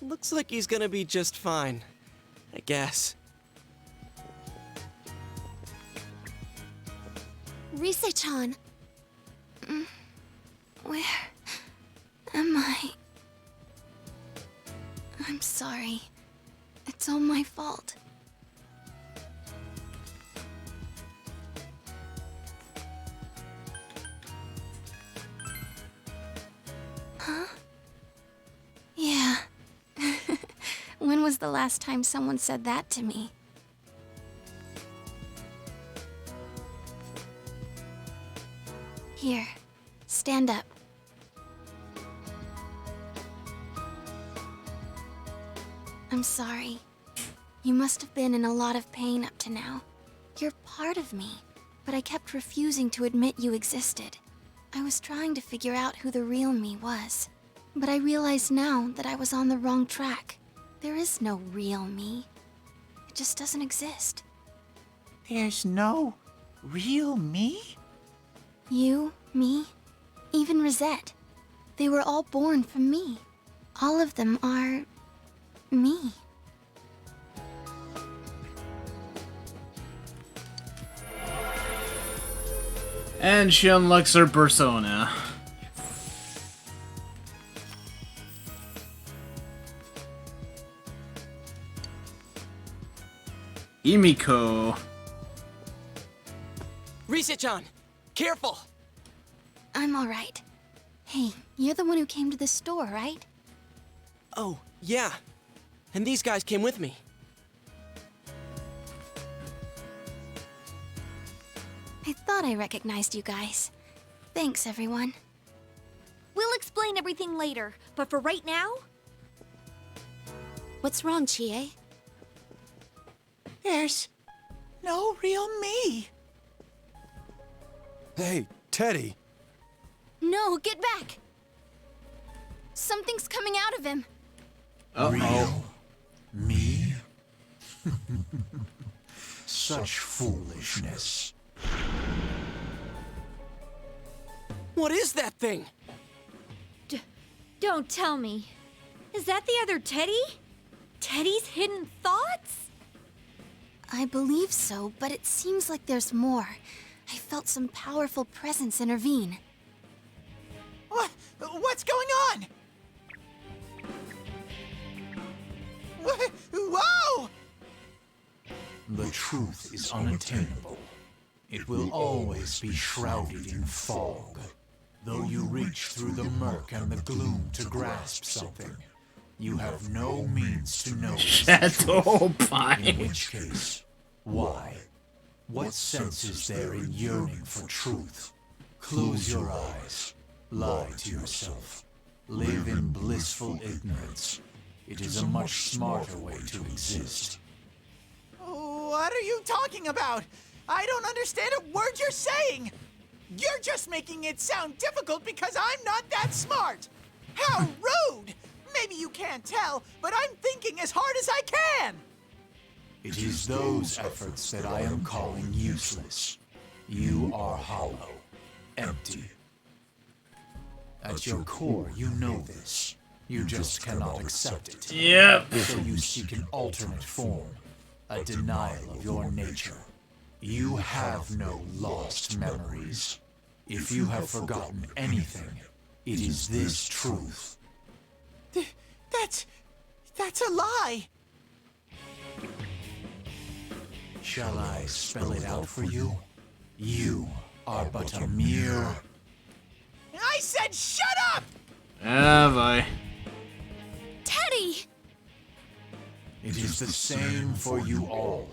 Looks like he's gonna be just fine. I guess. Rise-chan. Where am I? I'm sorry. It's all my fault. Huh? Yeah. When was the last time someone said that to me? Here, stand up. I'm sorry. You must have been in a lot of pain up to now. You're part of me, but I kept refusing to admit you existed. I was trying to figure out who the real me was, but I realize now that I was on the wrong track. There is no real me. It just doesn't exist. There's no real me? You, me, even Rosette. They were all born from me. All of them are me. And she unlocks her persona. Himiko. Rise-chan, careful! I'm alright. Hey, you're the one who came to the store, right? Oh, yeah. And these guys came with me. I thought I recognized you guys. Thanks, everyone. We'll explain everything later, but for right now... What's wrong, Chie? There's no real me. Hey, Teddie. No, get back! Something's coming out of him. Real me? Such foolishness. What is that thing? Don't tell me. Is that the other Teddie? Teddie's hidden thoughts? I believe so, but it seems like there's more. I felt some powerful presence intervene. What's going on? Whoa! The truth is unattainable. It will always be shrouded in fog. Though you reach through the murk and the gloom to grasp something, you have no means to know its truth. In which case, why? What sense is there in yearning for truth? Close your eyes. Lie to yourself. Live in blissful ignorance. It is a much smarter way to exist. What are you talking about? I don't understand a word you're saying. You're just making it sound difficult because I'm not that smart. How rude! Maybe you can't tell, but I'm thinking as hard as I can. It is those efforts that I am calling useless. You are hollow, empty. At your core, you know this. You just cannot accept it. Yep. So you seek an alternate form, a denial of your nature. You have no lost memories. If you have forgotten anything, it is this truth. That's a lie. Shall I spell it out for you? You are but a mere... I said shut up! Have I? Teddie! It is the same for you all.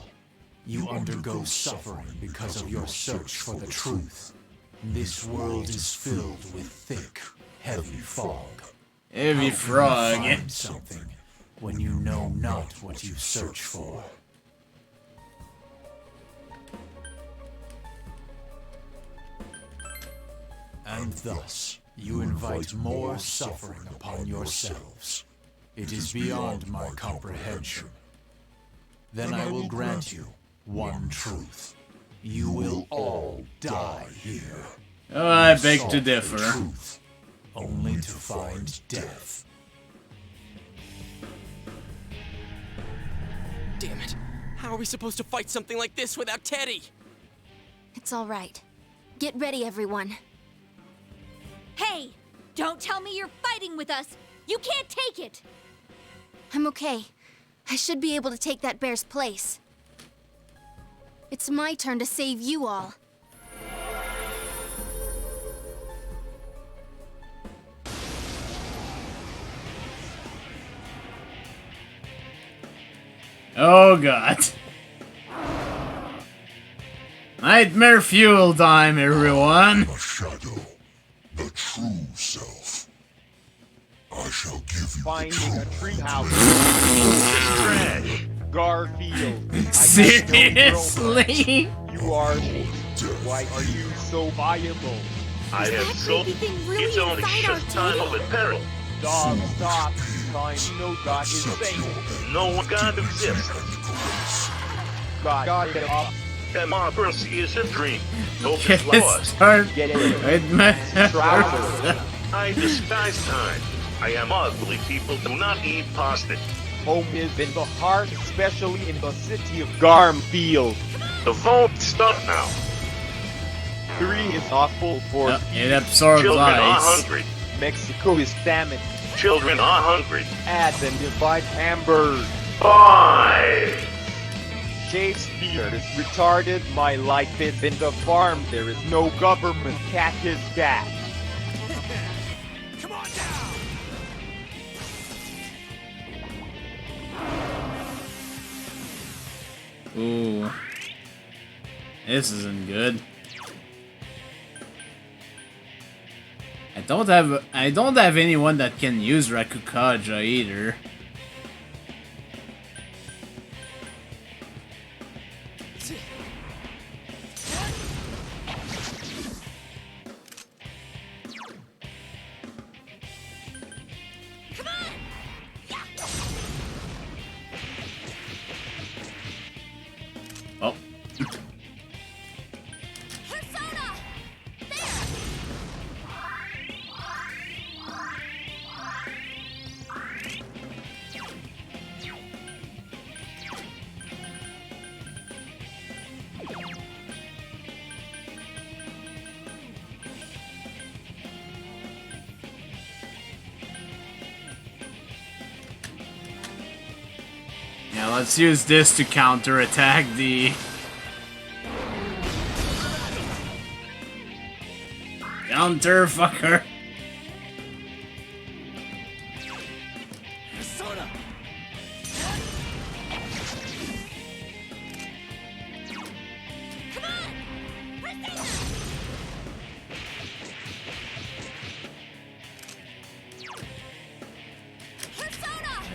You undergo suffering because of your search for the truth. This world is filled with thick, heavy fog. Heavy How frog. can you find something when you know not what you search for? And thus, you invite more suffering upon yourselves. It is beyond my comprehension. Then I will grant you one truth. You will all die here. Oh, I beg Sought to the differ. truth, only to find death. Damn it. How are we supposed to fight something like this without Teddie? It's all right. Get ready, everyone. Hey! Don't tell me you're fighting with us! You can't take it! I'm okay. I should be able to take that bear's place. It's my turn to save you all. Oh god. Nightmare fuel time, everyone. The shadow, the true self. I shall give you Finding a treehouse. trash. Garfield. Seriously? You are... Why are you so viable? I am so. Really It's only just time of peril. Dog, stop. Time no God is safe. No God exists. God, get up. Democracy is a dream. Hope Get is lost. start Get in. with my I disguise time. I am ugly. People do not eat pasta. Home is in the heart, especially in the city of Garmfield. The vote stop now. 3 is awful for it absorbs Children are ice. hungry. Mexico is famine. Children are hungry. Add and divide hamburgers. 5. Shakespeare is retarded. My life is in the farm. There is no government. Cat is cat. Ooh. This isn't good. I don't have anyone that can use Rakukaja either. Oh. Yeah, let's use this to counterattack the... Counter fucker.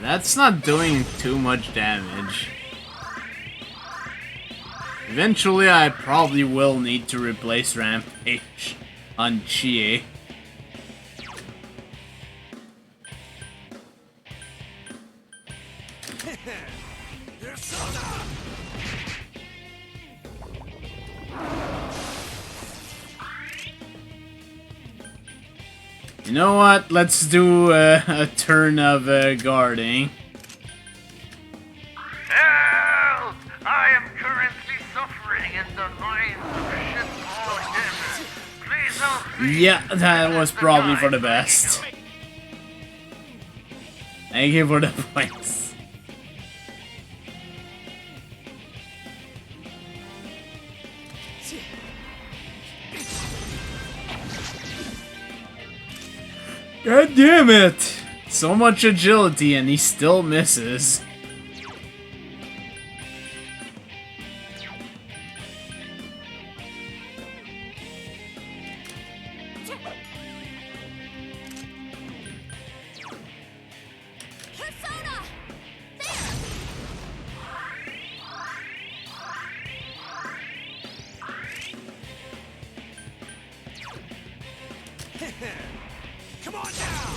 That's not doing too much damage. Eventually, I probably will need to replace Rampage on Chie. You know what? Let's do a turn of guarding. Help! I am currently suffering in the minds of shitball devils. Please help me. Yeah, that was probably for the best. Thank you for the points. God damn it! So much agility and he still misses. Come on down!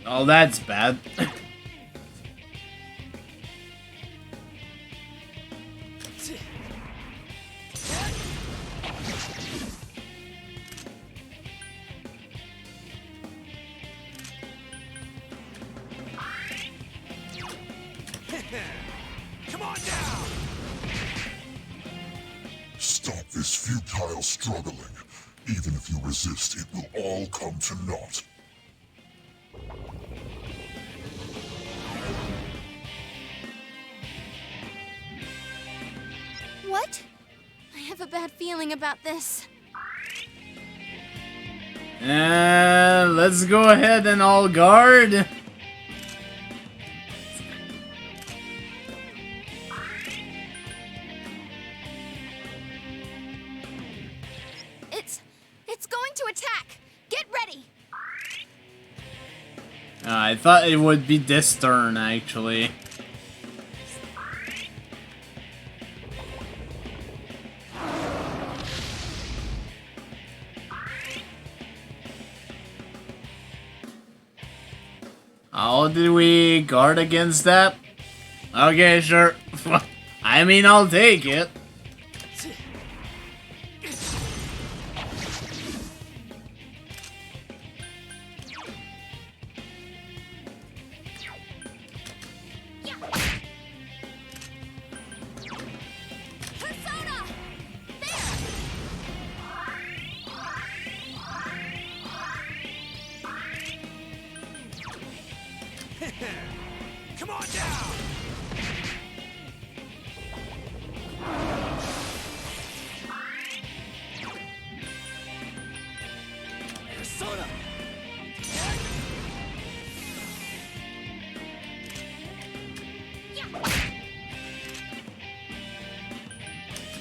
Oh, that's bad. Come on down! Stop this futile struggling. Even if you resist, it will all come to naught. What? I have a bad feeling about this. Let's go ahead and all guard. It's going to attack. Get ready. I thought it would be this turn, actually. How did we guard against that? Okay, sure. I mean, I'll take it. Come on down!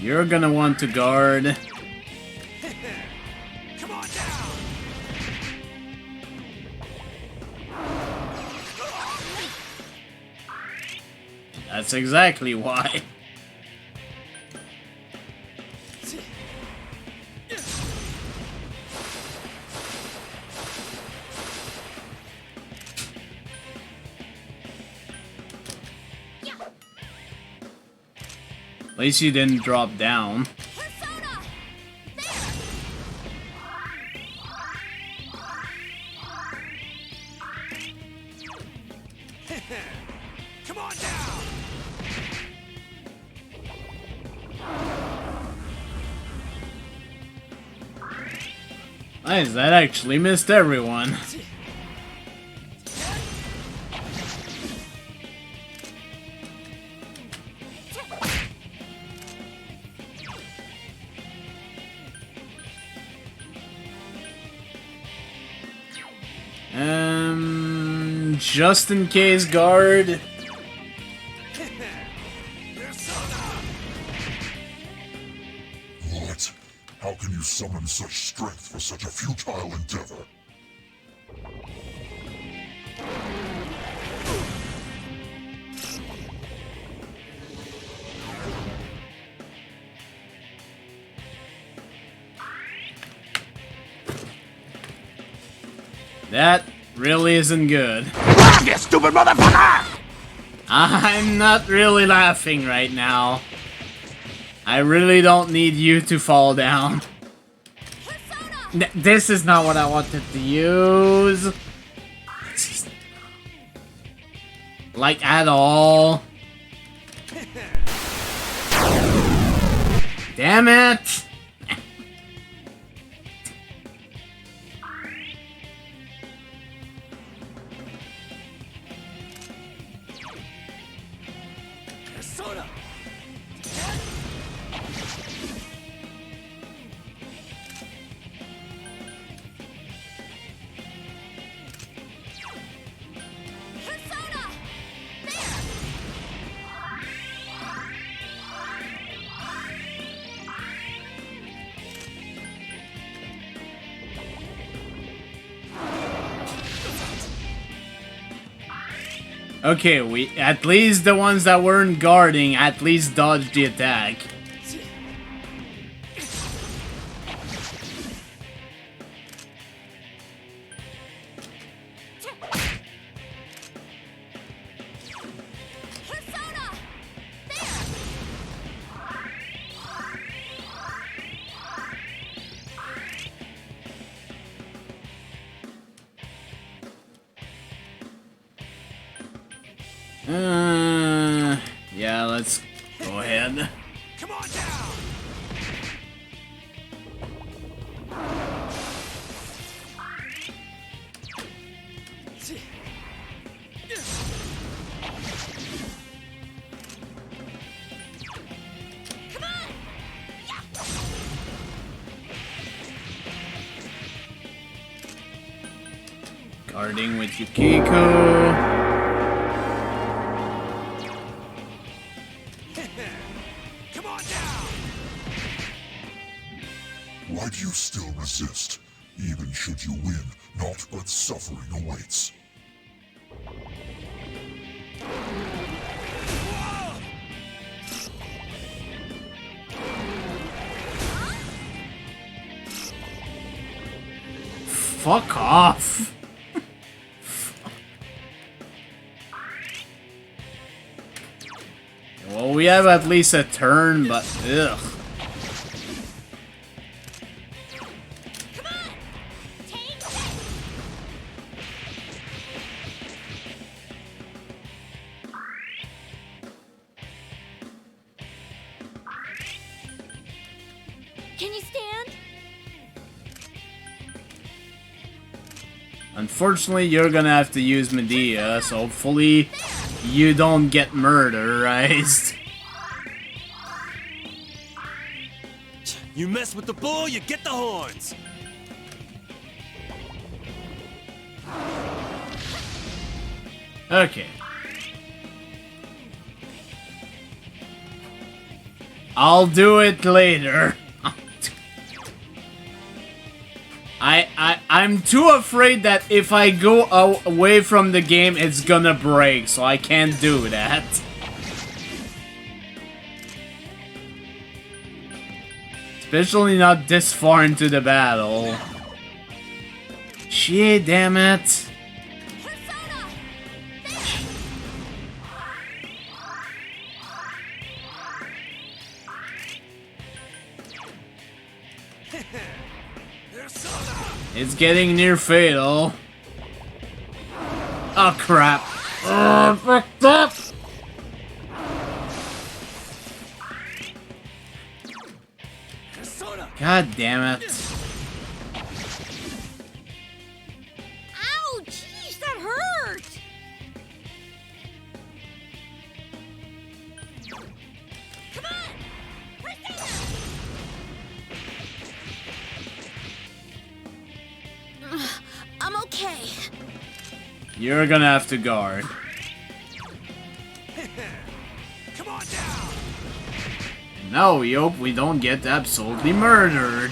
You're gonna want to guard. Come on down. That's exactly why. At least you didn't drop down. Come on down. Nice, that actually missed everyone. Just in case, guard. What? How can you summon such strength for such a futile endeavor? That really isn't good. You stupid motherfucker! I'm not really laughing right now. I really don't need you to fall down. This is not what I wanted to use. Like, at all. Damn it! Okay, we at least the ones that weren't guarding at least dodged the attack. Yeah, let's go ahead. Come on down. Guarding with Yukiko. Why do you still resist? Even should you win, naught but suffering awaits. Fuck off. Well, we have at least a turn, but ugh. Can you stand? Unfortunately, you're gonna have to use Medea, so hopefully you don't get murderized. You mess with the bull, you get the horns. Okay. I'll do it later. I'm too afraid that if I go away from the game, it's gonna break, so I can't do that. Especially not this far into the battle. Shit, damn it. It's getting near fatal. Oh crap. Oh, fucked up. God damn it. Ow, jeez, that hurt! Come on! I'm okay. You're gonna have to guard. Come on down. And now we hope we don't get absolutely murdered.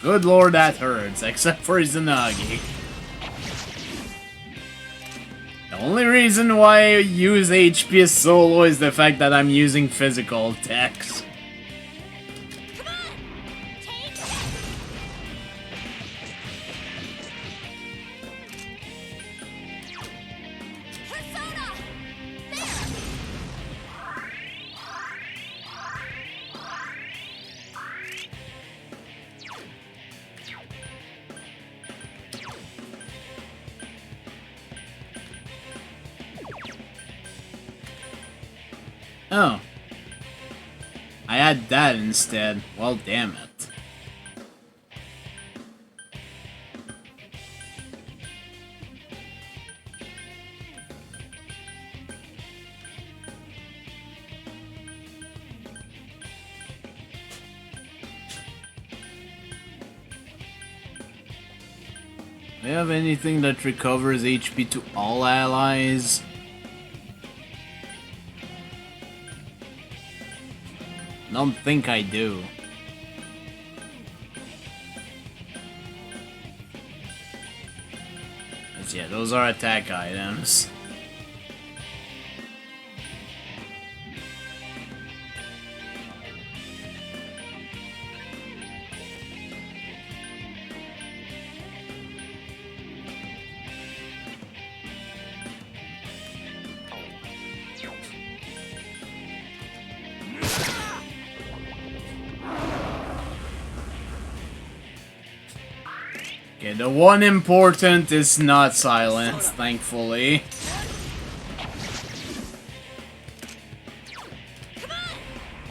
Good lord, that hurts, except for Izanagi. The only reason why I use HP as solo is the fact that I'm using physical attacks. Oh. I had that instead. Well, damn it. Do I have anything that recovers HP to all allies? Don't think I do. But yeah, those are attack items. Okay, the one important is not silenced, thankfully.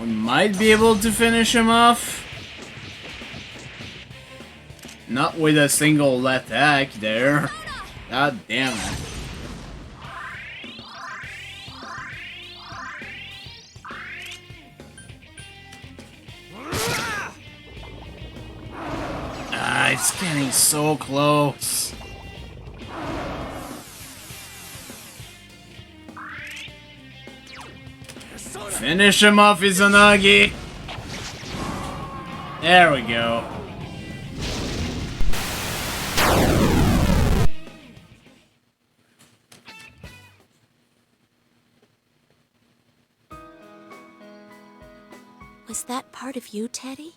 We might be able to finish him off. Not with a single attack there. God damn it. It's getting so close. Finish him off, Izanagi. There we go. Was that part of you, Teddie?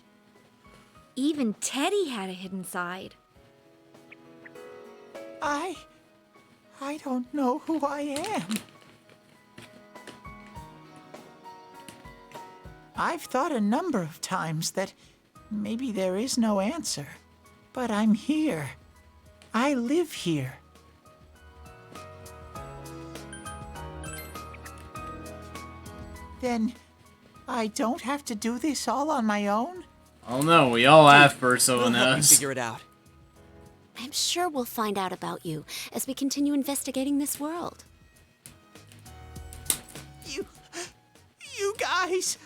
Even Teddie had a hidden side. I don't know who I am. I've thought a number of times that maybe there is no answer. But I'm here. I live here. Then I don't have to do this all on my own? Oh no, we all have We'll help you personas. figure it out. I'm sure we'll find out about you as we continue investigating this world. You guys,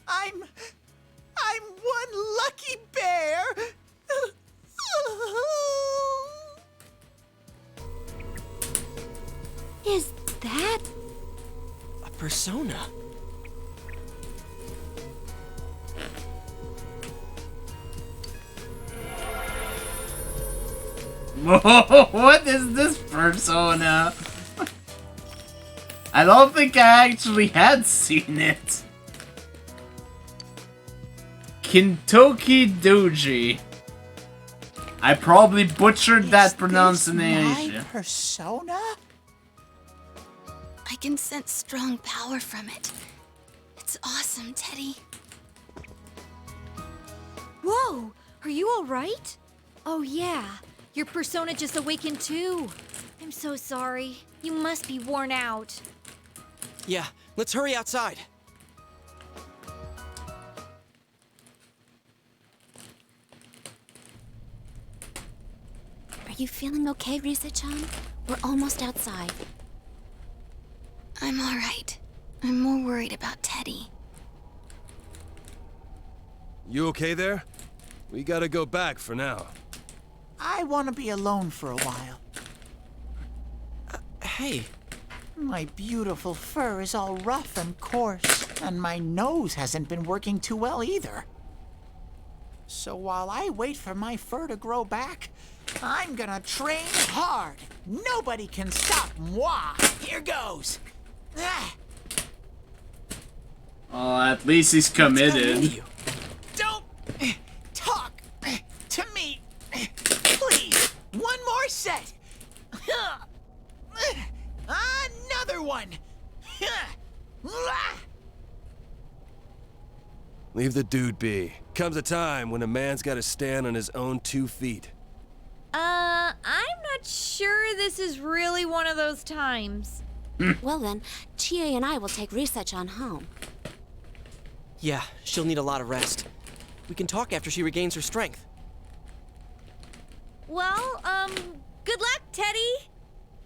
I'm one lucky bear. Is that persona. Whoa, what is this persona? I don't think I actually had seen it. Kintoki Doji. I probably butchered that pronunciation. My persona? I can sense strong power from it. It's awesome, Teddie. Whoa! Are you alright? Oh yeah, your persona just awakened too. I'm so sorry. You must be worn out. Yeah, let's hurry outside. Are you feeling okay, Risa-chan? We're almost outside. I'm alright. I'm more worried about Teddie. You okay there? We gotta go back for now. I want to be alone for a while. Hey. My beautiful fur is all rough and coarse, and my nose hasn't been working too well either. So while I wait for my fur to grow back, I'm gonna train hard. Nobody can stop moi. Here goes. Ah. Well, at least he's committed. Don't talk to me, please. One more set. Another one. Leave the dude be. Comes a time when a man's gotta stand on his own 2 feet. I'm not sure this is really one of those times. Well then, Chie and I will take Risa-chan home. Yeah, she'll need a lot of rest. We can talk after she regains her strength. Well, good luck, Teddie.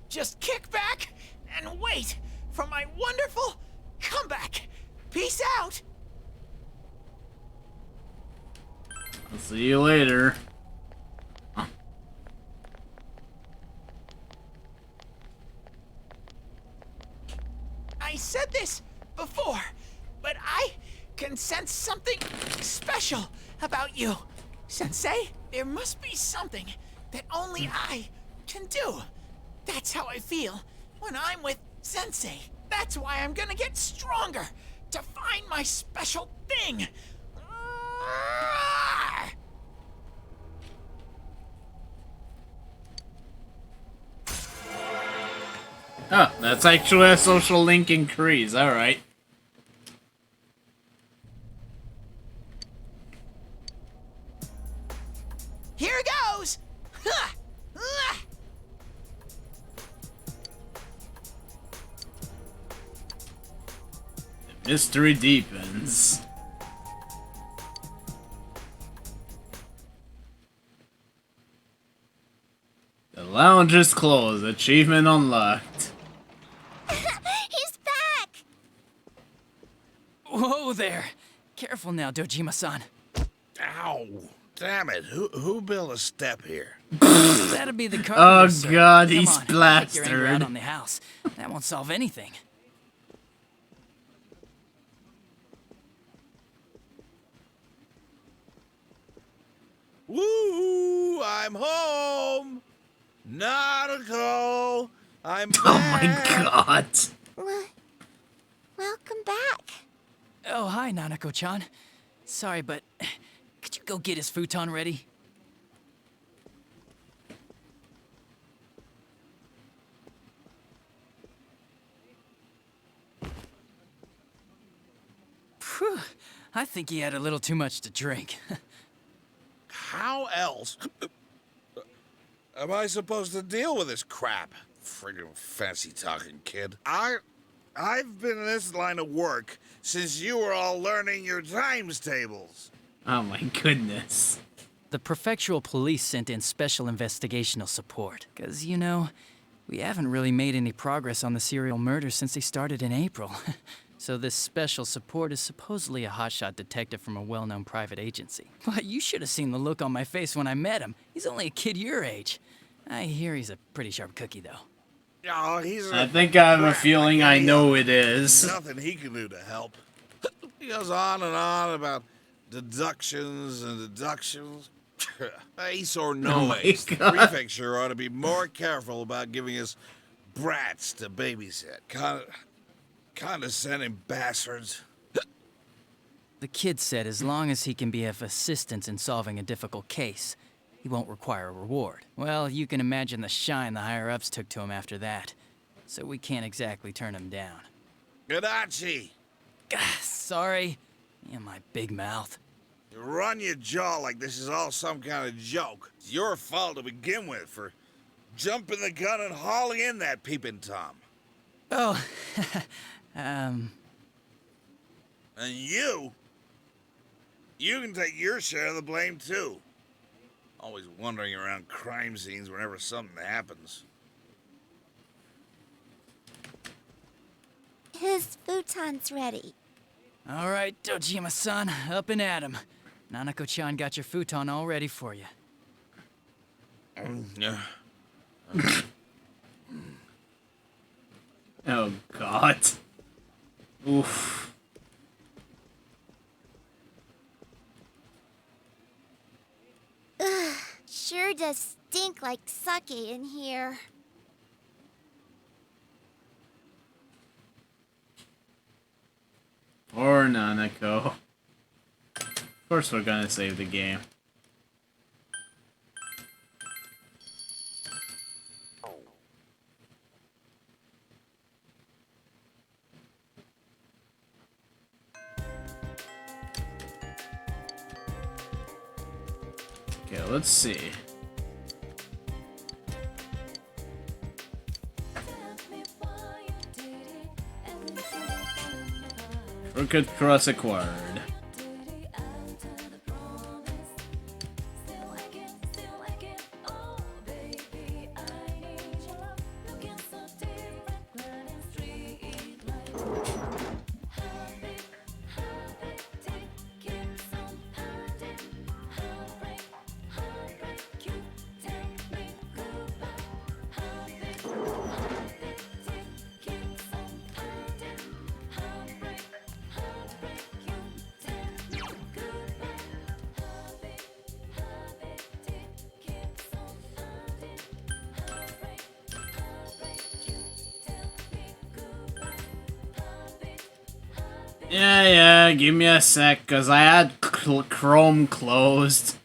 Just kick back and wait for my wonderful comeback. Peace out. I'll see you later. I said this before, but I can sense something special about you, Sensei. There must be something that only I can do. That's how I feel when I'm with Sensei. That's why I'm gonna get stronger to find my special thing. Oh, that's actually a social link increase. Alright. Here goes! The mystery deepens. The lounge is closed. Achievement unlocked. He's back! Whoa there! Careful now, Dojima-san. Ow! Damn it! Who built a step here? That'd be the carpenter, sir. God, Come he's on, take your anger out plastered. on the house. That won't solve anything. Woo! I'm home. Nautical. I'm back. Oh my god. Welcome back. Oh, hi, Nanako-chan. Sorry, but could you go get his futon ready? Phew, I think he had a little too much to drink. How else am I supposed to deal with this crap? Friggin' fancy-talking kid. I've been in this line of work since you were all learning your times tables. Oh my goodness. The prefectural police sent in special investigational support. 'Cause, you know, we haven't really made any progress on the serial murder since they started in April. So this special support is supposedly a hotshot detective from a well-known private agency. But you should have seen the look on my face when I met him. He's only a kid your age. I hear he's a pretty sharp cookie, though. Oh, he's I think I have a feeling I know it is. Nothing he can do to help. He goes on and on about deductions and deductions. Ace or no ace, the prefecture ought to be more careful about giving us brats to babysit. Condescending bastards. The kid said as long as he can be of assistance in solving a difficult case, he won't require a reward. Well, you can imagine the shine the higher-ups took to him after that, so we can't exactly turn him down. Gadachi! Sorry. Yeah, my big mouth. You run your jaw like this is all some kind of joke. It's your fault to begin with for jumping the gun and hauling in that peeping Tom. Oh, And you can take your share of the blame too. Always wandering around crime scenes whenever something happens. His futon's ready. All right, Dojima-san, up and at him. Nanako-chan got your futon all ready for you. Oh, God. Oof. Ugh, sure does stink like sake in here. Or Nanako. Of course we're gonna save the game. Okay, let's see. Crooked Cross acquired. Yeah, give me a sec, cause I had Chrome closed.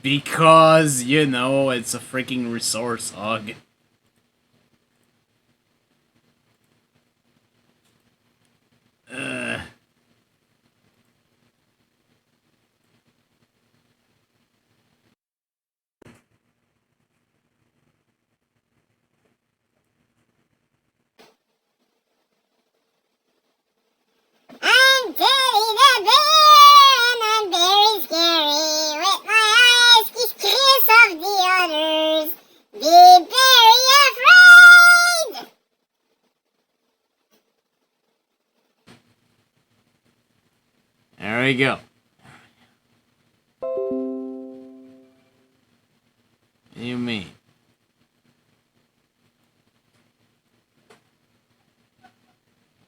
Because, you know, it's a freaking resource hog. I'm Teddie the bear, and I'm very scary. With my eyes keep clear of the others. Be very afraid! There we go. What do you mean?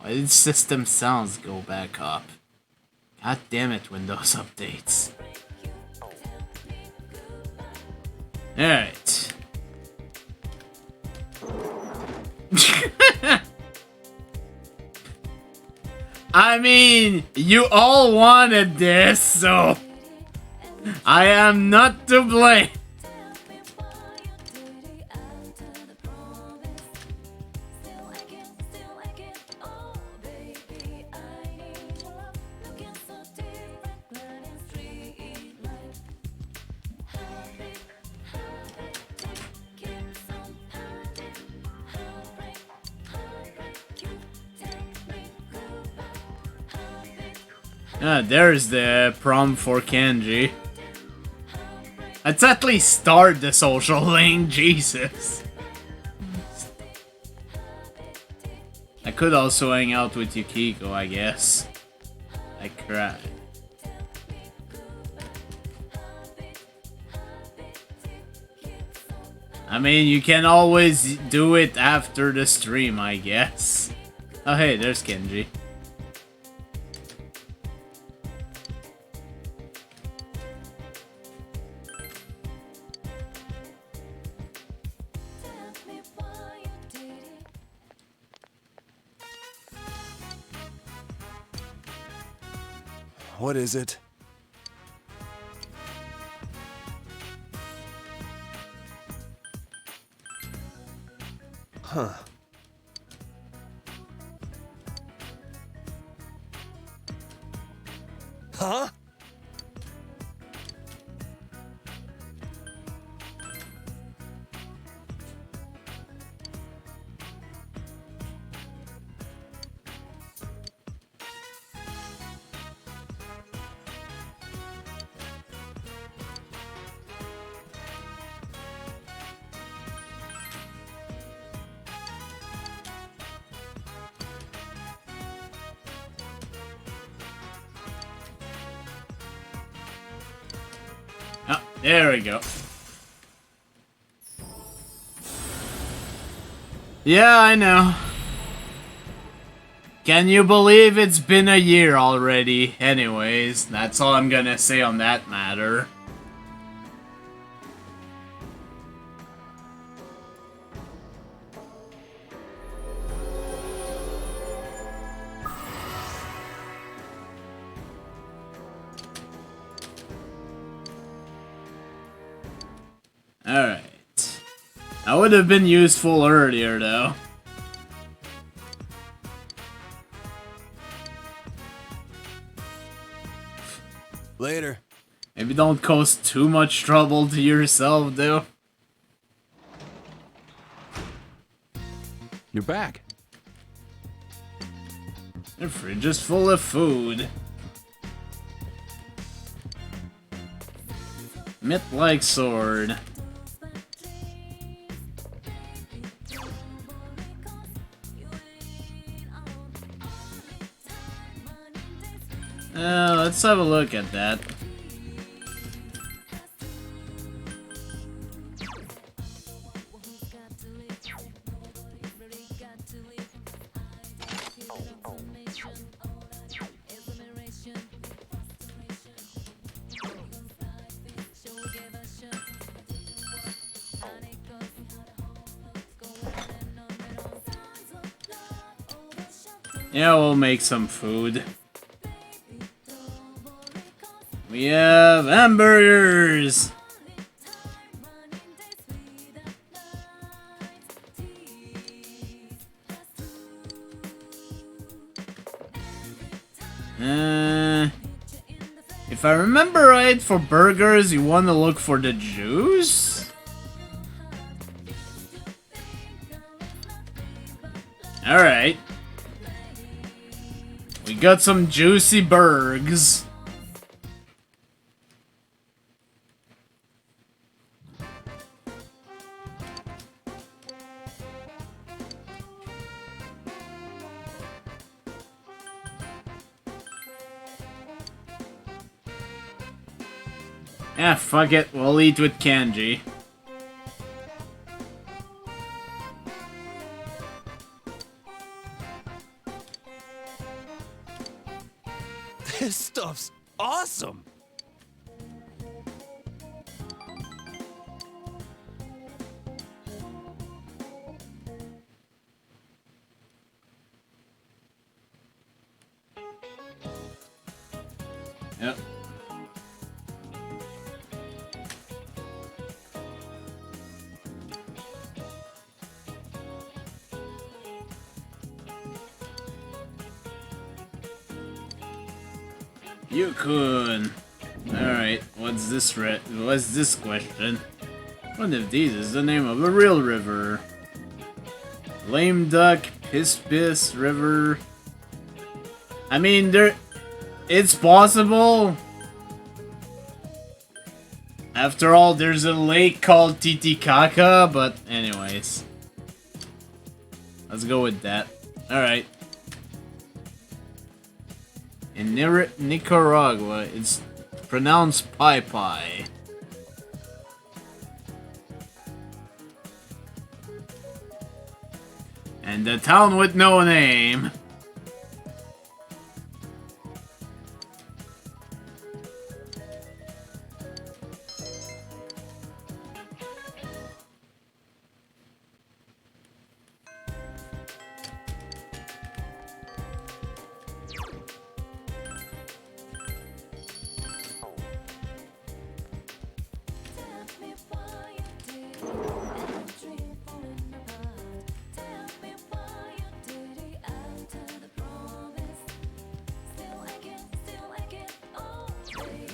Why did system sounds go back up? God damn it, Windows updates. Alright. I mean, you all wanted this, so I am not to blame. Ah, there's the prom for Kenji. Let's at least start the social link, Jesus. I could also hang out with Yukiko, I guess. I cried. I mean, you can always do it after the stream, I guess. Oh, hey, there's Kenji. What is it? Huh. Huh? Oh, there we go. Yeah, I know. Can you believe it's been a year already? Anyways, that's all I'm gonna say on that matter. Alright. That would have been useful earlier, though. Later. Maybe don't cause too much trouble to yourself, though. You're back. The fridge is full of food. Myth-like sword. Let's have a look at that. Yeah, we'll make some food. We have hamburgers! If I remember right, for burgers, you want to look for the juice? Alright. We got some juicy burgers. Yeah, fuck it. We'll eat with Kanji. This stuff's awesome! Yep. Yukun. Alright, what's this question? One of these is the name of a real river. Lame Duck, Piss River. I mean, it's possible. After all, there's a lake called Titicaca, but anyways. Let's go with that. Alright. In Nicaragua, it's pronounced Pai Pai. And the town with no name.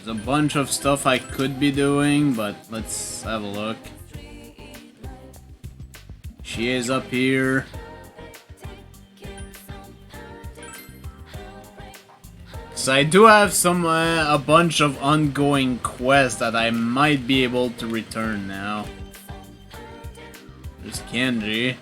There's a bunch of stuff I could be doing, but let's have a look. She is up here. So I do have some a bunch of ongoing quests that I might be able to return now. There's Kenji.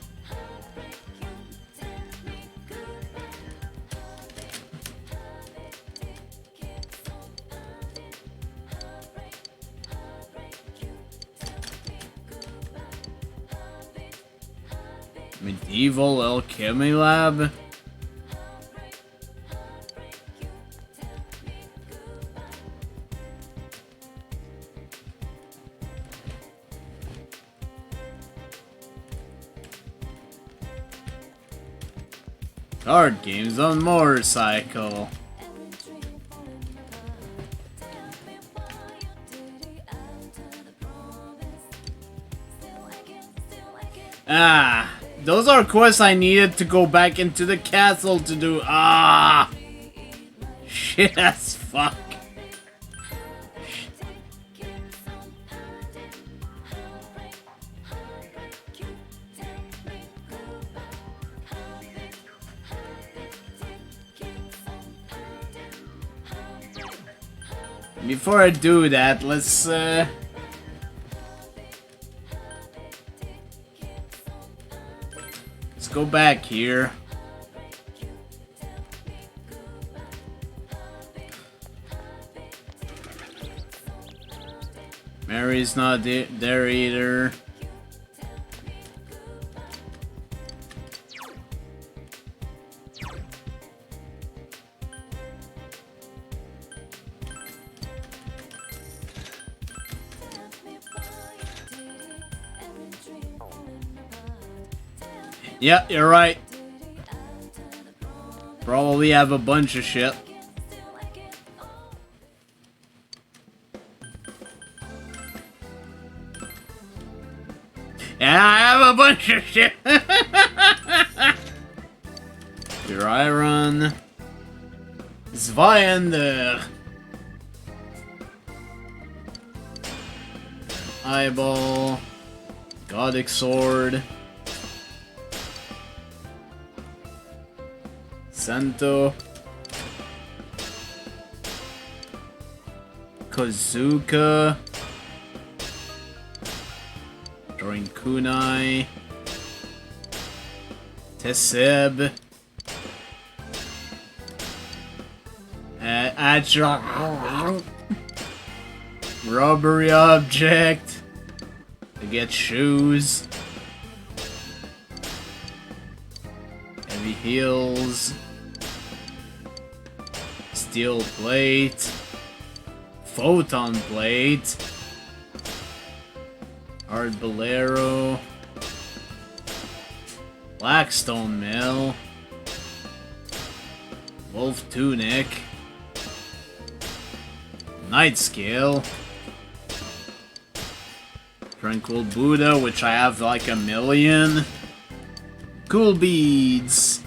Medieval Alchemy Lab? Card games on motorcycle. Ah, those are quests I needed to go back into the castle to do. Ah, shit as fuck. Before I do that, let's go back here. Mary's not there either. Yeah, you're right. Probably have a bunch of shit. Yeah, I have a bunch of shit. Here I run. Zweiender. Eyeball. Godic sword. Santo. Kozuka. Drawing Kunai. Teseb. Robbery object. To get shoes. Heavy heels. Steel plate. Photon plate. Hard bolero. Blackstone mill. Wolf tunic. Night scale. Tranquil Buddha, which I have like a million. Cool beads.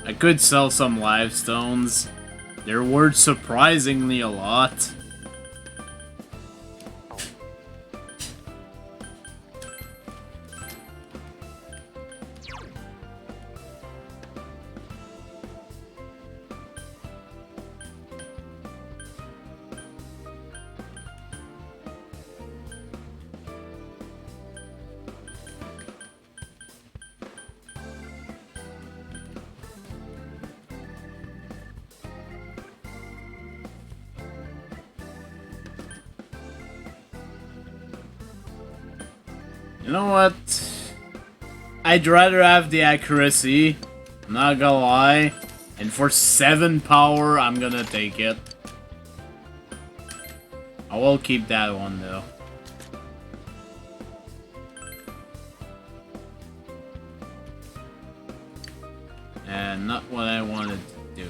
I could sell some live stones. They're worth surprisingly a lot. You know what? I'd rather have the accuracy, I'm not gonna lie. And for 7 power, I'm gonna take it. I will keep that one though. And not what I wanted to do.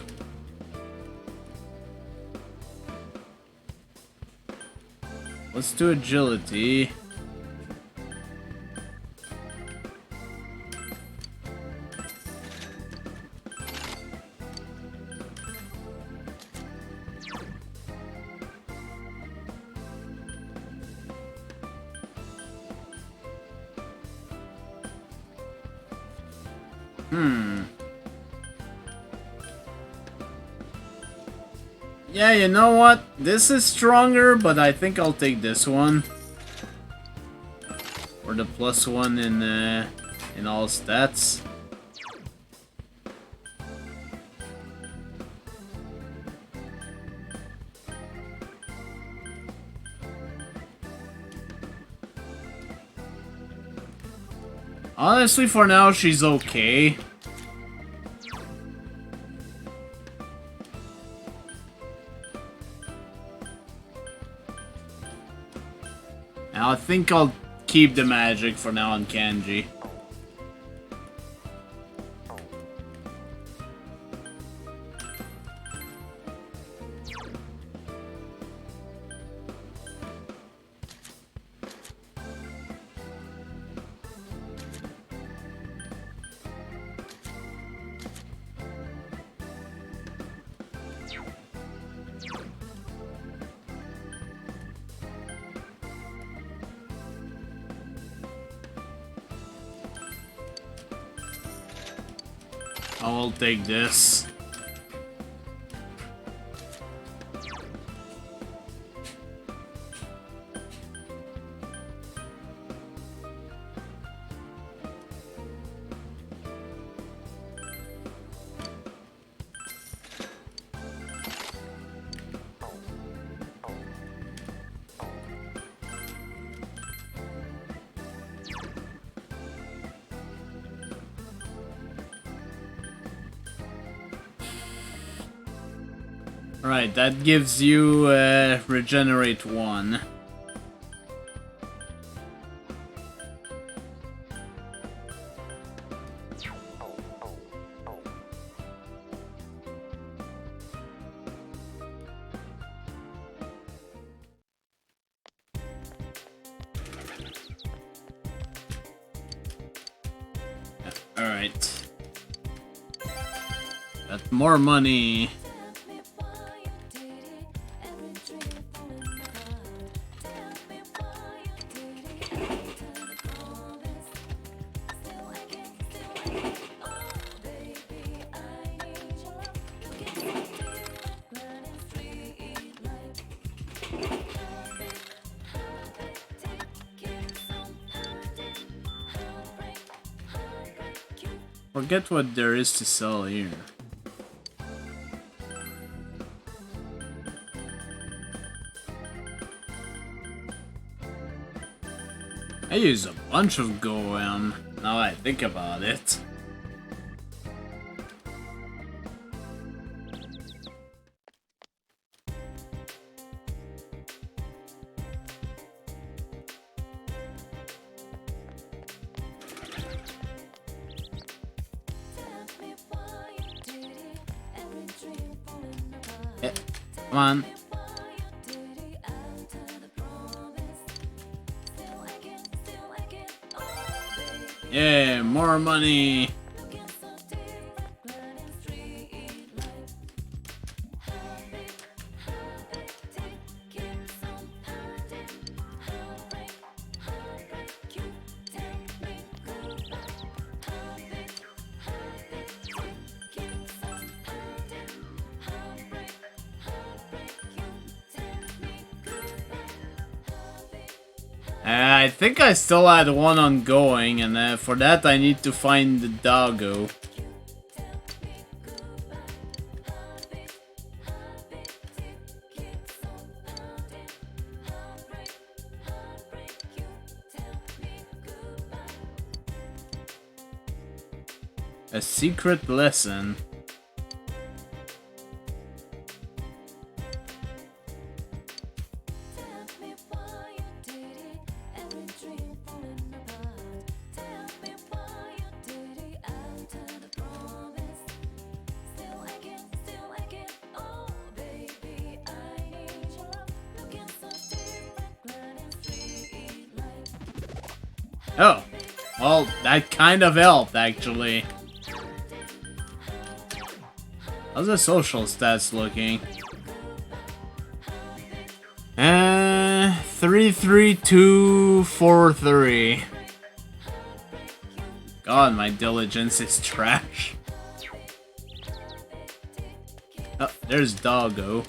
Let's do agility. Yeah, you know what? This is stronger, but I think I'll take this one. Or the +1 in all stats. Honestly, for now, she's okay. I think I'll keep the magic for now on Kanji. I'll take this. Alright, that gives you regenerate 1. Alright. Got more money. Forget what there is to sell here. I use a bunch of Goem, now I think about it. Come on. Yeah, more money. I think I still had one ongoing, and for that I need to find the doggo. A secret lesson. Oh, well, that kind of helped, actually. How's the social stats looking? 33243. God, my diligence is trash. Oh, there's Doggo.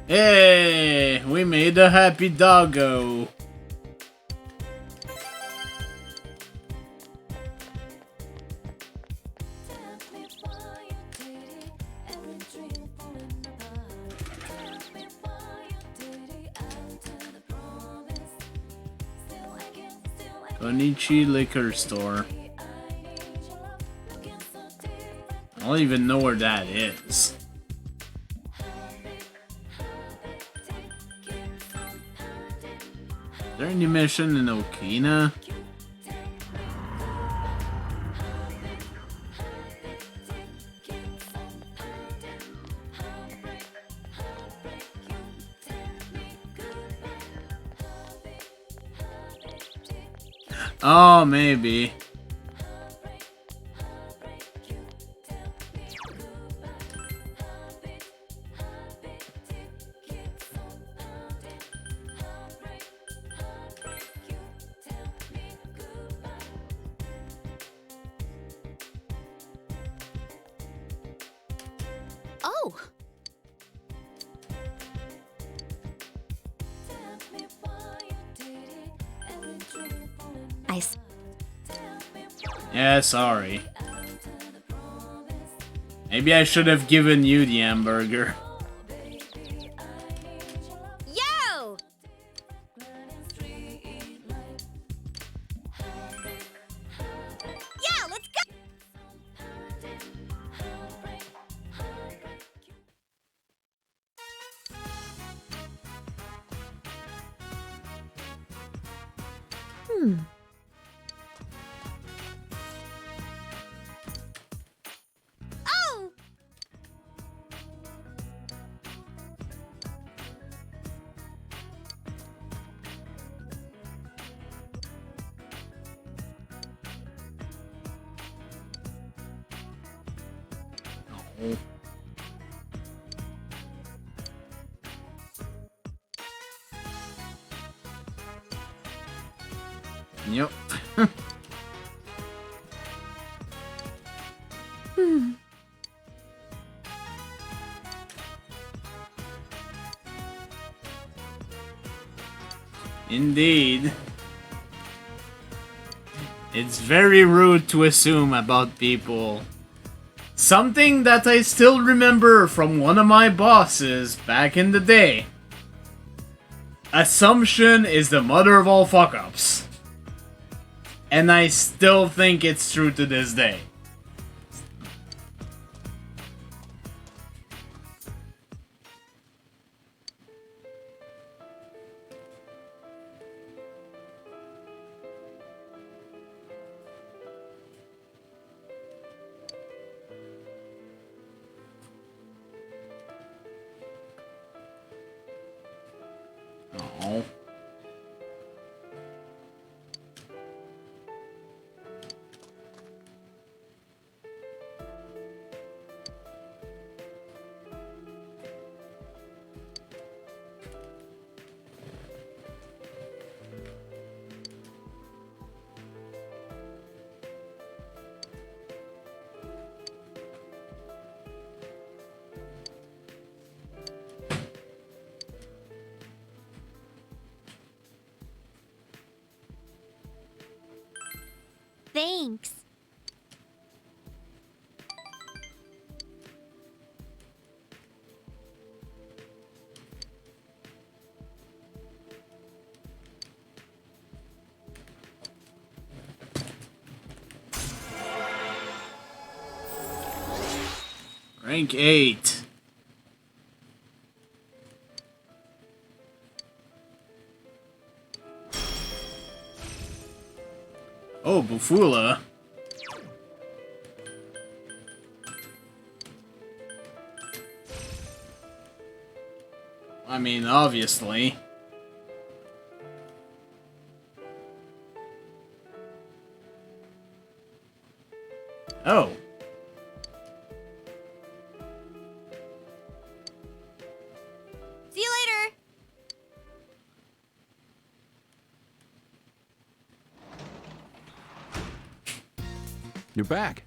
Hey, we made a happy doggo. Konichi Liquor Store. I don't even know where that is. Is there any mission in Okina? Oh, maybe. Oh! Yeah, sorry. Maybe I should have given you the hamburger. Yo! Yeah, let's go! Oh! Yep. Indeed. It's very rude to assume about people. Something that I still remember from one of my bosses back in the day. Assumption is the mother of all fuck-ups. And I still think it's true to this day. Oh. Thanks. Rank 8. Oh, Bufula. I mean, obviously. Oh. See you later. You're back.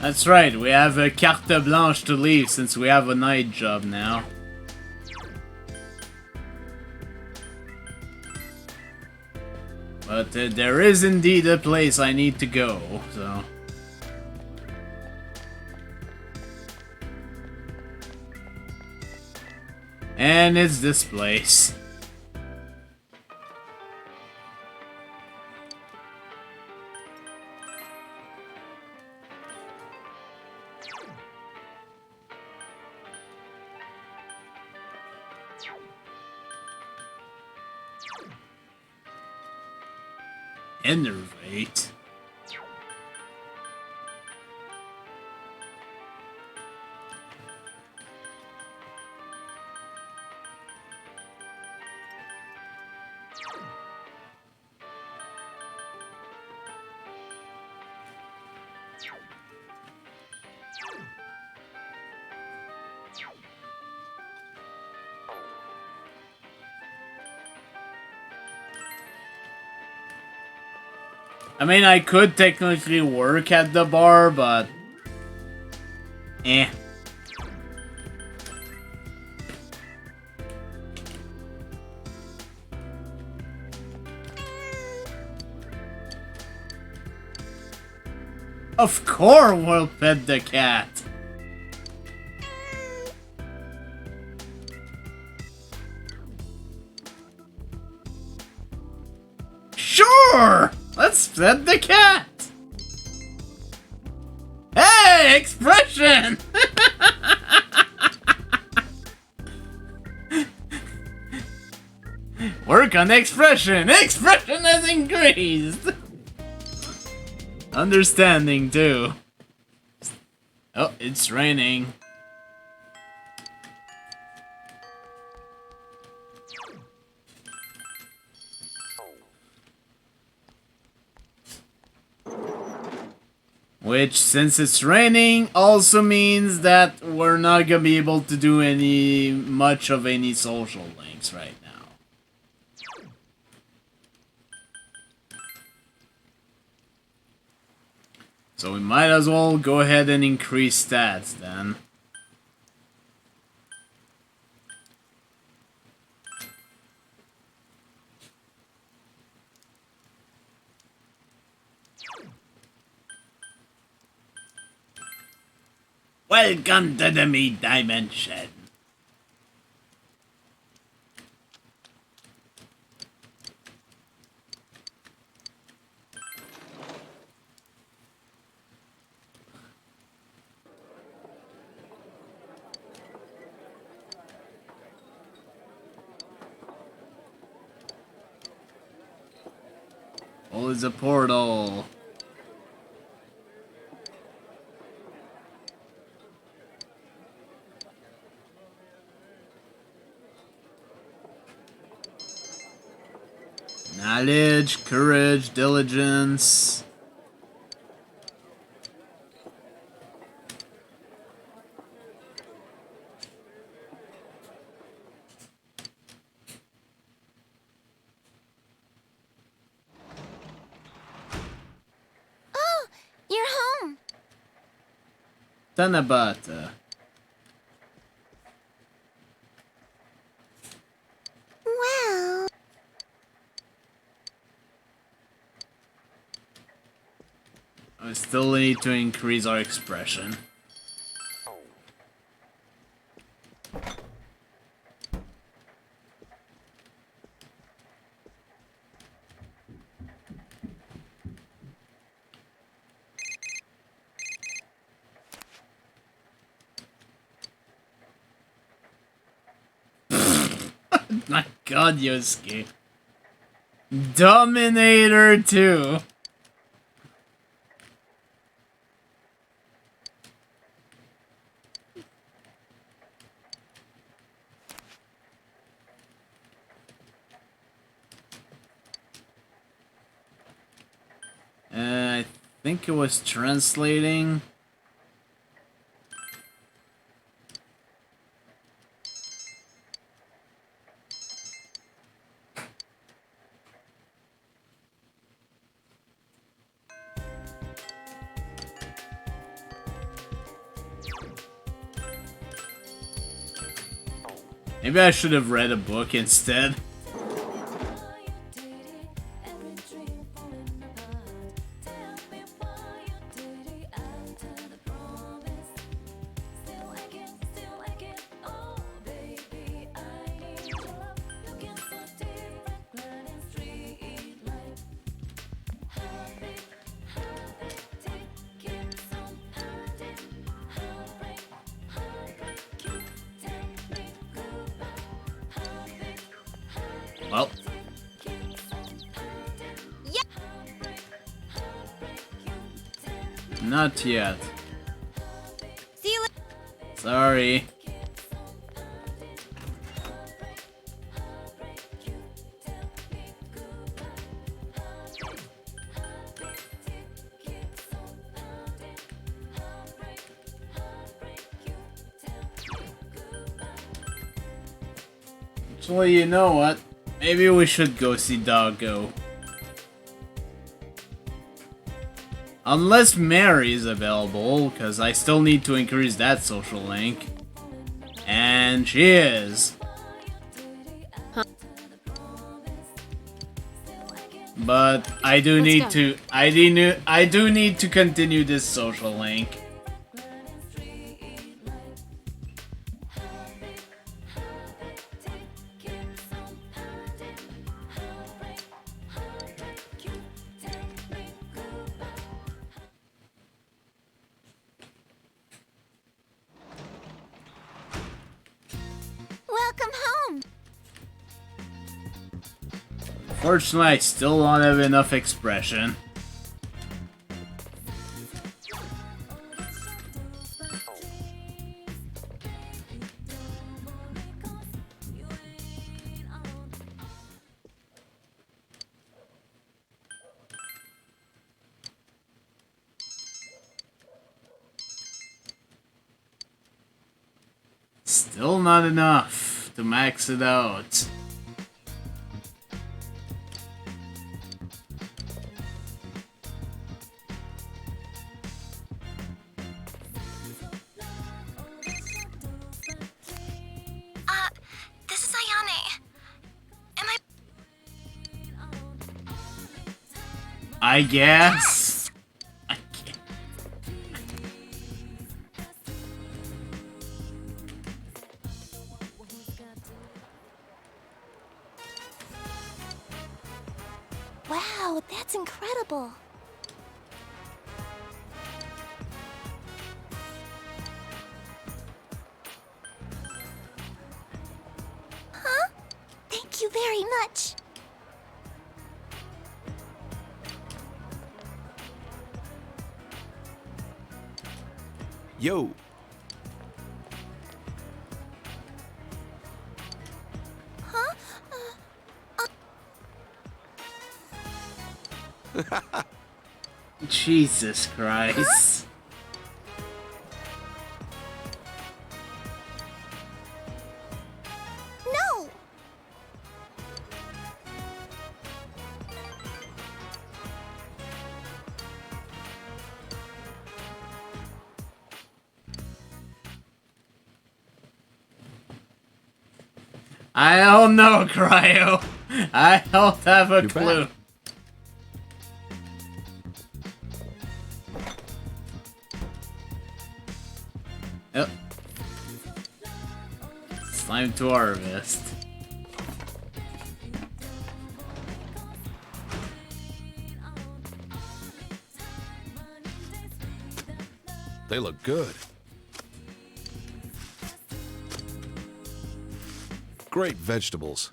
That's right, we have a carte blanche to leave since we have a night job now. But there is indeed a place I need to go, so... And it's this place. Innervate. I mean, I could technically work at the bar, but... eh. Of course we'll pet the cat. Sure! Let's pet the cat! Hey, expression! Work on expression! Expression has increased! Understanding, too. Oh, it's raining. Which, since it's raining, also means that we're not gonna be able to do much of any social links right now. So we might as well go ahead and increase stats then. Welcome to the meat dimension. Oh, it's a portal. Knowledge, courage, diligence. Tanabata. Well... I still need to increase our expression. My god, Yosuke. Dominator 2. I think it was translating. Maybe I should have read a book instead. Well. Not yet. See you later. Sorry. Actually, you know what? Maybe we should go see Doggo. Unless Mary is available, because I still need to increase that social link. And she is. But I do need to I do need to continue this social link. Welcome home! Fortunately, I still don't have enough expression. Still not enough to max it out. This is Ayane. Am I guess. Wow, that's incredible. Huh? Thank you very much. Yo. Huh? Jesus Christ. No! I don't know, Cryo. I don't have a clue. Yep. It's time to harvest. They look good. Great vegetables.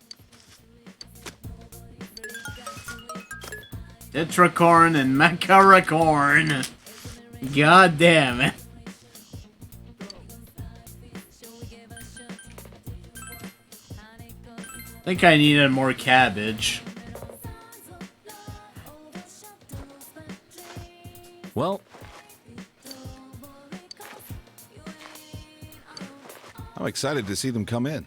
Tetracorn and Macaracorn. God damn it. I think I needed more cabbage. Well, I'm excited to see them come in.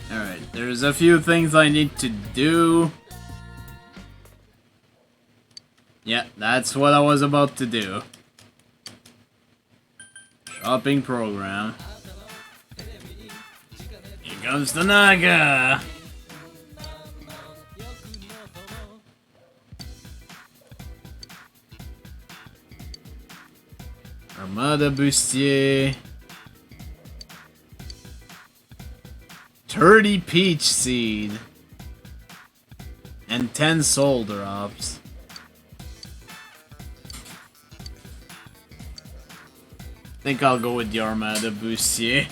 Alright, there's a few things I need to do. Yeah, that's what I was about to do. Shopping program. Here comes the Naga! Armada Bustier. 30 peach seed. And 10 soul drops. I think I'll go with the Armada Bustier.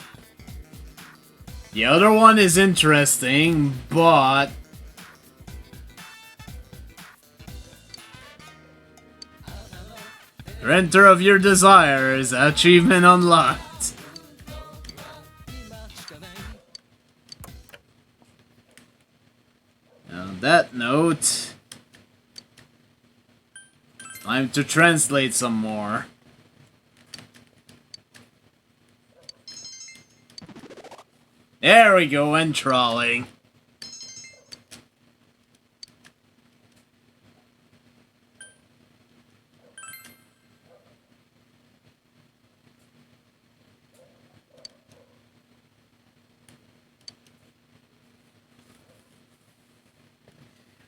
The other one is interesting, but Renter of your desires, achievement unlocked. On that note, it's time to translate some more. There we go, entrawling.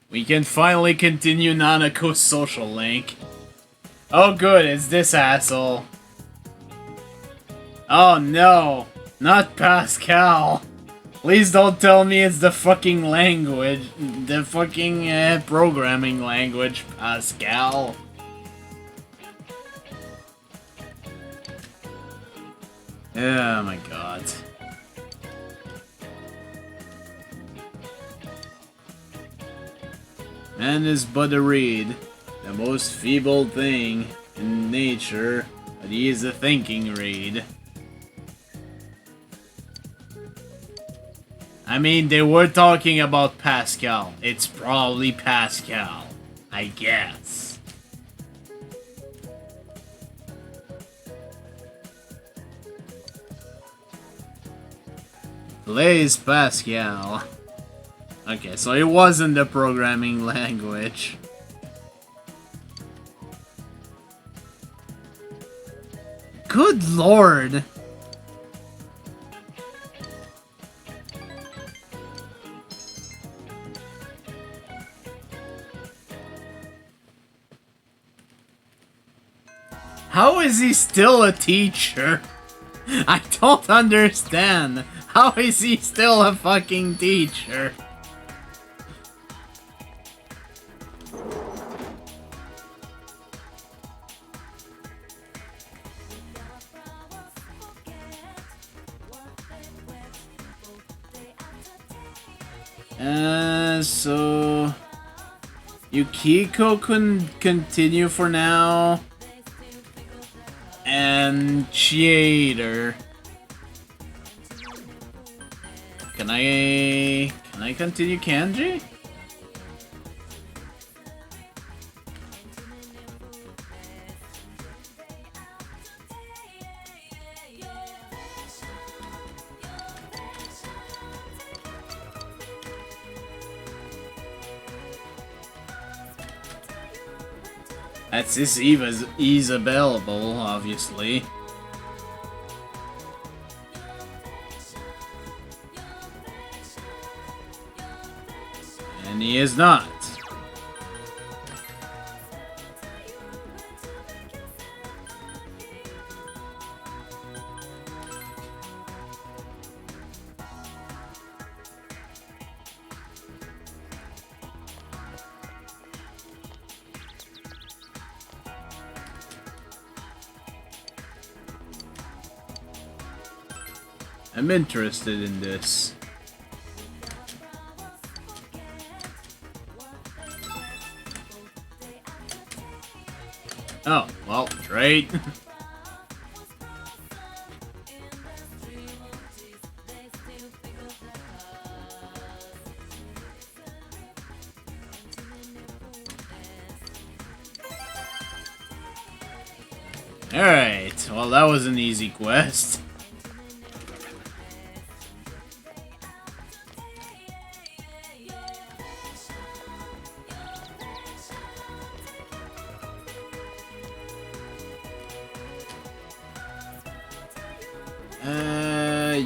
We can finally continue Nanako's social link. Oh good, it's this asshole. Oh no, not Pascal. Please don't tell me it's the fucking language, the fucking programming language, Pascal. Oh my god. Man is but a reed, the most feeble thing in nature, but he is a thinking reed. I mean, they were talking about Pascal. It's probably Pascal, I guess. Blaise Pascal. Okay, so it wasn't the programming language. Good lord! How is he still a teacher? I don't understand. How is he still a fucking teacher? So Yukiko can continue for now, and Cheater. Can I continue Kanji? That's his he's available, obviously. And he is not. I'm interested in this. Oh, well, great. Alright, well that was an easy quest.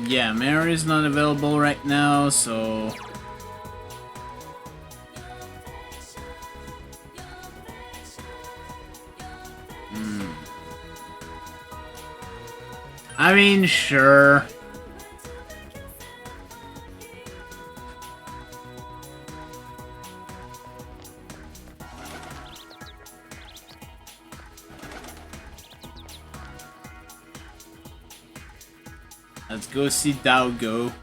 Yeah, Mary's not available right now, so... I mean, sure. Let's go see Dalgo.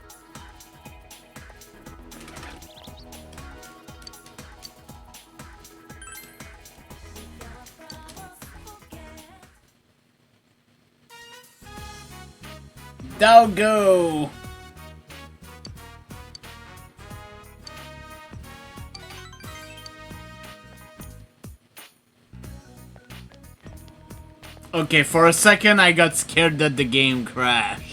Dalgo! Okay, for a second I got scared that the game crashed.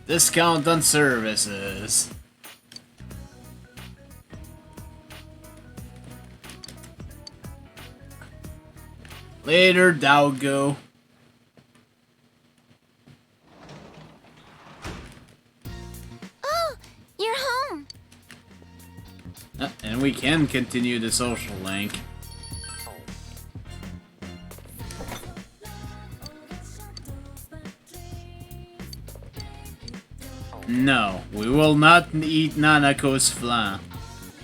Discount on services. Later, Dalgo. Oh, you're home. And we can continue the social link. No, we will not eat Nanako's flan.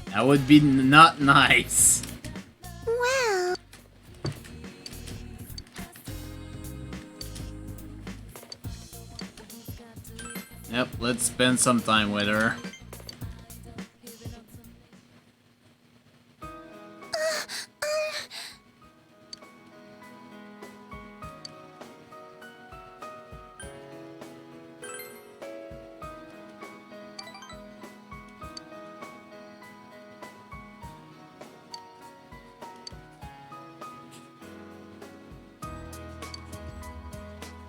That would be not nice. Well... Yep, let's spend some time with her.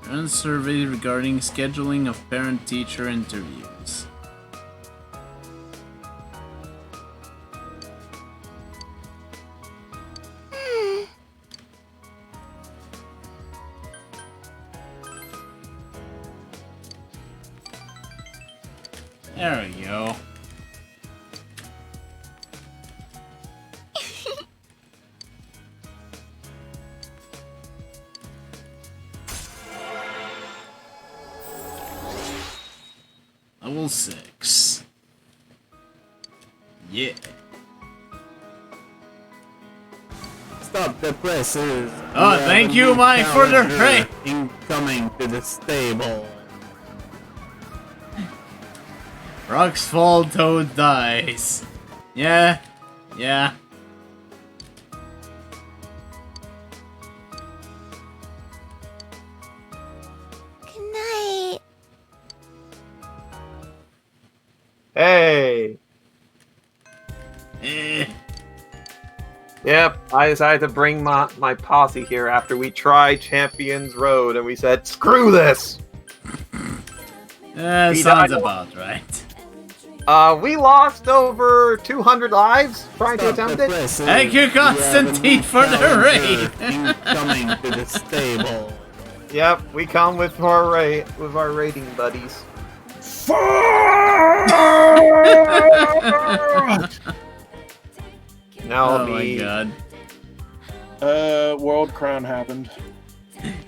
Run survey regarding scheduling of parent-teacher interviews. There we go. Level 6. Yeah. Stop the presses. Oh, thank you, Mike, for the raid. Incoming to the stable. Rocks fall, Toad dies. Yeah. Yeah. Good night. Hey, Yep, I decided to bring my posse here after we tried Champions Road, and we said, screw this! Sounds about right. We lost over 200 lives trying to attempt it. Thank you, Constantine, for the raid! Coming to the stable. Yep, we come with our raiding buddies. Now oh my god. World Crown happened.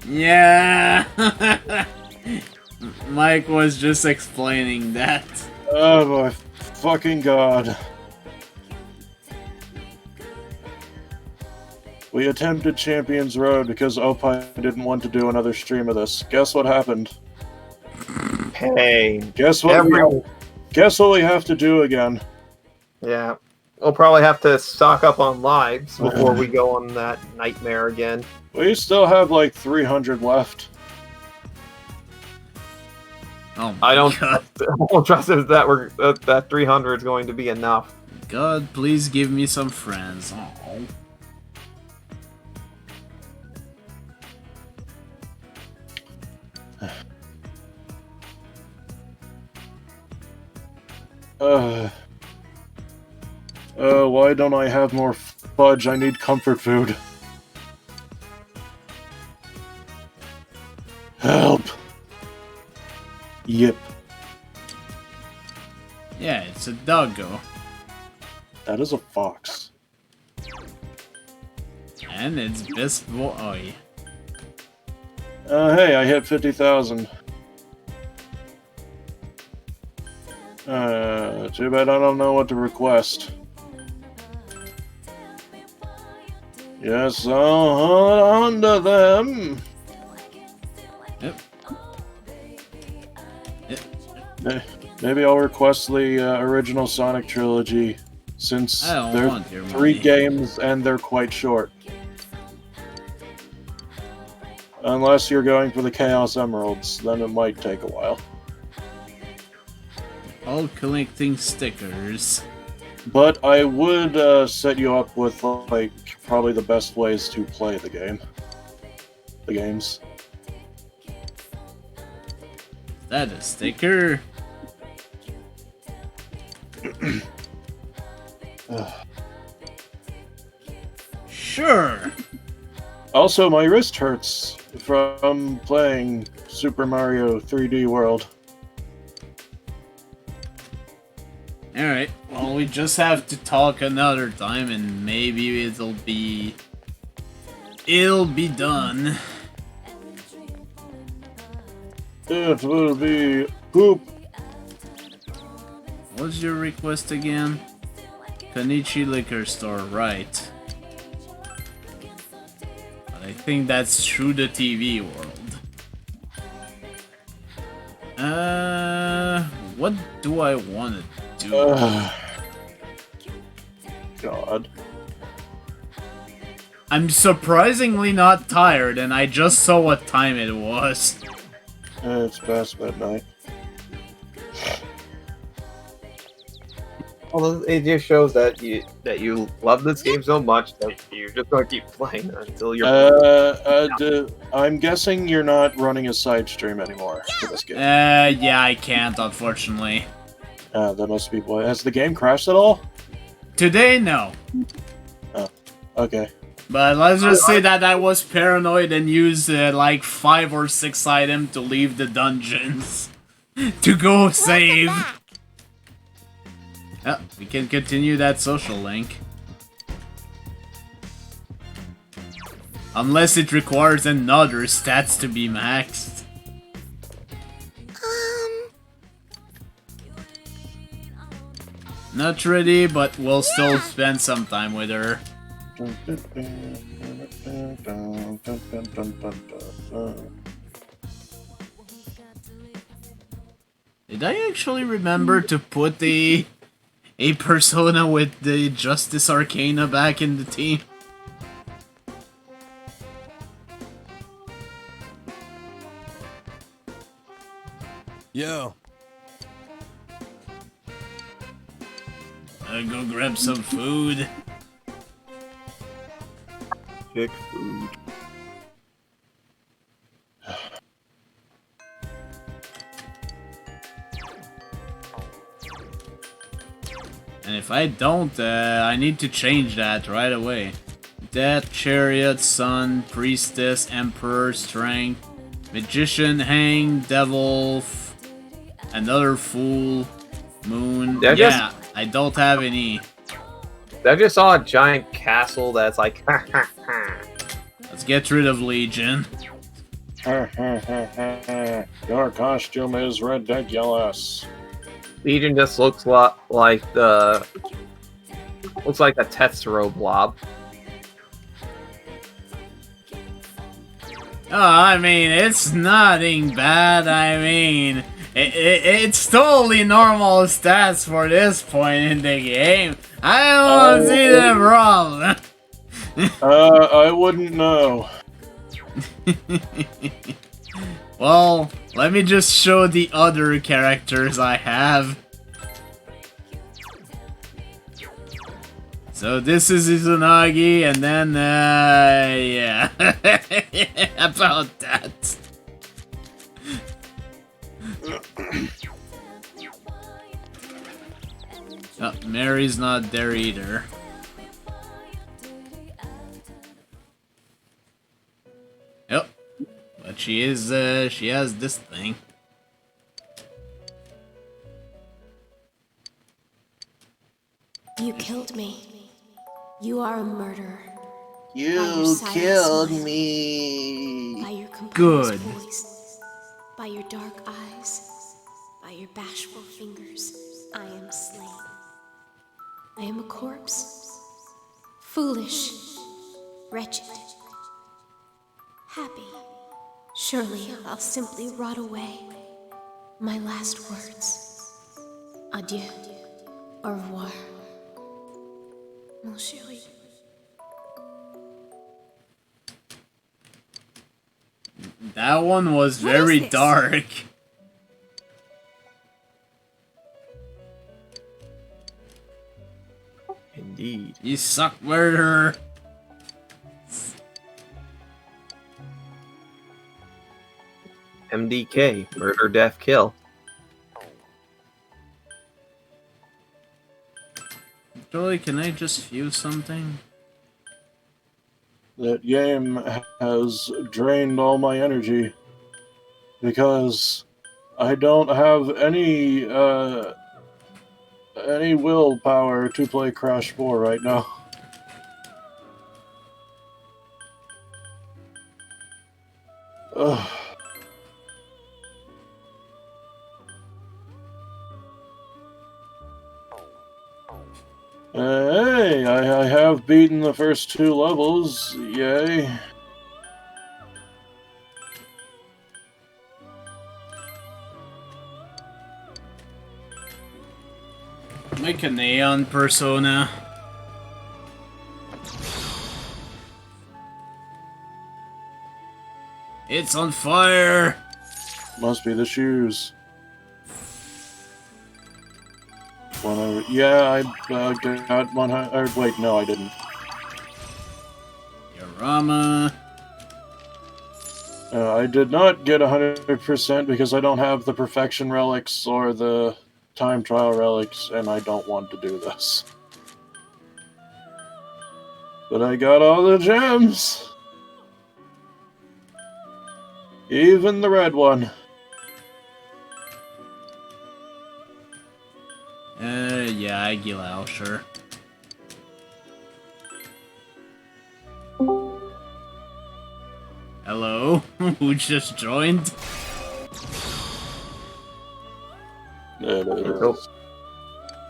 Yeah! Mike was just explaining that. Oh my fucking god. We attempted Champions Road because Opie didn't want to do another stream of this. Guess what happened? Hey. Guess what we have to do again? Yeah. We'll probably have to stock up on lives before we go on that nightmare again. We still have like 300 left. Oh I don't trust that 300 is going to be enough. God, please give me some friends. Why don't I have more fudge? I need comfort food. Help! Yep. Yeah, it's a doggo. That is a fox. And it's best boy. Hey, I hit 50,000. Too bad I don't know what to request. Yes, I'll hold on to them. Yep. Maybe I'll request the original Sonic trilogy, since I don't there want your are 3 money. games and they're quite short. Unless you're going for the Chaos Emeralds, then it might take a while. All collecting stickers. But I would set you up with, like, probably the best ways to play the game. The games. Is that a sticker? Sure. Also, my wrist hurts from playing Super Mario 3D World. Alright, well, we just have to talk another time and maybe it'll be done. It will be poop. What's your request again? Konichi Liquor Store, right. But I think that's through the TV world. What do I want to do? God. I'm surprisingly not tired, and I just saw what time it was. It's past midnight. Well, it just shows that you love this game so much that you're just going to keep playing until you're. I'm guessing you're not running a side stream anymore for this game. Yeah, I can't, unfortunately. That must be why. Has the game crashed at all? Today, no. Oh, okay. But let's just say that I was paranoid and used like 5 or 6 items to leave the dungeons to go save. Oh, we can continue that social link. Unless it requires another stats to be maxed. Not ready, but we'll still spend some time with her. Did I actually remember to put a persona with the Justice Arcana back in the team? Yo. I'll go grab some food. Pick food. And if I don't, I need to change that right away. Death, Chariot, Sun, Priestess, Emperor, Strength, Magician, Hang, Devil, another Fool, Moon. Yeah, I don't have any. I just saw a giant castle that's like, Let's get rid of Legion. Your costume is ridiculous. Legion just looks like the looks like a Tetsuro blob. Oh, I mean, it's nothing bad. I mean, it's totally normal stats for this point in the game. I don't see the problem. I wouldn't know. Well, let me just show the other characters I have. So this is Izunagi, and then, yeah. About that. Oh, Mary's not there either. Yep. But she is, she has this thing. You killed me. You are a murderer. You killed me. By your composed Good. voice, by your dark eyes, by your bashful fingers, I am slain. I am a corpse. Foolish. Wretched. Happy. Surely I'll simply rot away. My last words. Adieu. Au revoir. Mon chéri. That one was very dark. Indeed. You suck, murderer. MDK, murder, death, kill. Joey, can I just fuse something? That game has drained all my energy because I don't have any willpower to play Crash 4 right now. Ugh. Hey, I have beaten the first 2 levels, yay. Make a neon persona. It's on fire! Must be the shoes. Yeah, I got 100. Wait, no, I didn't. Yorama. I did not get 100% because I don't have the perfection relics or the time trial relics, and I don't want to do this. But I got all the gems! Even the red one. Yeah, Aguilar, sure. Hello? Who just joined? It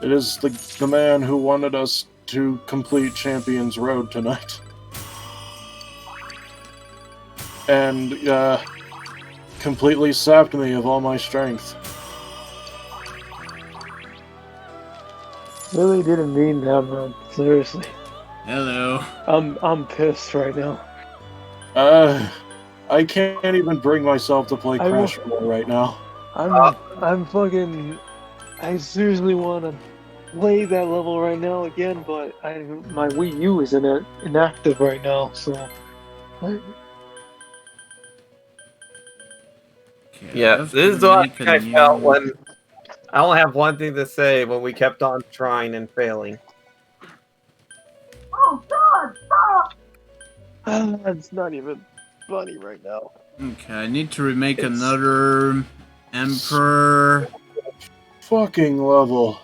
is the man who wanted us to complete Champion's Road tonight. And, completely sapped me of all my strength. Really didn't mean that, man. Seriously. Hello. I'm pissed right now. I can't even bring myself to play Crash 4 right now. I'm fucking. I seriously wanna play that level right now again, but my Wii U is inactive right now, so. Yeah, this is what I felt when I only have one thing to say when we kept on trying and failing. Oh God! Stop! It's not even funny right now. Okay, I need to remake another Emperor. Fucking level.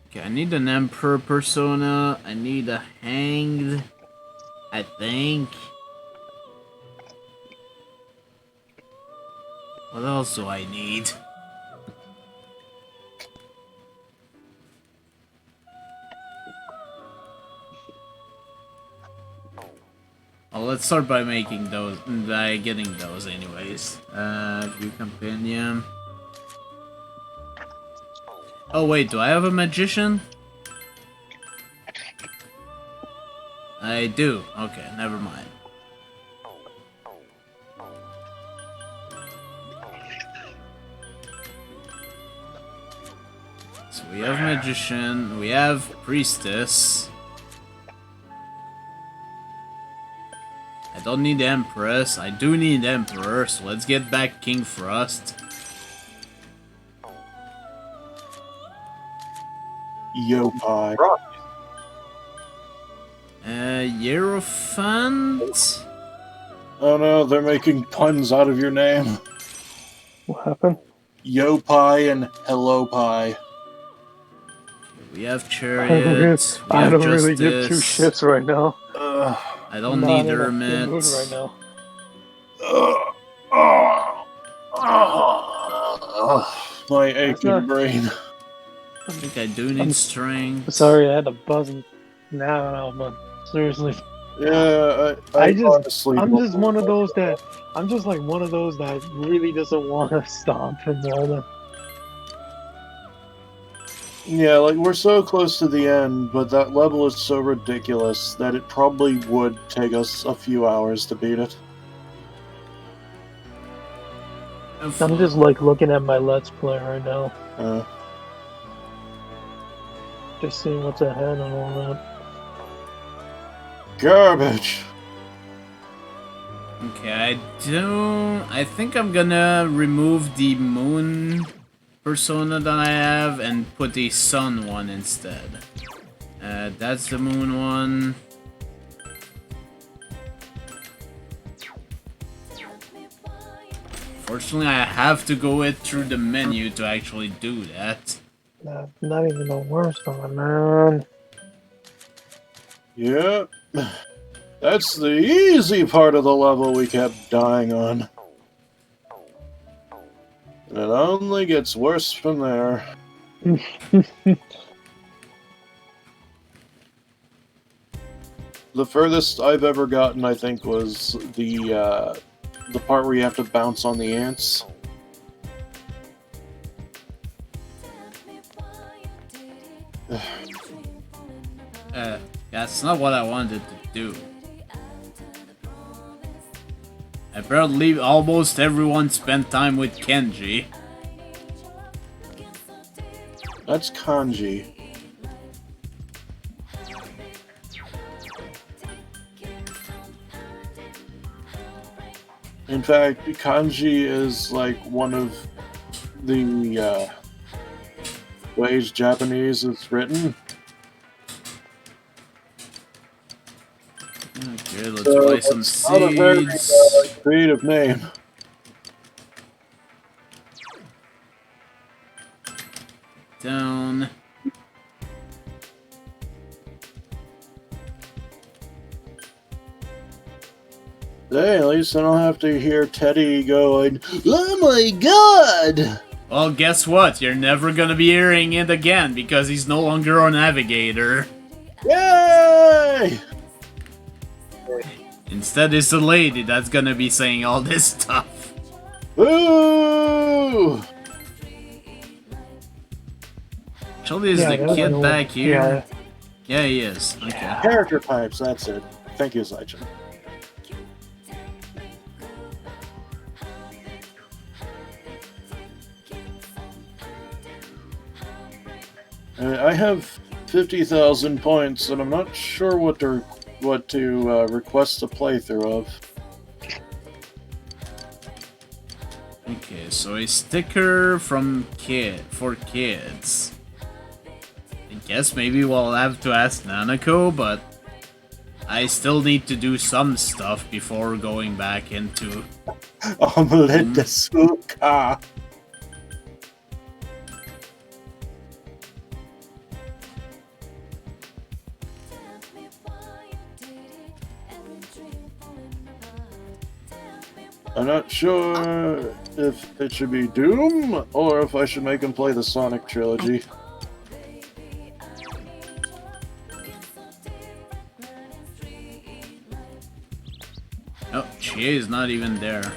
Okay, I need an Emperor persona. I need a Hanged, I think. What else do I need? Well, let's start by making those, by getting those anyways. View Companion. Oh wait, do I have a Magician? I do. Okay, never mind. So we have Magician, we have Priestess. I don't need Empress, I do need Emperor, so let's get back King Frost. Yo pie. Hierophant? Oh no, they're making puns out of your name. What happened? Yo pie and hello pie. We have Chariots, we have I don't Justice. really give two shits right now. I don't Not need in a good Hermit. mood right now. My aching brain. I think I do need Strength. Sorry, I had to buzz now, but seriously. Yeah, I'm just one of those that I'm just like one of those that really doesn't want to stop and all that. Yeah, like we're so close to the end, but that level is so ridiculous that it probably would take us a few hours to beat it. I'm just like looking at my Let's Play right now. Just seeing what's ahead and all that. Garbage. Okay, I think I'm gonna remove the Moon persona that I have and put the Sun one instead. That's the Moon one. Fortunately, I have to go it through the menu to actually do that. That's not even the worst one, man. Yep. That's the easy part of the level we kept dying on. And it only gets worse from there. The furthest I've ever gotten, I think, was the part where you have to bounce on the ants. That's not what I wanted to do. Apparently, almost everyone spent time with Kenji. That's kanji. In fact, kanji is like one of the ways Japanese is written. Okay, let's buy some it's not a very creative name. Down. Hey, at least I don't have to hear Teddie going, "Oh my god!" Well, guess what? You're never gonna be hearing it again because he's no longer our navigator. Yay! Instead, it's the lady that's gonna be saying all this stuff. Ooh! Actually, is the kid back here? Yeah, he is. Okay. Character types, that's it. Thank you, Saichen. I have 50,000 points, and I'm not sure what to request a playthrough of. Okay, so a sticker from for kids. I guess maybe we'll have to ask Nanako, but I still need to do some stuff before going back into... Omelette de Suka. I'm not sure if it should be Doom or if I should make him play the Sonic trilogy. Oh, Chie is not even there.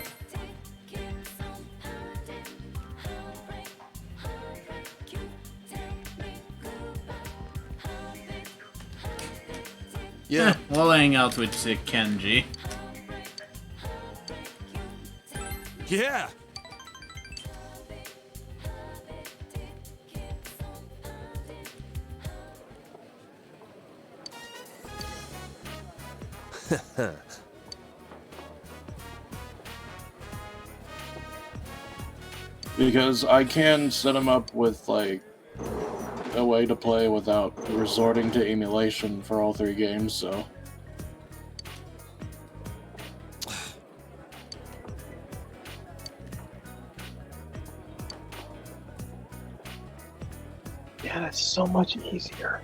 Yeah. We'll hang out with Kenji. Yeah. Because I can set him up with, like, a way to play without resorting to emulation for all 3 games, so... Yeah, that's so much easier.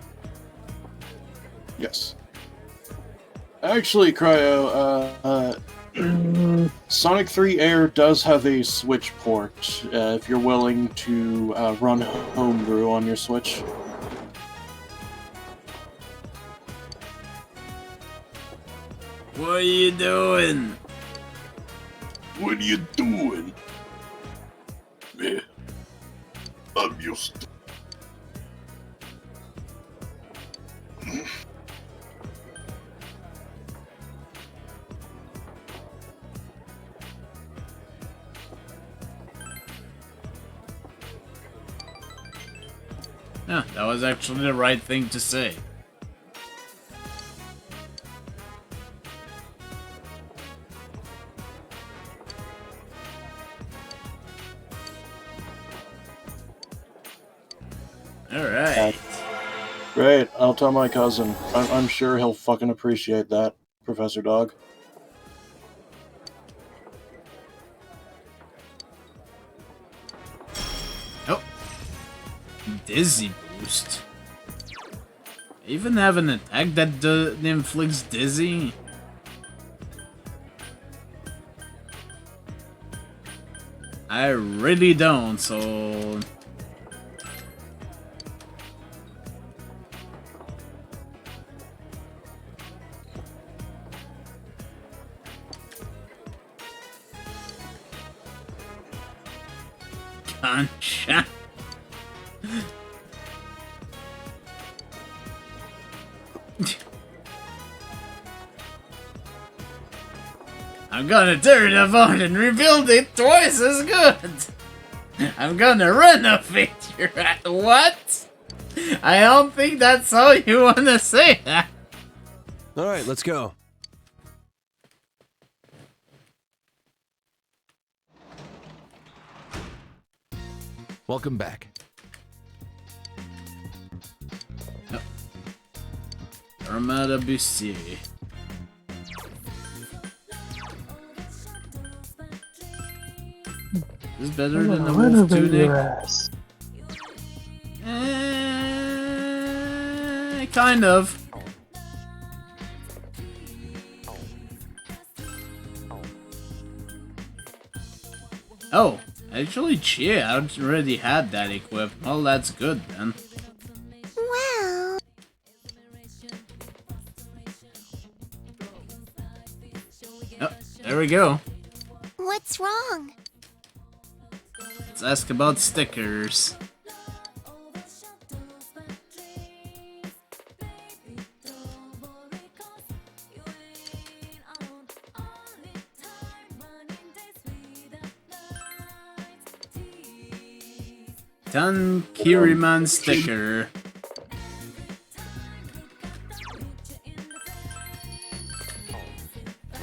Yes. Actually, Cryo, Sonic 3 Air does have a Switch port, if you're willing to run homebrew on your Switch. What are you doing? What are you doing? Man, I'm used to... Yeah, that was actually the right thing to say. Alright. Great, I'll tell my cousin. I'm sure he'll fucking appreciate that, Professor Dog. Oh. Dizzy boost. I even have an attack that inflicts dizzy. I really don't, so... Concha. I'm gonna tear it apart and rebuild it twice as good. I'm gonna renovate your... What? I don't think that's how you wanna say that. Alright, let's go. Welcome back. Armada Bussy. Is this better than the Wolf Tunic? Kind of. Oh, actually, Chie already had that equipped. Well, that's good then. Well... Oh, there we go. What's wrong? Let's ask about stickers. Done Kiriman sticker.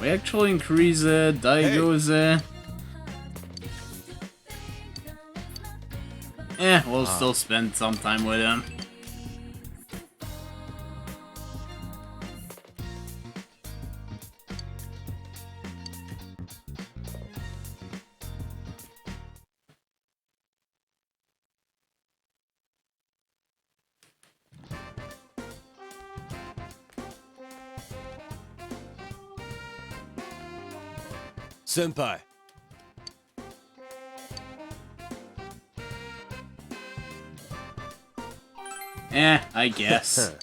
We actually increase Daigo's. We'll still spend some time with him. Senpai. I guess.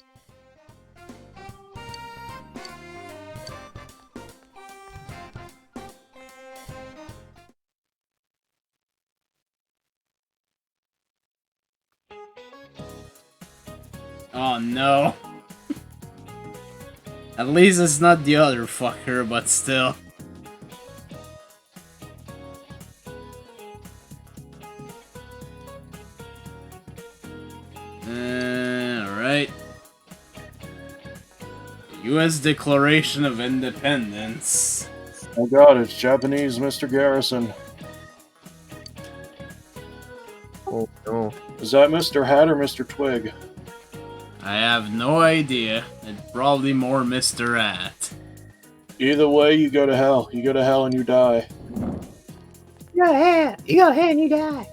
Oh no. At least it's not the other fucker, but still. Alright. U.S. Declaration of Independence. Oh god, it's Japanese, Mr. Garrison. Oh no. Is that Mr. Hat or Mr. Twig? I have no idea. It's probably more Mr. Hat. Either way, you go to hell. You go to hell and you die. You go ahead and you die.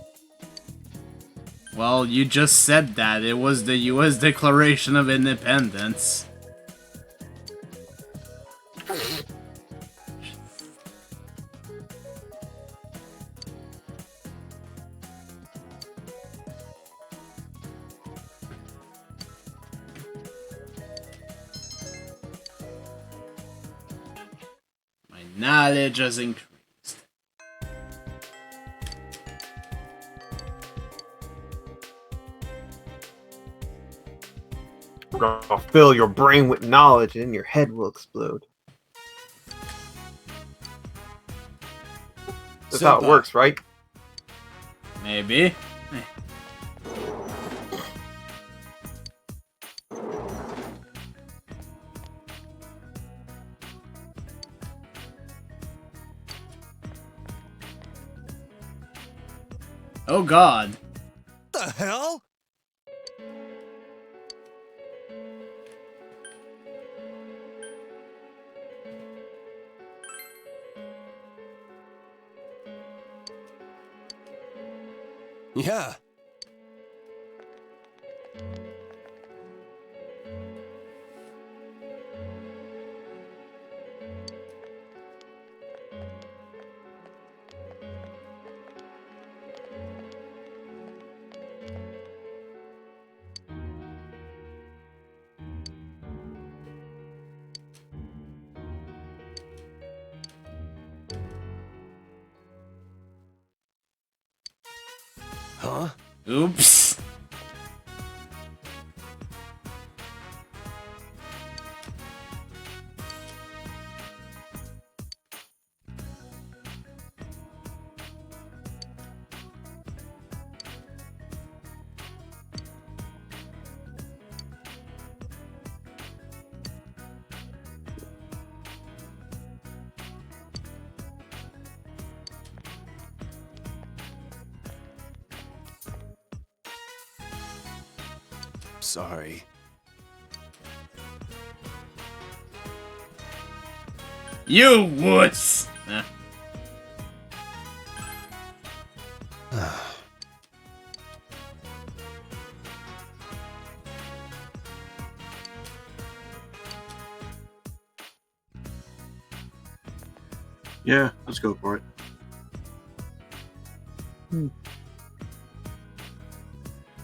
Well, you just said that. It was the U.S. Declaration of Independence. My knowledge has increased. I'm gonna fill your brain with knowledge and your head will explode. That's how it works, right? Maybe. Oh god. The hell? Yeah. Huh? Oops. Sorry. You wuss! Yeah, let's go for it.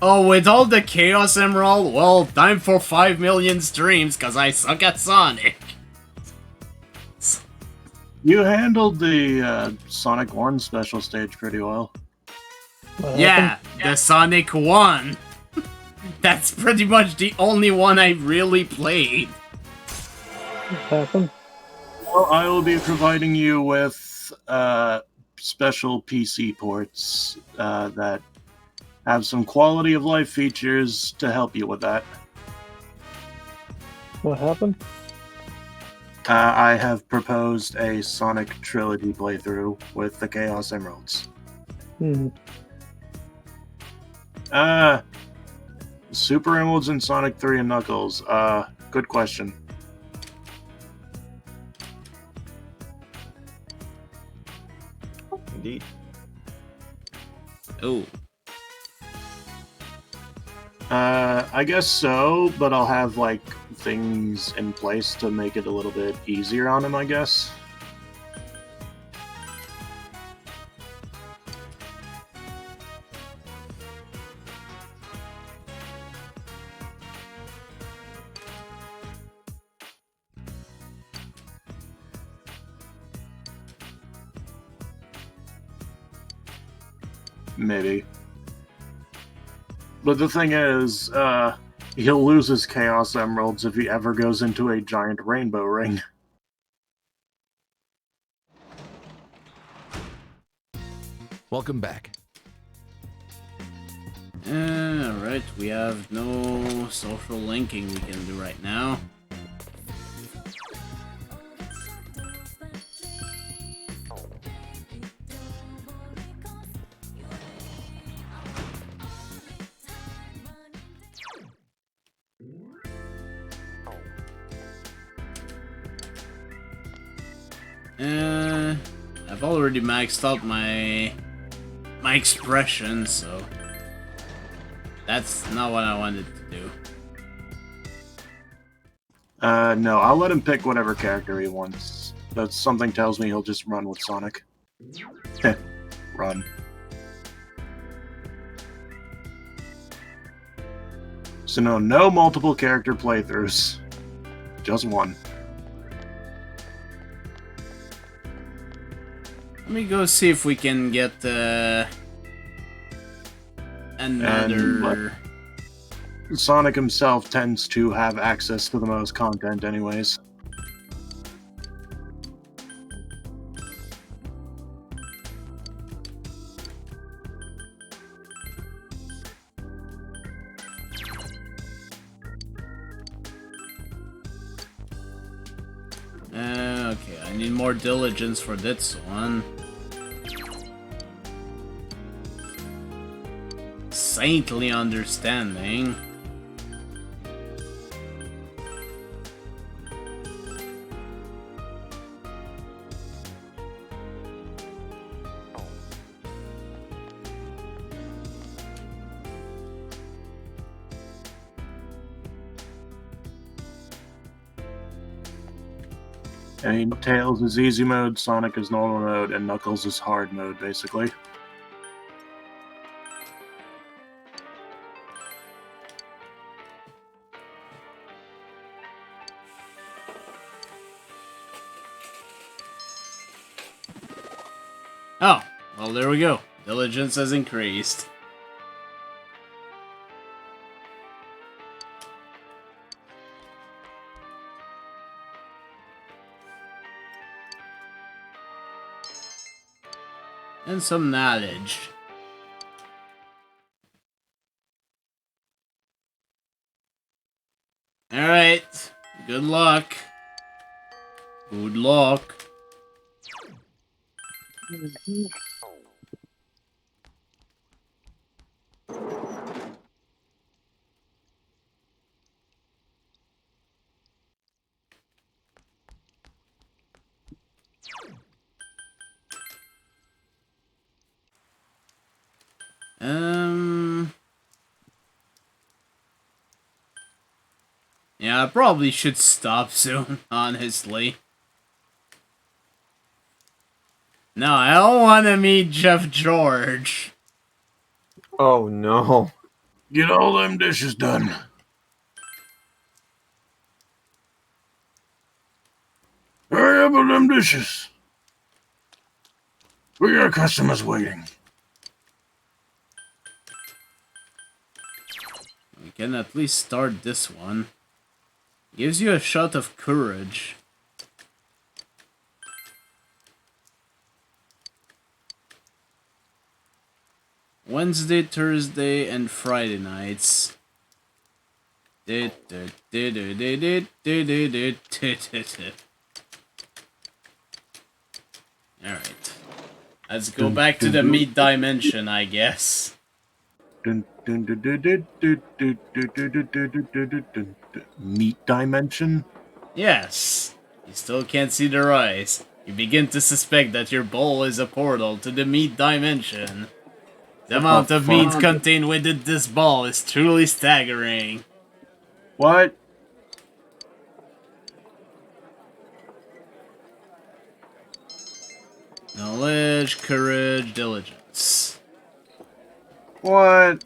Oh, with all the Chaos Emerald? Well, time for 5 million streams, cause I suck at Sonic. You handled the Sonic 1 special stage pretty well. Yeah, the Sonic 1. That's pretty much the only one I really played. Happened. Well, I will be providing you with special PC ports that have some quality of life features to help you with that. What happened? I have proposed a Sonic Trilogy playthrough with the Chaos Emeralds. Super Emeralds in Sonic 3 and Knuckles. Good question. Indeed. Oh. I guess so, but I'll have, like, things in place to make it a little bit easier on him, I guess. Maybe. But the thing is, he'll lose his Chaos Emeralds if he ever goes into a giant rainbow ring. Welcome back. Alright, we have no social linking we can do right now. I've already maxed out my expression, so that's not what I wanted to do. No, I'll let him pick whatever character he wants. But something tells me he'll just run with Sonic. Run. So no multiple character playthroughs. Just one. Let me go see if we can get another... Sonic himself tends to have access to the most content anyways. Okay, I need more diligence for this one. Saintly understanding. I mean, Tails is easy mode, Sonic is normal mode, and Knuckles is hard mode, basically. Oh, well, there we go. Diligence has increased. And some knowledge. Alright. Good luck. Good luck. Yeah, I probably should stop soon, honestly. No, I don't want to meet Jeff George. Oh no. Get all them dishes done. Hurry up with them dishes. We got customers waiting. We can at least start this one. Gives you a shot of courage. Wednesday, Thursday, and Friday nights. Alright. Let's go back to the meat dimension, I guess. Meat dimension? Yes. You still can't see the rise. You begin to suspect that your bowl is a portal to the meat dimension. The amount of meat contained within this ball is truly staggering. What? Knowledge, courage, diligence. What?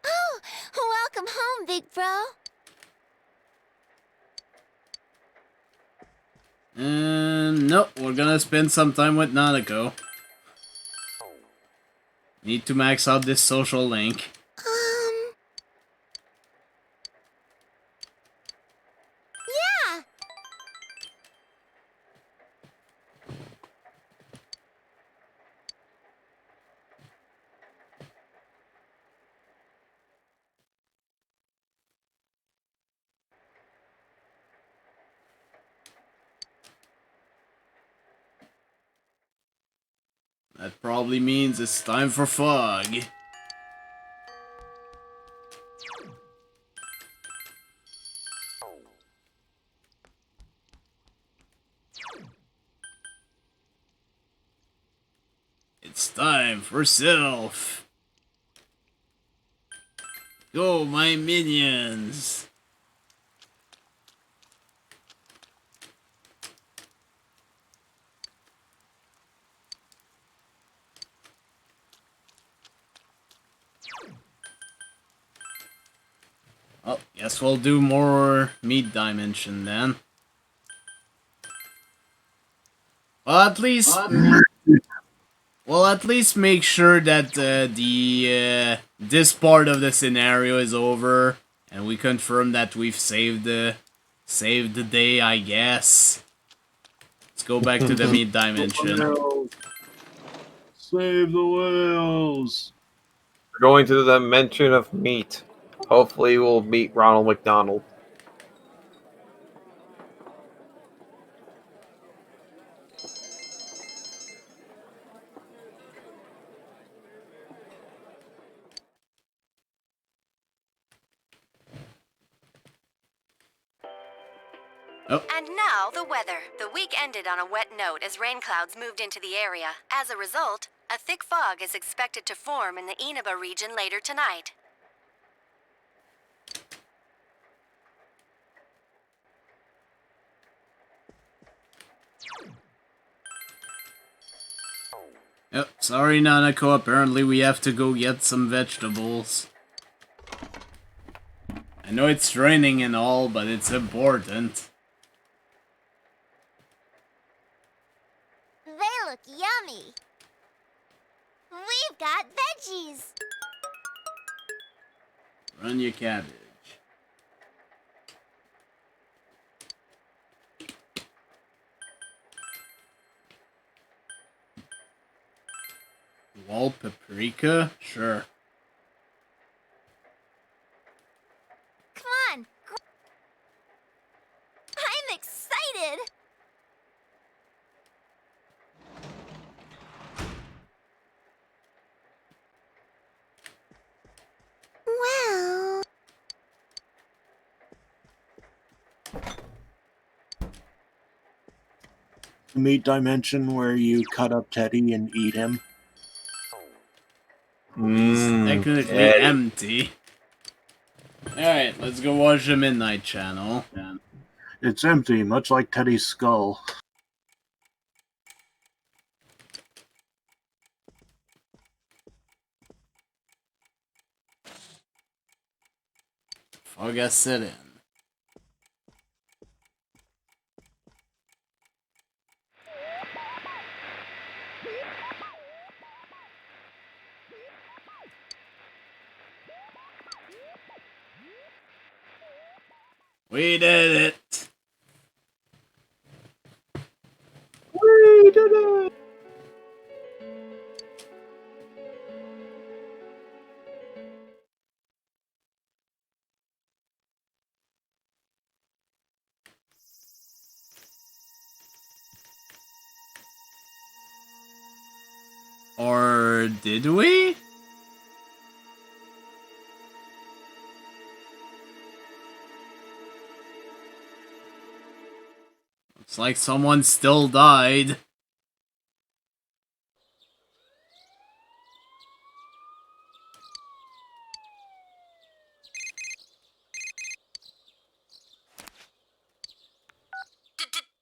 Oh, welcome home, big bro. Nope, we're gonna spend some time with Nanako. Need to max out this social link. Yeah. That probably means it's time for fog. It's time for Self. Go, my minions. Oh, guess we'll do more meat dimension then. Well, at least make sure that this part of the scenario is over, and we confirm that we've saved the day, I guess. Let's go back to the meat dimension. Save the whales! We're going to the dimension of meat. Hopefully we'll meet Ronald McDonald. And now, the weather. The week ended on a wet note as rain clouds moved into the area. As a result, a thick fog is expected to form in the Inaba region later tonight. Yep, sorry Nanako, apparently we have to go get some vegetables. I know it's raining and all, but it's important. They look yummy. We've got veggies. Run your cabbage. Wall paprika? Sure. Come on. I'm excited. Well... Meat dimension where you cut up Teddie and eat him. Technically empty. Alright, let's go watch the Midnight Channel. It's empty, much like Teddie's skull. Fog has set in. We did it! We did it! Or did we? Looks like someone still died.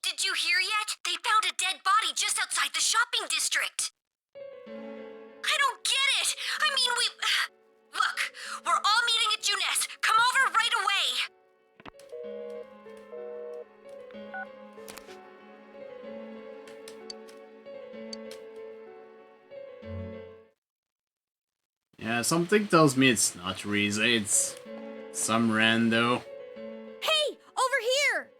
Did you hear yet? They found a dead body just outside the shopping district. I don't get it. I mean, Look, we're all meeting at Junes. Come over right away. Yeah, something tells me it's not Rize, it's some rando. Hey, over here!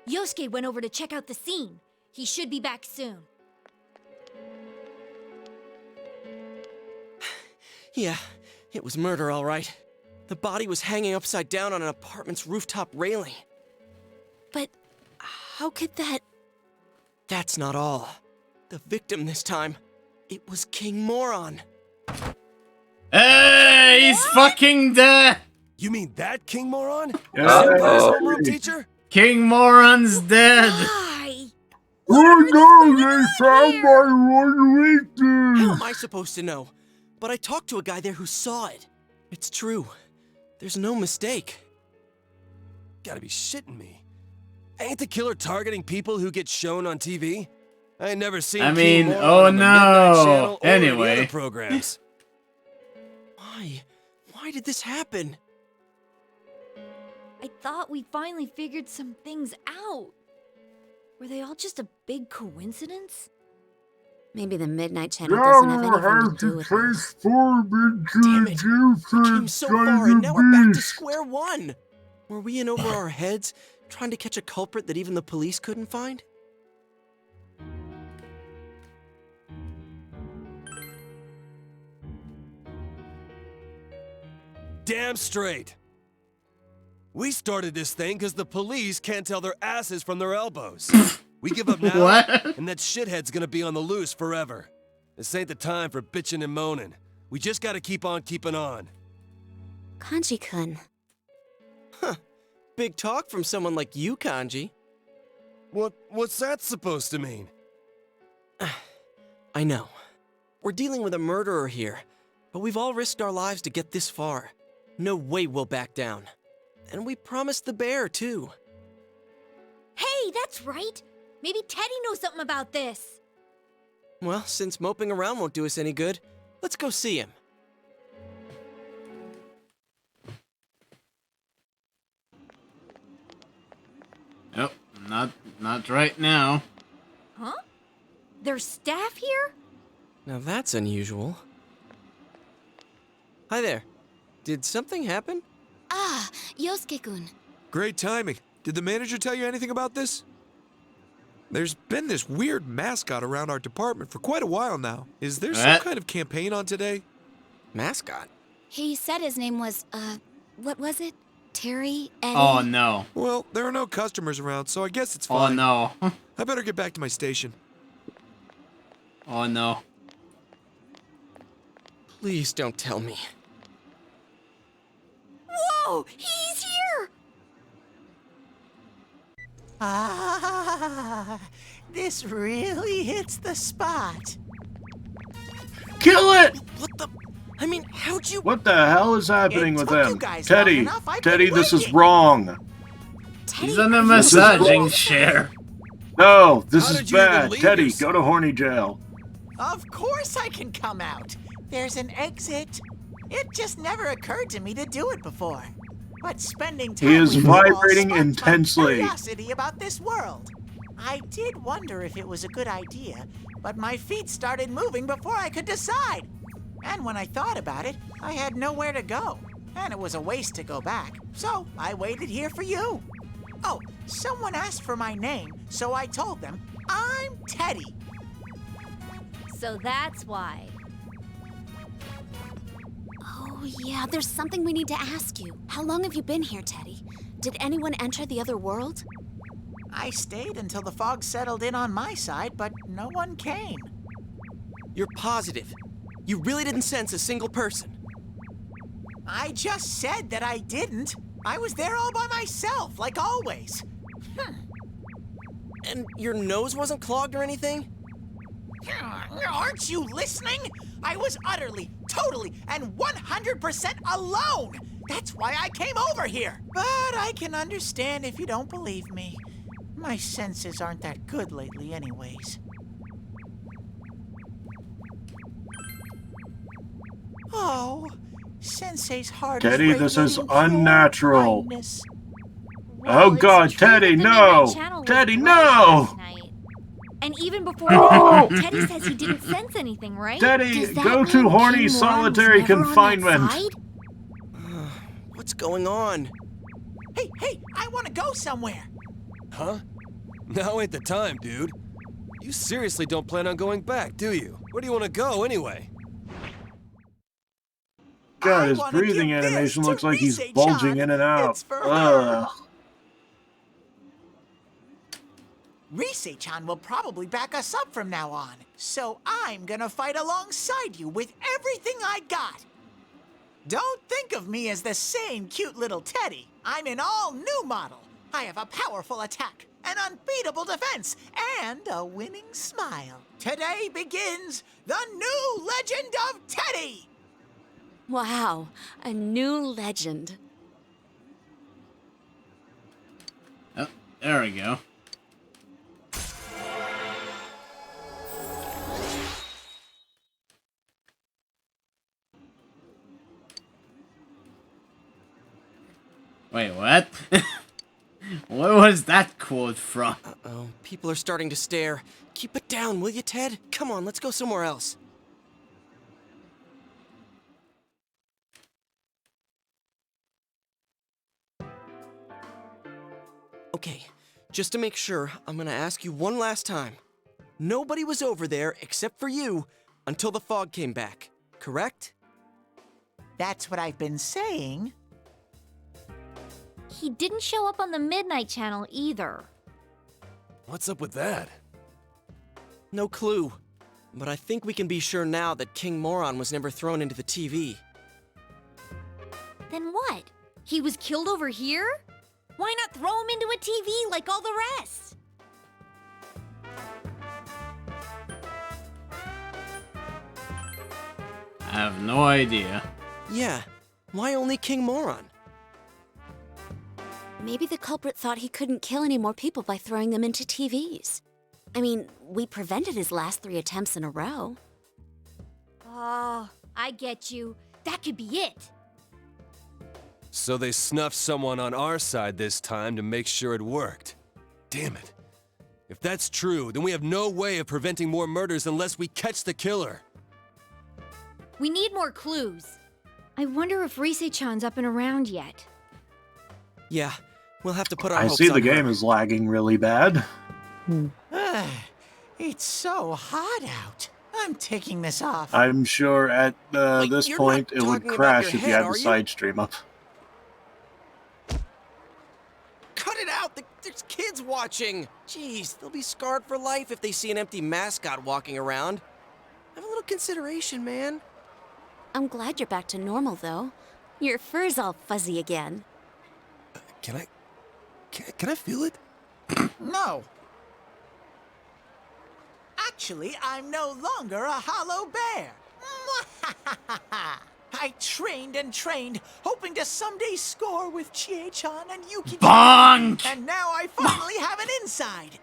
Yosuke went over to check out the scene. He should be back soon. Yeah, it was murder, all right. The body was hanging upside down on an apartment's rooftop railing. But how could that... That's not all. The victim this time, it was King Moron. Hey, he's fucking dead! You mean that King Moron? Senpai's homeroom teacher? King Moron's dead! Oh no, they found my one weakness! How am I supposed to know? But I talked to a guy there who saw it. It's true. There's no mistake. Gotta be shitting me. Ain't the killer targeting people who get shown on TV? I ain't never seen I King mean, Moron oh on the Midnight Channel no! or any Anyway. other programs. Why? Why did this happen? I thought we finally figured some things out. Were they all just a big coincidence? Maybe the Midnight Channel doesn't have anything to do with this. Damn it! We came so far and now we're back to square one. Were we in over our heads, trying to catch a culprit that even the police couldn't find? Damn straight. We started this thing because the police can't tell their asses from their elbows. We give up now, What? and that shithead's gonna be on the loose forever. This ain't the time for bitching and moaning. We just gotta keep on keeping on. Kanji-kun. Huh. Big talk from someone like you, Kanji. What's that supposed to mean? I know. We're dealing with a murderer here, but we've all risked our lives to get this far. No way we'll back down. And we promised the bear, too. Hey, that's right! Maybe Teddie knows something about this. Well, since moping around won't do us any good, let's go see him. Nope, not right now. Huh? There's staff here? Now that's unusual. Hi there. Did something happen? Ah, Yosuke-kun. Great timing. Did the manager tell you anything about this? There's been this weird mascot around our department for quite a while now. Is there some kind of campaign on today? Mascot? He said his name was, what was it? Terry? Eddie? Oh no. Well, there are no customers around, so I guess it's Oh fine. no. I better get back to my station. Oh no. Please don't tell me. Whoa! He's here! Ah, this really hits the spot. Kill it! What the? I mean, how'd you... What the hell is happening It with took you them? guys long Teddy, enough, I've Teddy, been this is waiting. wrong. He's on a massaging chair. No, this How is did you even bad. leave Teddy, yourself? go to horny jail. Of course I can come out. There's an exit. It just never occurred to me to do it before. But spending time He is with you all vibrating sparked intensely. my curiosity about this world. I did wonder if it was a good idea, but my feet started moving before I could decide. And when I thought about it, I had nowhere to go. And it was a waste to go back. So I waited here for you. Oh, someone asked for my name, so I told them, I'm Teddie. So that's why. Oh, yeah, there's something we need to ask you. How long have you been here, Teddie? Did anyone enter the other world? I stayed until the fog settled in on my side, but no one came. You're positive? You really didn't sense a single person? I just said that I didn't. I was there all by myself, like always. And your nose wasn't clogged or anything? Aren't you listening? I was utterly, totally, and 100% alone. That's why I came over here. But I can understand if you don't believe me. My senses aren't that good lately anyways. Oh, Sensei's heart Teddie, is this is radiating pure unnatural. kindness. Oh God, Teddie, no! Teddie, no! And even before that, Teddie says he didn't sense anything, right? Teddie, Does that go mean to horny King Moron was solitary never on that confinement. side? What's going on? Hey, I want to go somewhere. Huh? Now ain't the time, dude. You seriously don't plan on going back, do you? Where do you want to go, anyway? God, his breathing animation looks like he's bulging in and out. Ugh. Rise-chan will probably back us up from now on, so I'm gonna fight alongside you with everything I got. Don't think of me as the same cute little Teddie. I'm an all-new model. I have a powerful attack, an unbeatable defense, and a winning smile. Today begins the new legend of Teddie! Wow, a new legend. Oh, there we go. Wait, what? What was that quote from? Uh-oh, people are starting to stare. Keep it down, will you, Ted? Come on, let's go somewhere else. Okay, just to make sure, I'm gonna ask you one last time. Nobody was over there except for you until the fog came back, correct? That's what I've been saying. He didn't show up on the Midnight Channel either. What's up with that? No clue. But I think we can be sure now that King Moron was never thrown into the TV. Then what? He was killed over here? Why not throw him into a TV like all the rest? I have no idea. Yeah, why only King Moron? Maybe the culprit thought he couldn't kill any more people by throwing them into TVs. I mean, we prevented his last 3 attempts in a row. Oh, I get you. That could be it. So they snuffed someone on our side this time to make sure it worked. Damn it. If that's true, then we have no way of preventing more murders unless we catch the killer. We need more clues. I wonder if Rise-chan's up and around yet. Yeah, we'll have to put our I hopes see on the game her. is lagging really bad. It's so hot out. I'm taking this off. I'm sure at this you're point not it would talking about crash your if you head, had the are you? side stream up. Cut it out! There's kids watching! Jeez, they'll be scarred for life if they see an empty mascot walking around. Have a little consideration, man. I'm glad you're back to normal, though. Your fur's all fuzzy again. Can I feel it? No. Actually, I'm no longer a hollow bear. I trained and trained, hoping to someday score with Chie-chan and Yuki. Bonk! And now I finally have an inside.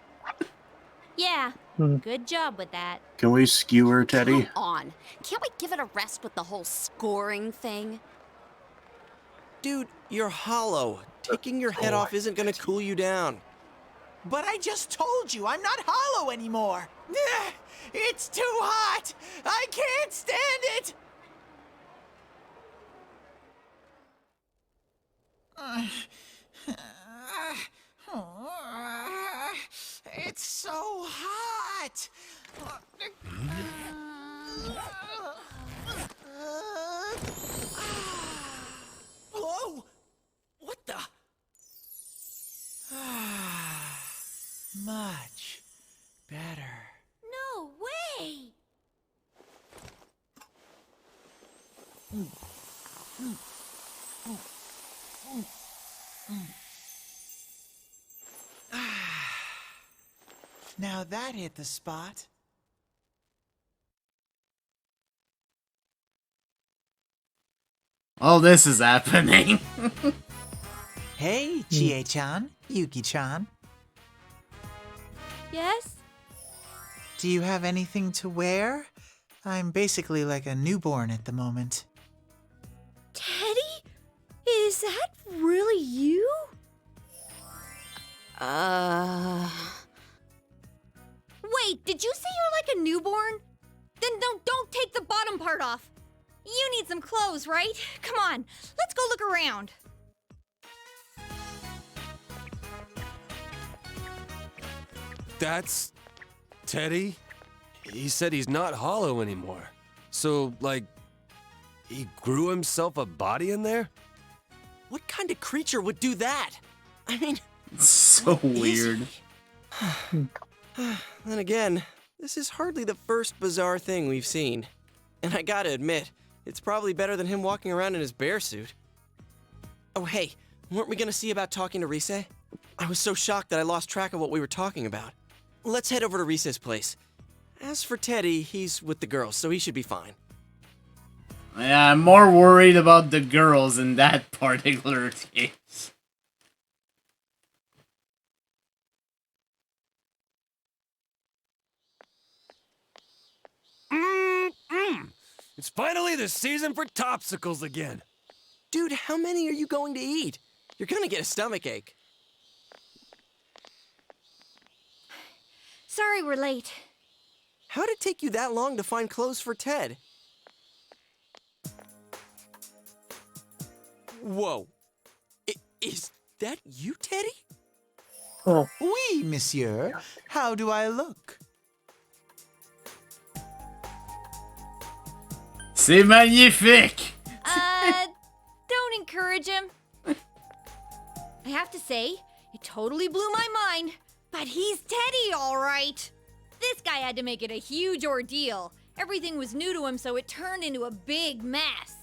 Yeah, good job with that. Can we skewer Teddie? Come on. Can't we give it a rest with the whole scoring thing? Dude, you're hollow. Taking your head off isn't gonna cool you down. But I just told you I'm not hollow anymore. It's too hot. I can't stand it. It's so hot. Whoa! What the? Now that hit the spot. All this is happening. Hey, Chie-chan, Yuki-chan. Yes? Do you have anything to wear? I'm basically like a newborn at the moment. Teddie? Is that really you? Wait, did you say you're like a newborn? Then don't take the bottom part off. You need some clothes, right? Come on, let's go look around. That's Teddie? He said he's not hollow anymore. So, like, he grew himself a body in there? What kind of creature would do that? I mean... So weird. Then again, this is hardly the first bizarre thing we've seen. And I gotta admit, it's probably better than him walking around in his bear suit. Oh hey, weren't we gonna see about talking to Rise? I was so shocked that I lost track of what we were talking about. Let's head over to Rise's place. As for Teddie, he's with the girls, so he should be fine. Yeah, I'm more worried about the girls in that particular case. It's finally the season for topsicles again. Dude, how many are you going to eat? You're gonna get a stomachache. Sorry we're late. How'd it take you that long to find clothes for Ted? Whoa. Is that you, Teddie? Oh. Oui, monsieur. How do I look? C'est magnifique! Don't encourage him. I have to say, it totally blew my mind, but he's Teddie, all right. This guy had to make it a huge ordeal. Everything was new to him, so it turned into a big mess.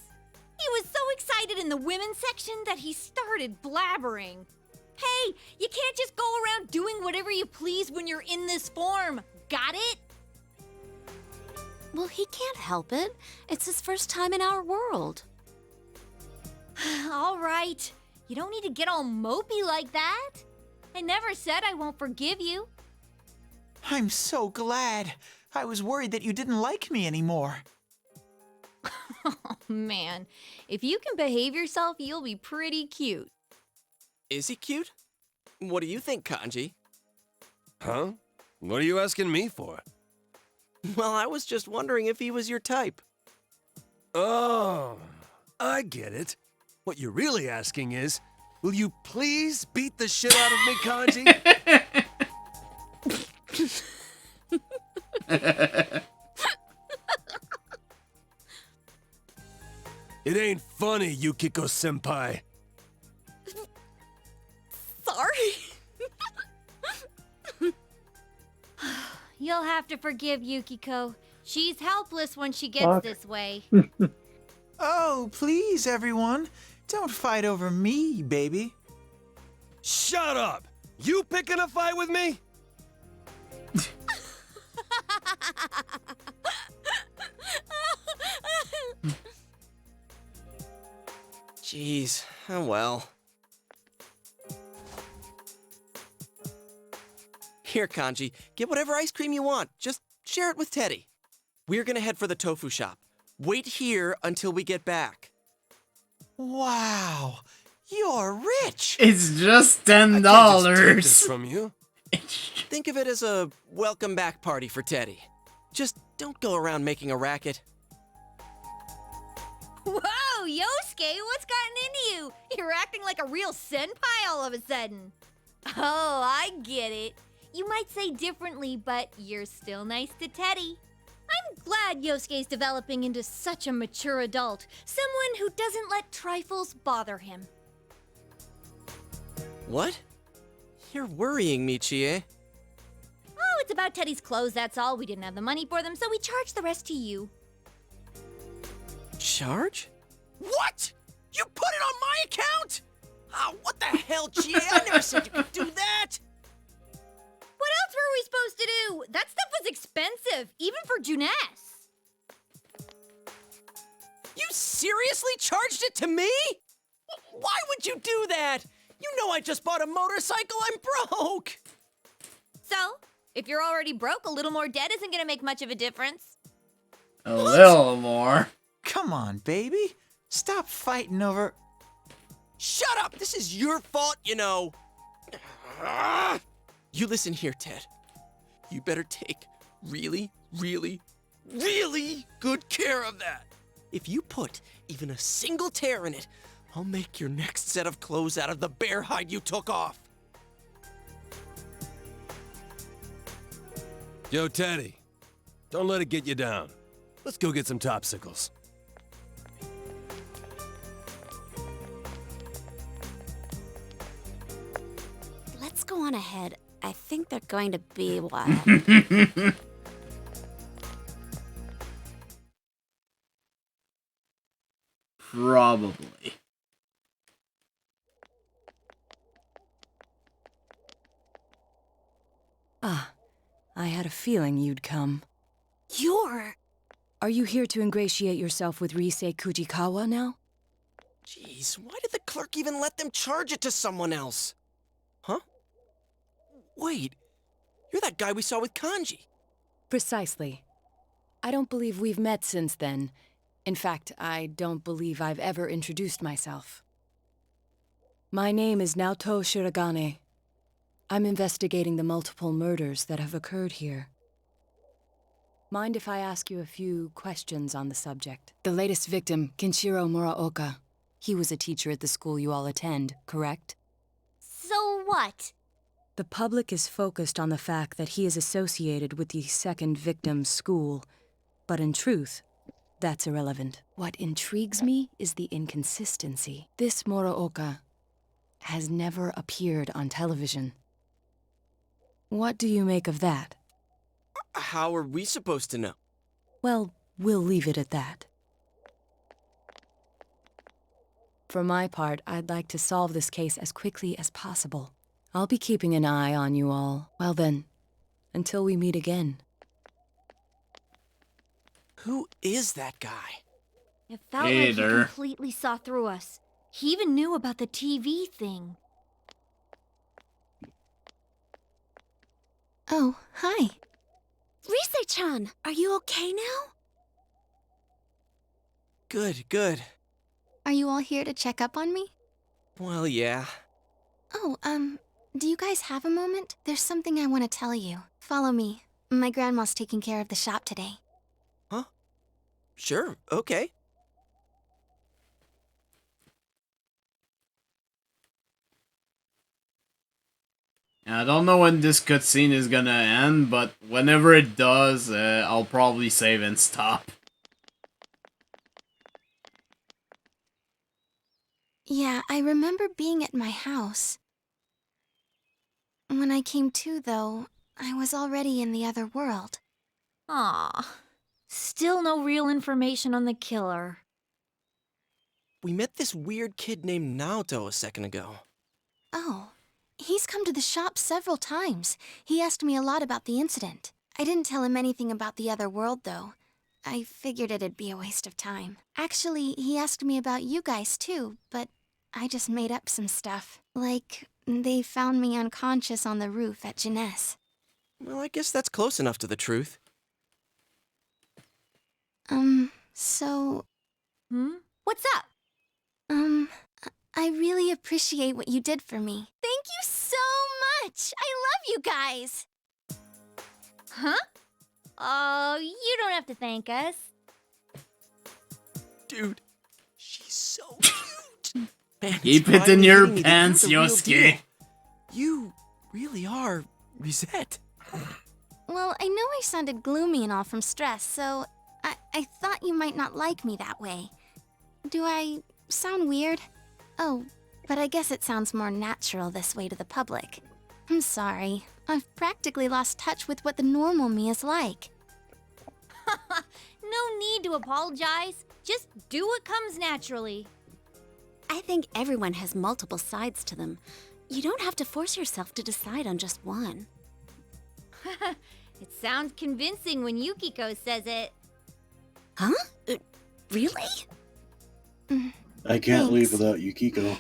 He was so excited in the women's section that he started blabbering. Hey, you can't just go around doing whatever you please when you're in this form. Got it? Well, he can't help it. It's his first time in our world. All right. You don't need to get all mopey like that. I never said I won't forgive you. I'm so glad. I was worried that you didn't like me anymore. Oh, man. If you can behave yourself, you'll be pretty cute. Is he cute? What do you think, Kanji? Huh? What are you asking me for? Well, I was just wondering if he was your type. Oh, I get it. What you're really asking is, will you please beat the shit out of me, Kanji? It ain't funny, Yukiko-senpai. Sorry. You'll have to forgive Yukiko. She's helpless when she gets this way. Oh, please, everyone. Don't fight over me, baby. Shut up! You picking a fight with me? Jeez, oh well. Here, Kanji, get whatever ice cream you want. Just share it with Teddie. We're gonna head for the tofu shop. Wait here until we get back. Wow, you're rich. It's just $10. Just take this from you. Think of it as a welcome back party for Teddie. Just don't go around making a racket. Whoa, Yosuke, what's gotten into you? You're acting like a real senpai all of a sudden. Oh, I get it. You might say differently, but you're still nice to Teddie. I'm glad Yosuke's developing into such a mature adult, someone who doesn't let trifles bother him. What? You're worrying me, Chie. Oh, it's about Teddie's clothes, that's all. We didn't have the money for them, so we charged the rest to you. Charge? What? You put it on my account? Oh, what the hell, GA? I never said you could do that. What else were we supposed to do? That stuff was expensive, even for Juness. You seriously charged it to me? Why would you do that? You know I just bought a motorcycle. I'm broke. So, if you're already broke, a little more debt isn't gonna make much of a difference. A little more. Come on, baby. Stop fighting over... Shut up! This is your fault, you know. You listen here, Ted. You better take really, really, really good care of that. If you put even a single tear in it, I'll make your next set of clothes out of the bear hide you took off. Yo, Teddie, don't let it get you down. Let's go get some topsicles. Let's go on ahead. I think they're going to be wild. Probably. Ah, I had a feeling you'd come. Are you here to ingratiate yourself with Risei Kujikawa now? Jeez, why did the clerk even let them charge it to someone else? Huh? Wait, you're that guy we saw with Kanji. Precisely. I don't believe we've met since then. In fact, I don't believe I've ever introduced myself. My name is Naoto Shiragane. I'm investigating the multiple murders that have occurred here. Mind if I ask you a few questions on the subject? The latest victim, Kenshiro Muraoka. He was a teacher at the school you all attend, correct? So what? The public is focused on the fact that he is associated with the second victim's school, but in truth, that's irrelevant. What intrigues me is the inconsistency. This Muraoka has never appeared on television. What do you make of that? How are we supposed to know? Well, we'll leave it at that. For my part, I'd like to solve this case as quickly as possible. I'll be keeping an eye on you all. Well then, until we meet again. Who is that guy? It felt like he completely saw through us. He even knew about the TV thing. Oh, hi. Risei-chan, are you okay now? Good, good. Are you all here to check up on me? Well, yeah. Oh, do you guys have a moment? There's something I want to tell you. Follow me. My grandma's taking care of the shop today. Huh? Sure, okay. I don't know when this cutscene is gonna end, but whenever it does, I'll probably save and stop. Yeah, I remember being at my house. When I came to, though, I was already in the other world. Aw. Still no real information on the killer. We met this weird kid named Naoto a second ago. Oh. He's come to the shop several times. He asked me a lot about the incident. I didn't tell him anything about the other world, though. I figured it'd be a waste of time. Actually, he asked me about you guys, too, but I just made up some stuff. Like, they found me unconscious on the roof at Juness. Well, I guess that's close enough to the truth. So... What's up? I really appreciate what you did for me. Thank you so much! I love you guys! Huh? Oh, you don't have to thank us. Dude, she's so cute! Man, Keep it in your pants, Yosuke. You really are Risette. Well, I know I sounded gloomy and all from stress, so I thought you might not like me that way. Do I sound weird? Oh, but I guess it sounds more natural this way to the public. I'm sorry. I've practically lost touch with what the normal me is like. No need to apologize. Just do what comes naturally. I think everyone has multiple sides to them. You don't have to force yourself to decide on just one. It sounds convincing when Yukiko says it. Huh? Really? I can't leave without Yukiko.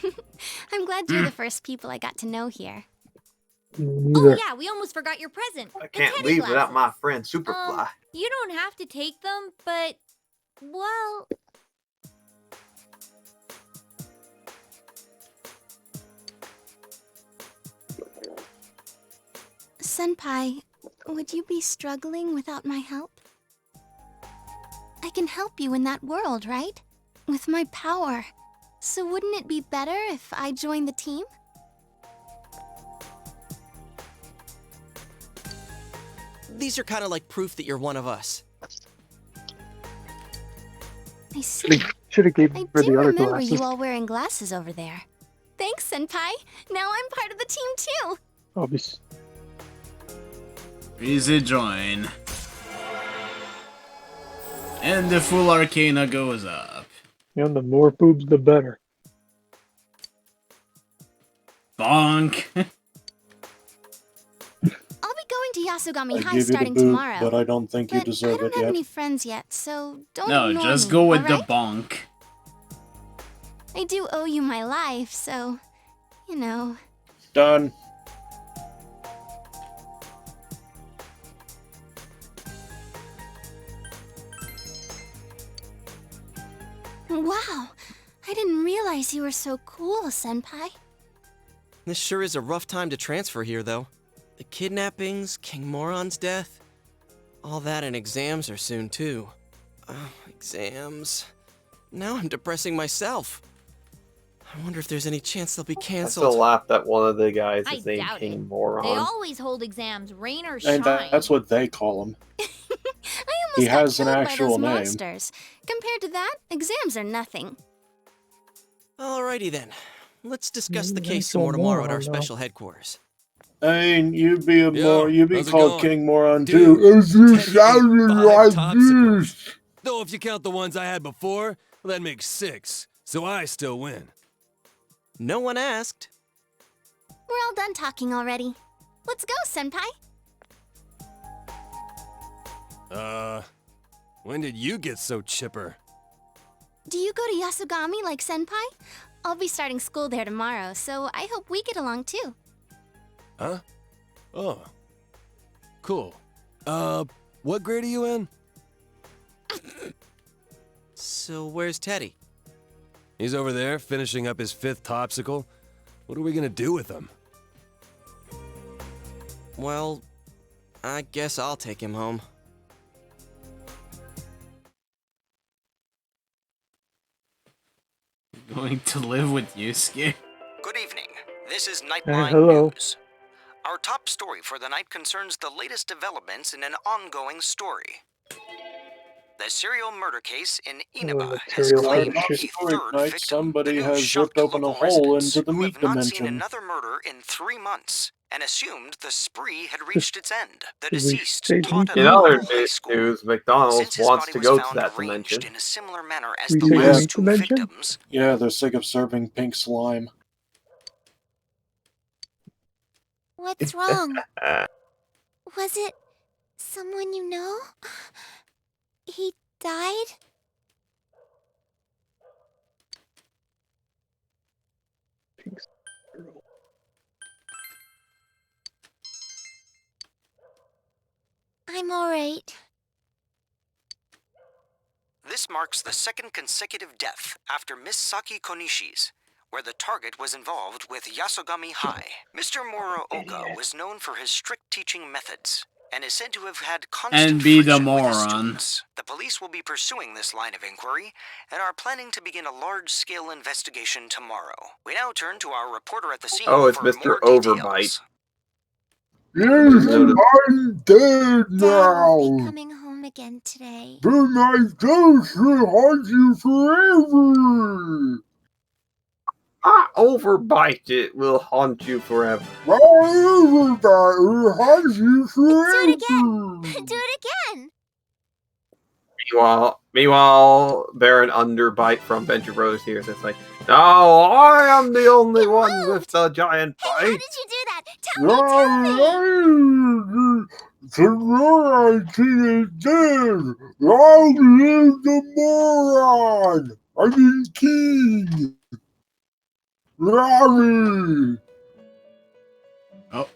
I'm glad you're the first people I got to know here. Oh yeah, we almost forgot your present. I can't leave without my friend Superfly. You don't have to take them, but, well... Senpai, would you be struggling without my help? I can help you in that world, right? With my power. So wouldn't it be better if I joined the team? These are kind of like proof that you're one of us. I see. Should have gave I her do the other remember glasses. you all wearing glasses over there. Thanks, Senpai. Now I'm part of the team too. I'll be. Easy join. And the full arcana goes up. And the more boobs, the better. Bonk. I'll be going to Yasogami I High give you the starting boot, tomorrow. but I don't think you But deserve I don't it have yet. any friends yet, so don't No, ignore just me, go with the alright? bonk. I do owe you my life, so, you know. Done. Wow, I didn't realize you were so cool, Senpai. This sure is a rough time to transfer here, though. The kidnappings, King Moron's death, all that and exams are soon, too. Exams. Now I'm depressing myself. I wonder if there's any chance they'll be I canceled. still laughed at one of the guys I is named doubt King it. Moron. They always hold exams, rain or shine. And that's what they call him. I almost He got has an killed by actual those name. monsters. Compared to that, exams are nothing. Alrighty then. Let's discuss the case some more tomorrow at our special headquarters. I mean, you'd be how's it called going? King Moron Dude, too. As you Teddie sounded ate 5 like topsicles. this. Though if you count the ones I had before, well, that makes 6. So I still win. No one asked. We're all done talking already. Let's go, Senpai. When did you get so chipper? Do you go to Yasogami like Senpai? I'll be starting school there tomorrow, so I hope we get along too. Huh? Oh. Cool. What grade are you in? So where's Teddie? He's over there, finishing up his 5th topsicle. What are we gonna do with him? Well, I guess I'll take him home. Going to live with Yusuke. Good evening. This is Hey, Nightline hello. News. Our top story for the night concerns the latest developments in an ongoing story. The serial murder case in Inaba has material claimed hardship. a Story third tonight, victim. somebody The news has shocked ripped open a local hole residents into the who meat have not seen dimension. another murder in 3 months and assumed the spree had reached its end. The Did we deceased say taught at In a other local high school. news, McDonald's Since his wants body to was go to found that arranged dimension. in a similar manner as We the say last meat 2 dimension? victims, Yeah, they're sick of serving pink slime. What's wrong? Was it someone you know? He died? I'm alright. this marks the 2nd consecutive death after Miss Saki Konishi's, where the target was involved with Yasogami High. Mr. Muraoka was known for his strict teaching methods and is said to have had constant And be the friction with his moron. students. The police will be pursuing this line of inquiry and are planning to begin a large-scale investigation tomorrow. We now turn to our reporter at the scene Oh, it's for Mr. more Overbite. details. Yes, I'm dead now. Be coming home again today. But my ghost will haunt you forever. Overbite it will haunt you forever. My Overbite will haunt you forever. Do it again! Do it again! Meanwhile, Baron Underbite from Venture Brothers here. So it's like, no, I am the only one with the giant bite. How did you do that? Tell me! Long live the moron! I mean king! Rally! Oh.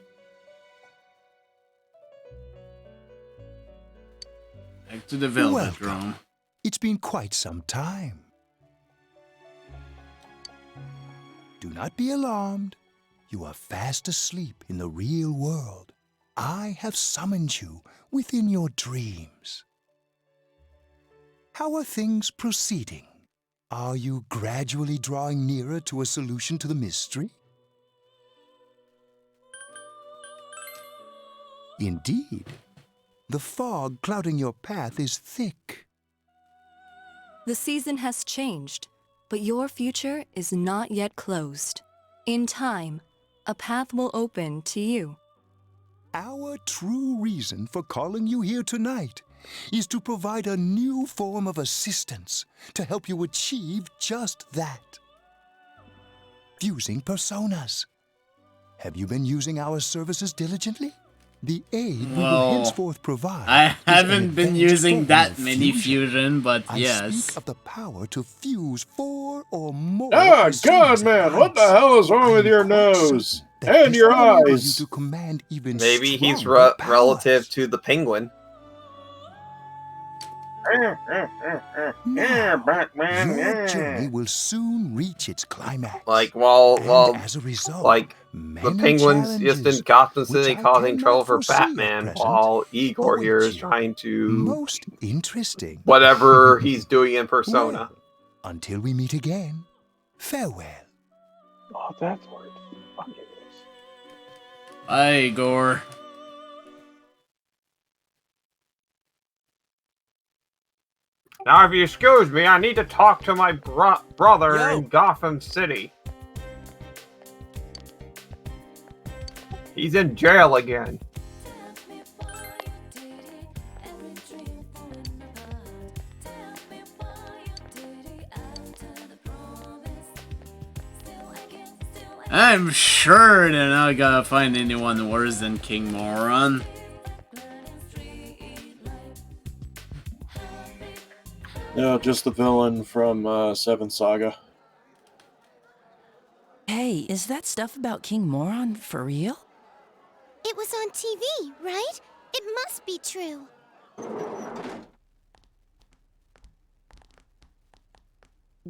Back to the Velvet Room. It's been quite some time. Do not be alarmed. You are fast asleep in the real world. I have summoned you within your dreams. How are things proceeding? Are you gradually drawing nearer to a solution to the mystery? Indeed. The fog clouding your path is thick. The season has changed, but your future is not yet closed. In time, a path will open to you. Our true reason for calling you here tonight is to provide a new form of assistance to help you achieve just that. Fusing personas. Have you been using our services diligently? The aid we will henceforth provide. I haven't been using that many fusion, but I yes. speak of the power to fuse 4 or more. Ah, God, man, what the hell is wrong with your nose? And your eyes? To command even Maybe he's stronger relative to the penguin. Your journey will soon reach its climax. Like while as a result, like the penguin's just in Gotham City causing trouble for Batman, while Igor here is trying to most interesting whatever he's doing in Persona. Well, until we meet again, farewell. Oh, that's what it fucking is. Bye, Igor. Now, if you excuse me, I need to talk to my brother in Gotham City. He's in jail again. I'm sure they're not gonna find anyone worse than King Moron. No, just the villain from Seventh Saga. Hey, is that stuff about King Moron for real? It was on TV, right? It must be true.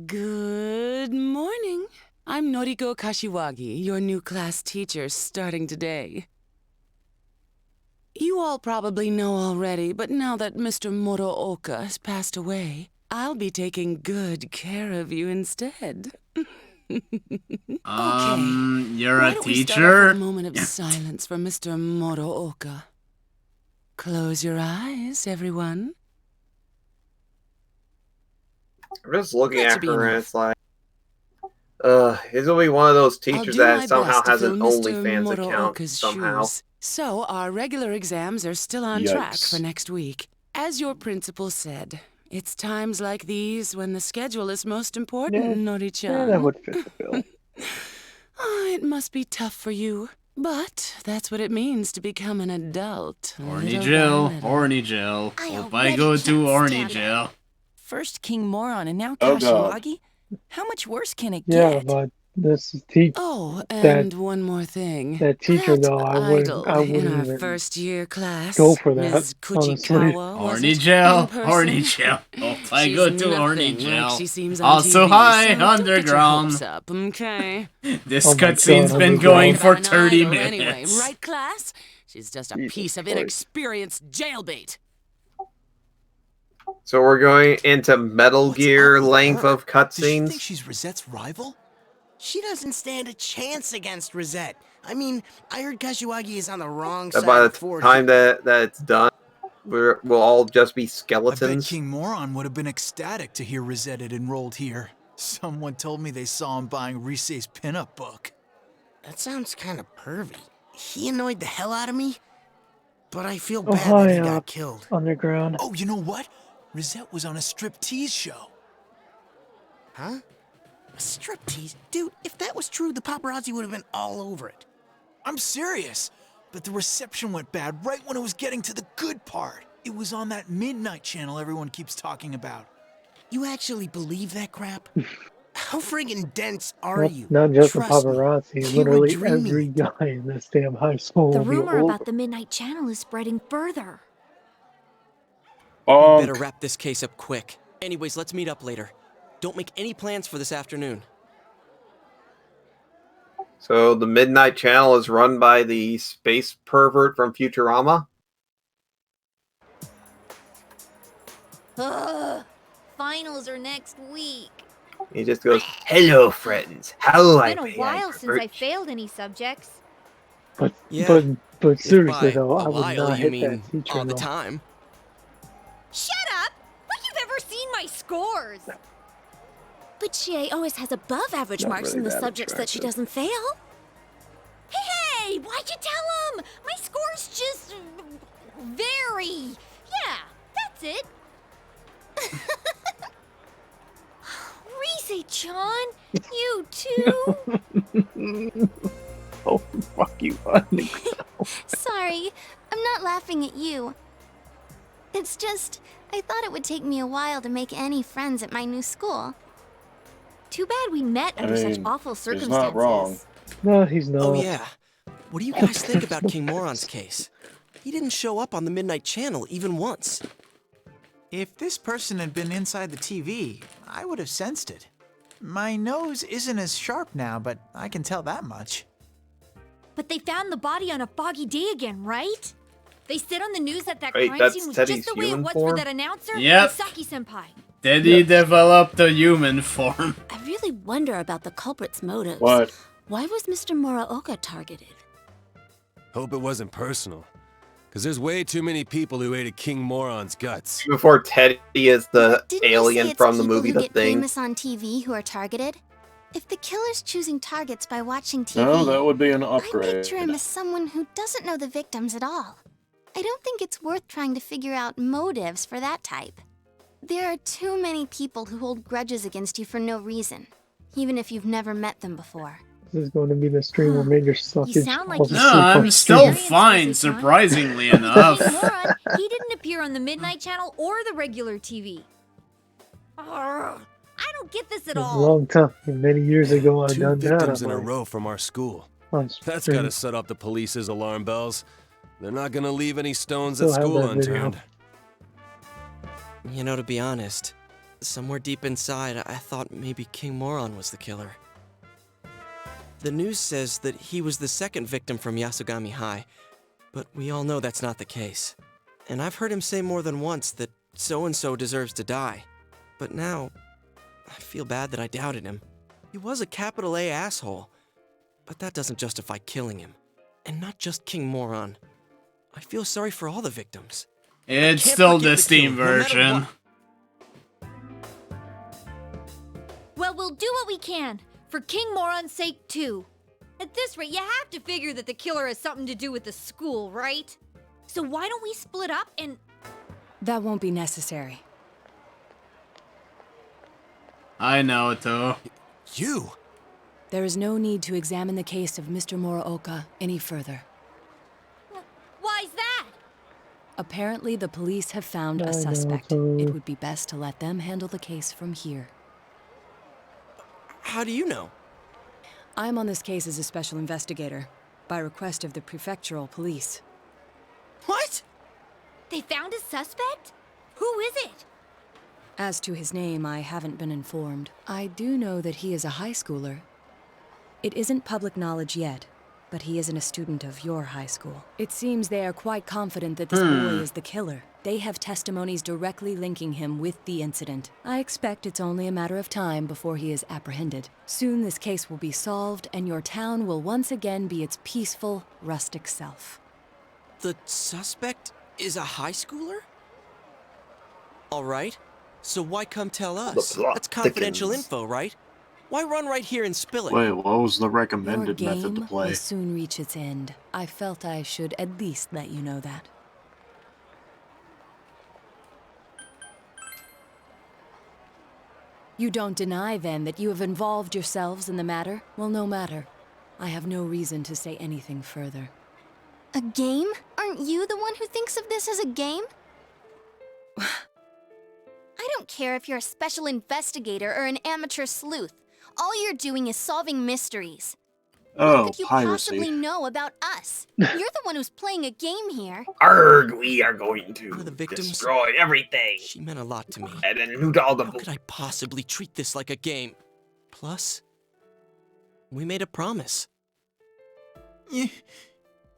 Good morning. I'm Noriko Kashiwagi, your new class teacher starting today. You all probably know already, but now that Mr. Morooka has passed away, I'll be taking good care of you instead. You're Why a don't we start off teacher? with a moment of silence for Mr. Morooka. Close your eyes, everyone. I'm just looking That at should be her and enough. it's like, he's gonna be one of those teachers I'll do my that somehow best to has an fill Mr. OnlyFans account Morooka's somehow. shoes. So, our regular exams are still on track Yikes. for next week. As your principal said, it's times like these when the schedule is most important, Nori-chan. Yeah, that would fit the bill. Oh, it must be tough for you, but that's what it means to become an adult. Horny little Jill, by little. horny Jill. Hope I already go can't to horny stand it. Jill. First King Moron and now Oh, God. Kashiwagi? How much worse can it Yeah, get? but this is Oh, that and one more thing. that teacher That though, I idol wouldn't in our even first year class, go for that. Ms. Honestly, Kuchikawa, was Horny it, Jill, in person? horny Jill. Hope I She's go to horny nothing like Jill. she seems on Also, TV, hi, so don't get your underground. hopes up, okay? This Oh my cutscene's God, been underground. going for An 30 idol minutes. Anyway, right, class? She's just a Jesus piece of Christ. inexperienced jailbait. So we're going into Metal Gear length of Does she think cutscenes. she's Rosette's rival? She doesn't stand a chance against Rosette. I mean, I heard Kashiwagi is on the wrong That side by the of the force. time that it's done, we'll all just be I bet skeletons. King Moron would have been ecstatic to hear Rosette had enrolled here. Someone told me they saw him buying Rise's pinup book. That sounds kind of pervy. He annoyed the hell out of me, but I feel Oh bad that he hi, got killed. underground. Oh, you know what? Rosette was on a striptease show. Huh? A striptease? Dude, if that was true, the paparazzi would have been all over it. I'm serious. But the reception went bad right when it was getting to the good part. It was on that midnight channel everyone keeps talking about. You actually believe that crap? How friggin' dense are you? Not just the Trust me, paparazzi, you were literally dreaming every guy in this damn high school. The will be rumor all about the Midnight Channel is spreading further. We better wrap this case up quick. Anyways, let's meet up later. Don't make any plans for this afternoon. So the Midnight Channel is run by the space pervert from Futurama? Ugh. Finals are next week. He just goes, "Hello, friends. How I It's been a while since I failed any subjects. But Yeah. but seriously If by though, a I would while not you hit mean that teacher all the though. time. Shut up! Like you've ever seen my scores! But GA always has above average Not marks really in the that subjects that she attractive. doesn't fail. Hey, why'd you tell him? My score's just very. Yeah, that's it. Rise-chan, you too. Oh, fuck you, honey. Sorry, I'm not laughing at you. It's just, I thought it would take me a while to make any friends at my new school. Too bad we met I under such mean, awful he's circumstances. not wrong. No, he's not. Oh yeah. What do you guys think about King Moron's case? He didn't show up on the Midnight Channel even once. If this person had been inside the TV, I would have sensed it. My nose isn't as sharp now, but I can tell that much. But they found the body on a foggy day again, right? They said on the news that Wait, crime that's scene was Teddie's just the way it human was form? for that announcer, Yep. Saki-senpai. Teddie developed a human form. I really wonder about the culprit's motives. What? Why was Mr. Muraoka targeted? Hope it wasn't personal. Because there's way too many people who hated King Moron's guts. Before Teddie is the Didn't you say alien it's from the people movie who The get Thing. famous on TV who are targeted? If the killer's choosing targets by watching TV, No, that would be an I upgrade. picture him as someone who doesn't know the victims at all. I don't think it's worth trying to figure out motives for that type. There are too many people who hold grudges against you for no reason, even if you've never met them before. This is going to be the stream where Major suck You his sound like balls you to No, sleep I'm on still stream. fine, surprisingly enough. King Moron, he didn't appear on the Midnight Channel or the regular TV. Arrgh, I don't get this at It was a all. long time. Many years ago, I Two done that. victims in a I'm like, row from our school. on That's stream. gotta set off the police's alarm bells. They're not gonna leave any stones Still at have school that video. unturned. You know, to be honest, somewhere deep inside, I thought maybe King Moron was the killer. The news says that he was the second victim from Yasogami High, but we all know that's not the case. And I've heard him say more than once that so-and-so deserves to die. But now, I feel bad that I doubted him. He was a capital A asshole, but that doesn't justify killing him. And not just King Moron. I feel sorry for all the victims. It's Can't still forget the the Steam killer, no matter version. Well, we'll do what we can, for King Moron's sake, too. At this rate, you have to figure that the killer has something to do with the school, right? So why don't we split up and... That won't be necessary. I know, though. You? There is no need to examine the case of Mr. Muraoka any further. Why's that? Apparently, the police have found I a know, suspect. too. It would be best to let them handle the case from here. How do you know? I'm on this case as a special investigator, by request of the prefectural police. What? They found a suspect? Who is it? As to his name, I haven't been informed. I do know that he is a high schooler. It isn't public knowledge yet, but he isn't a student of your high school. It seems they are quite confident that this boy is the killer. They have testimonies directly linking him with the incident. I expect it's only a matter of time before he is apprehended. Soon this case will be solved, and your town will once again be its peaceful, rustic self. The suspect is a high schooler? All right. So why come tell us? plot That's confidential thickens. info, right? Why run right here and spill it? Wait, what was the Your recommended method to game play? will soon reach its end. I felt I should at least let you know that. You don't deny, then, that you have involved yourselves in the matter? Well, no matter. I have no reason to say anything further. A game? Aren't you the one who thinks of this as a game? I don't care if you're a special investigator or an amateur sleuth. All you're doing is solving mysteries. Oh, What could you piracy. possibly know about us? You're the one who's playing a game here. Arg, we are going to One of the victims? destroy everything. She meant a lot to me. And then loot all the How could I possibly treat this like a game? Plus, we made a promise.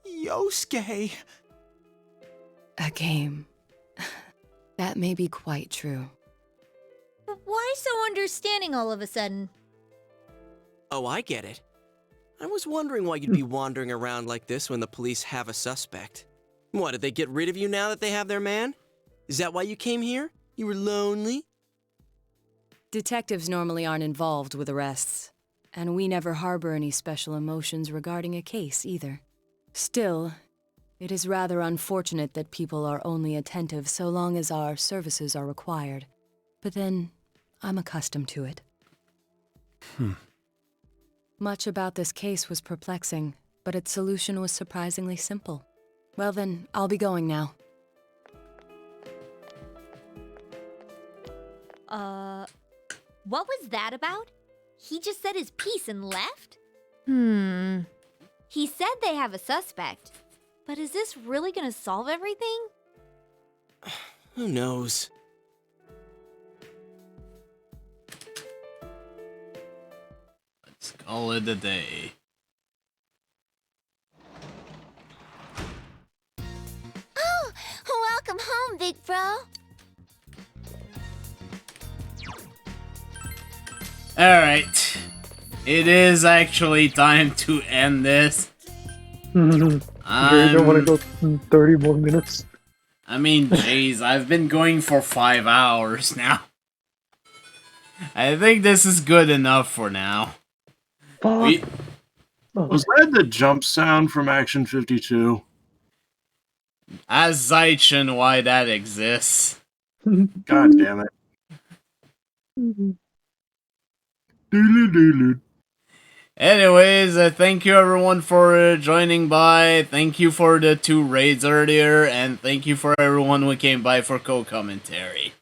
Yosuke. A game. That may be quite true. But why so understanding all of a sudden? Oh, I get it. I was wondering why you'd be wandering around like this when the police have a suspect. What, did they get rid of you now that they have their man? Is that why you came here? You were lonely? Detectives normally aren't involved with arrests, and we never harbor any special emotions regarding a case either. Still, it is rather unfortunate that people are only attentive so long as our services are required. But then, I'm accustomed to it. Much about this case was perplexing, but its solution was surprisingly simple. Well then, I'll be going now. What was that about? He just said his piece and left? He said they have a suspect, but is this really gonna solve everything? Who knows? Let's call it a day. Oh, welcome home, big bro. Alright. It is actually time to end this. You don't want to go 30 more minutes? I mean, jeez, I've been going for 5 hours now. I think this is good enough for now. Was that the jump sound from Action 52? Ask Zaichin why that exists. God damn it. Anyways, thank you everyone for joining by. Thank you for the 2 raids earlier, and thank you for everyone who came by for co-commentary.